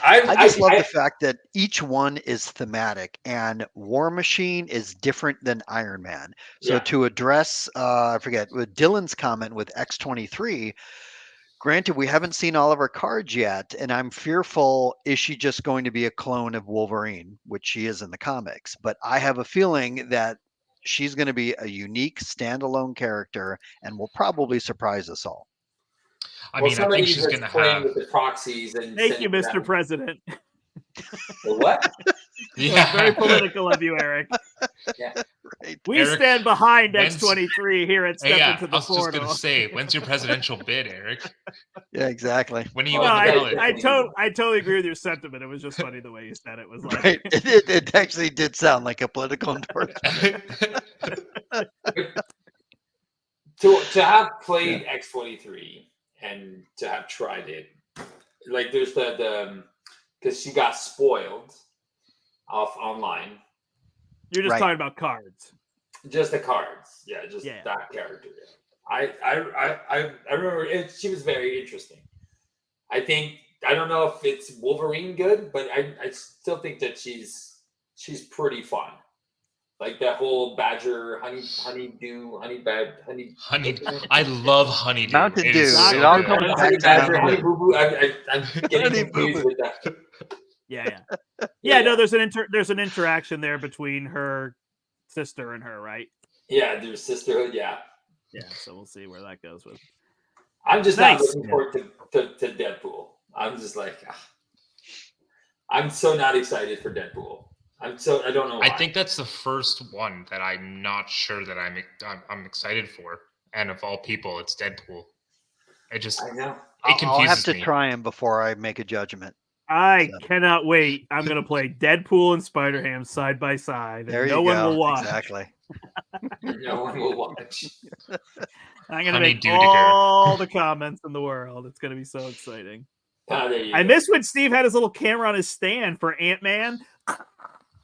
I just love the fact that each one is thematic, and War Machine is different than Iron Man. So to address, I forget, with Dylan's comment with X-23, granted, we haven't seen all of her cards yet, and I'm fearful, is she just going to be a clone of Wolverine, which she is in the comics? But I have a feeling that she's going to be a unique standalone character and will probably surprise us all. I mean, I think she's going to have with the proxies. And thank you, Mr. President. What? Yeah, very political of you, Eric. Yeah, right. We stand behind X-23 here at Step Into the Portal. I was just going to say, when's your presidential bid, Eric? Yeah, exactly. When are you on the ballot? I totally agree with your sentiment. It was just funny the way you said it. Was like right. It actually did sound like a political endorsement. To have played X-23 and to have tried it, like there's the because she got spoiled off online. You're just talking about cards. Just the cards, that character. I remember she was very interesting. I don't know if it's Wolverine good, but I still think that she's pretty fun. Like that whole badger, honeydew. I love honeydew. Mountain Dew. I'm getting confused with that. Yeah. No, there's an interaction there between her sister and her, right? Yeah, there's sisterhood. Yeah. So we'll see where that goes with. I'm just not looking forward to Deadpool. I'm just like, I'm so not excited for Deadpool. I don't know why. I think that's the first one that I'm not sure that I'm excited for. And of all people, it's Deadpool. I know. It confuses me. I'll have to try him before I make a judgment. I cannot wait. I'm going to play Deadpool and Spider-Ham side by side. There you go. One will watch. Exactly. No one will watch. I'm going to make all the comments in the world. It's going to be so exciting. I miss when Steve had his little camera on his stand for Ant-Man.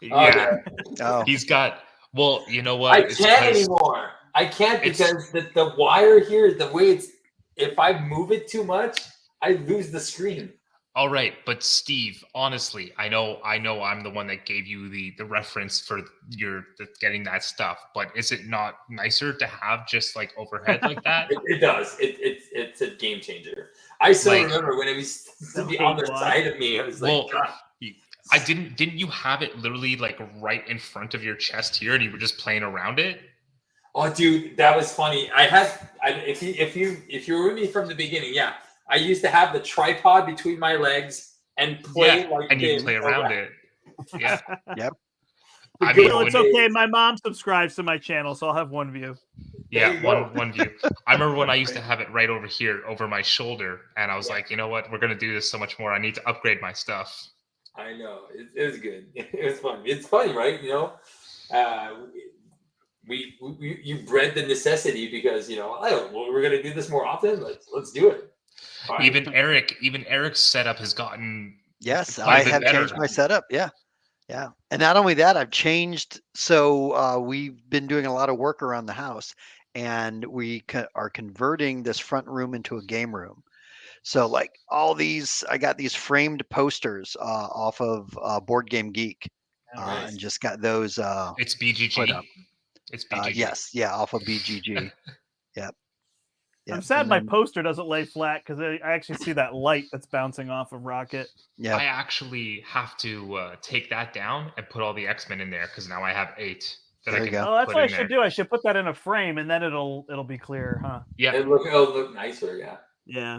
Yeah. Oh. He's got. Well, you know what? I can't anymore. I can't because the wire here, the way it's. If I move it too much, I lose the screen. All right, but Steve, honestly, I know I'm the one that gave you the reference for getting that stuff, but is it not nicer to have just like overhead like that? It does. It's a game changer. I still remember when it was to be on the side of me. I was like, God. I didn't you have it literally like right in front of your chest here, and you were just playing around it? Oh, dude, that was funny. If you were with me from the beginning, yeah. I used to have the tripod between my legs and play and you play around it. Yeah. Yep. It's okay. My mom subscribes to my channel, so I'll have one view. Yeah, one view. I remember when I used to have it right over here, over my shoulder, and I was like, you know what? We're gonna do this so much more. I need to upgrade my stuff. I know it was good. It was fun. It's funny, right? You know, you bred the necessity because we're gonna do this more often. Let's do it. Right. Even Eric's setup has gotten. Yes, I have changed my setup. Yeah. And not only that, I've changed. So we've been doing a lot of work around the house, and we are converting this front room into a game room. So like I got these framed posters off of Board Game Geek, nice. and just got those. It's BGG. It's BGG. Yes, off of BGG. Yep. I'm sad my poster doesn't lay flat because I actually see that light that's bouncing off of Rocket. Yeah, I actually have to take that down and put all the X-Men in there because now I have 8 that I can put in there. Oh, that's what I should do. I should put that in a frame and then it'll be clear, huh? Yeah, it'll look nicer. Yeah. Yeah.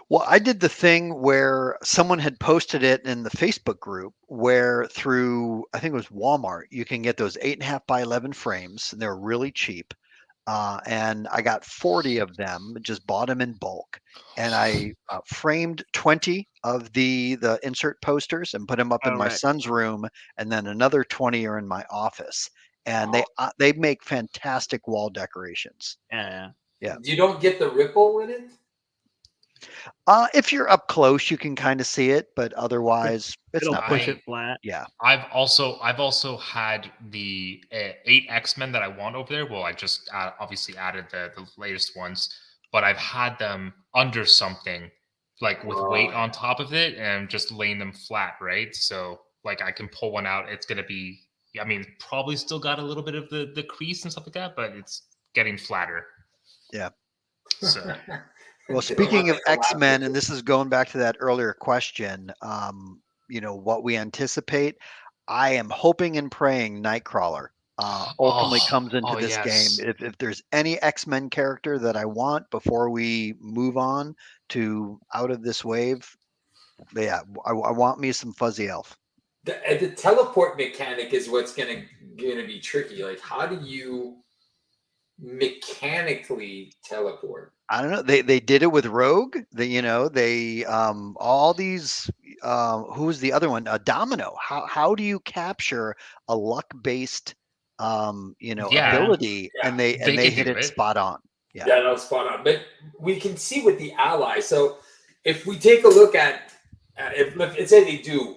Well, I did the thing where someone had posted it in the Facebook group where through, I think it was Walmart, you can get those 8.5 by 11 frames, and they're really cheap. And I got 40 of them, just bought them in bulk. And I framed 20 of the insert posters and put them up in my son's room. And then another 20 are in my office. And they make fantastic wall decorations. Yeah. You don't get the ripple in it? If you're up close, you can kind of see it, but otherwise, it's not push it flat. Yeah. I've also had the 8 X-Men that I want over there. Well, I just obviously added the latest ones, but I've had them under something like with weight on top of it and just laying them flat, right? So like I can pull one out. It's gonna be, I mean, probably still got a little bit of the crease and stuff like that, but it's getting flatter. Yeah. So. Well, speaking of X-Men, and this is going back to that earlier question, what we anticipate, I am hoping and praying Nightcrawler ultimately comes into this game. If there's any X-Men character that I want before we move on to out of this wave, I want me some Fuzzy Elf. The teleport mechanic is what's gonna be tricky. Like, how do you mechanically teleport? I don't know. They did it with Rogue. All these. Who's the other one? Domino. How do you capture a luck based, ability? Yeah. And they hit it spot on. Yeah, no, spot on. But we can see with the ally. So if we take a look at, let's say they do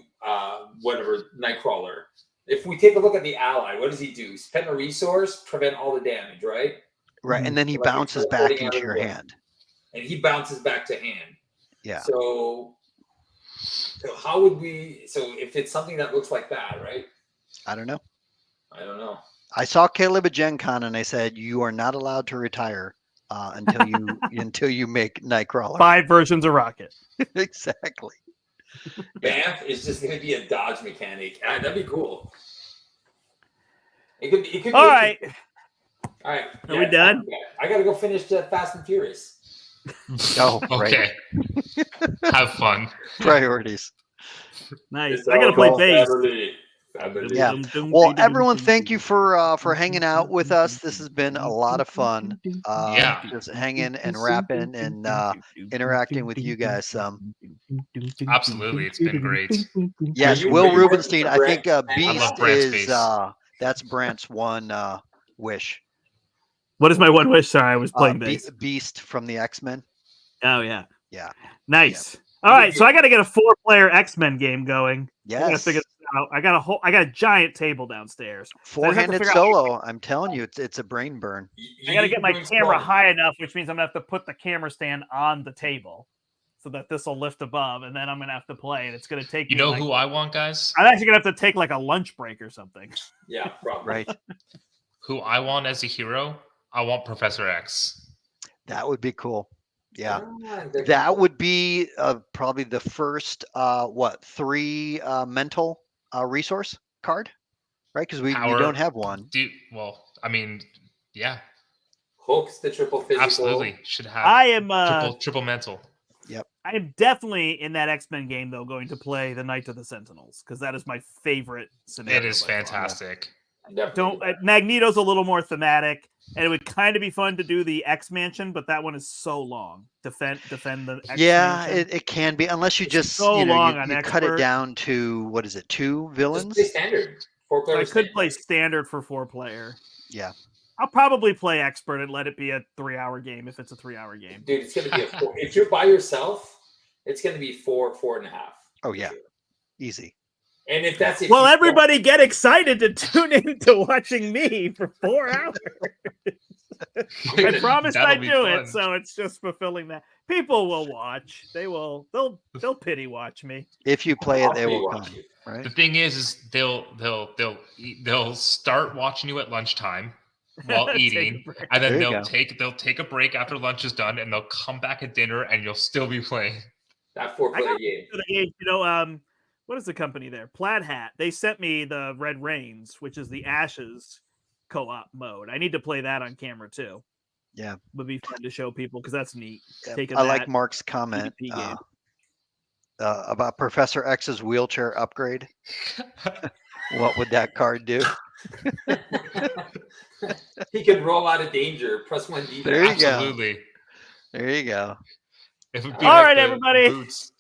Nightcrawler. If we take a look at the ally, what does he do? Spend a resource, prevent all the damage, right? Right, and then he bounces back into your hand. And he bounces back to hand. Yeah. So how would we? So if it's something that looks like that, right? I don't know. I saw Caleb at Gen Con, and I said, "You are not allowed to retire until you make Nightcrawler." 5 versions of Rocket. Exactly. Banff is just going to be a dodge mechanic. That'd be cool. It could be. All right. All right. Are we done? I got to go finish Fast and Furious. Oh, okay. Have fun. Priorities. Nice. I got to play bass. Yeah. Well, everyone, thank you for hanging out with us. This has been a lot of fun. Just hanging and rapping and interacting with you guys some. Absolutely, it's been great. Yes, Will Rubenstein. I think Beast is that's Brandt's one wish. What is my one wish? Sorry, I was playing bass. Beast from the X-Men. Oh yeah. Yeah. Nice. Yeah. All right, so I got to get a 4-player X-Men game going. Yes. I got to figure this out. I got a giant table downstairs. Four-handed solo. I'm telling you, it's a brain burn. I got to get my camera high enough, which means I'm gonna have to put the camera stand on the table so that this will lift above, and then I'm gonna have to play, and it's gonna take. You know who I want, guys? I'm actually gonna have to take like a lunch break or something. Yeah, probably. Right. Who I want as a hero? I want Professor X. That would be cool. Yeah, that would be probably the first 3 mental resource card, right? Because we don't have one. Well, I mean, yeah. Hulk's the triple physical. Absolutely should have. I am triple mental. Yep. I am definitely in that X-Men game though going to play the Night of the Sentinels because that is my favorite scenario. It is fantastic. Magneto's a little more thematic, and it would kind of be fun to do the X Mansion, but that one is so long. Defend the X Mansion. It can be unless you just so you cut it down to what is it, 2 villains? Just play standard. 4-player. I could play standard for 4-player. Yeah. I'll probably play expert and let it be a 3-hour game if it's a 3-hour game. Dude, it's gonna be a 4. If you're by yourself, it's gonna be 4.5. Oh yeah, easy. And if that's everybody get excited to tune in to watching me for 4 hours. I promised I'd do it, so it's just fulfilling that. People will watch. They'll pity watch me. If you play it, they will come. Right. The thing is they'll start watching you at lunchtime while eating, and then they'll take a break after lunch is done, and they'll come back at dinner, and you'll still be playing that 4-player game. You know, what is the company there? Plaid Hat. They sent me the Red Rains, which is the Ashes co-op mode. I need to play that on camera too. Yeah, would be fun to show people because that's neat. Yeah. I like Mark's comment about Professor X's wheelchair upgrade. What would that card do? He could roll out of danger. Press 1D. There you Absolutely. go. There you go. It would be all like right, everybody. Boots.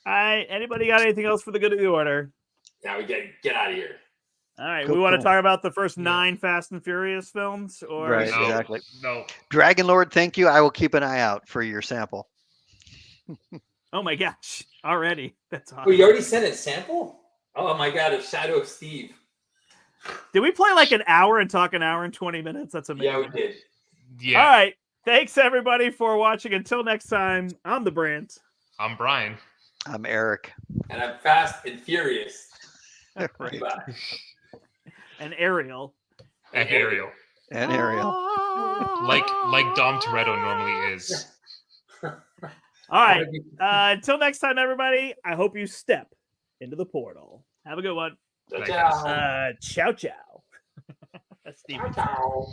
Anybody got anything else for the good of the order? Now we get out of here. All right, we want to talk about the first 9 Fast and Furious films, or right? Exactly. No. Dragon Lord, thank you. I will keep an eye out for your sample. Oh my gosh! Already, that's awesome. Oh, you already sent a sample? Oh my god! A Shadow of Steve. Did we play like an hour and talk an hour and 20 minutes? That's amazing. Yeah, we did. Yeah. All right. Thanks everybody for watching. Until next time, I'm the Brandt. I'm Brian. I'm Eric. And I'm Fast and Furious. Right. Bye. And Ariel. And Ariel. And Ariel. Like Dom Toretto normally is. All right. Until next time, everybody, I hope you step into the portal. Have a good one. Ciao. Ciao, ciao. Ciao.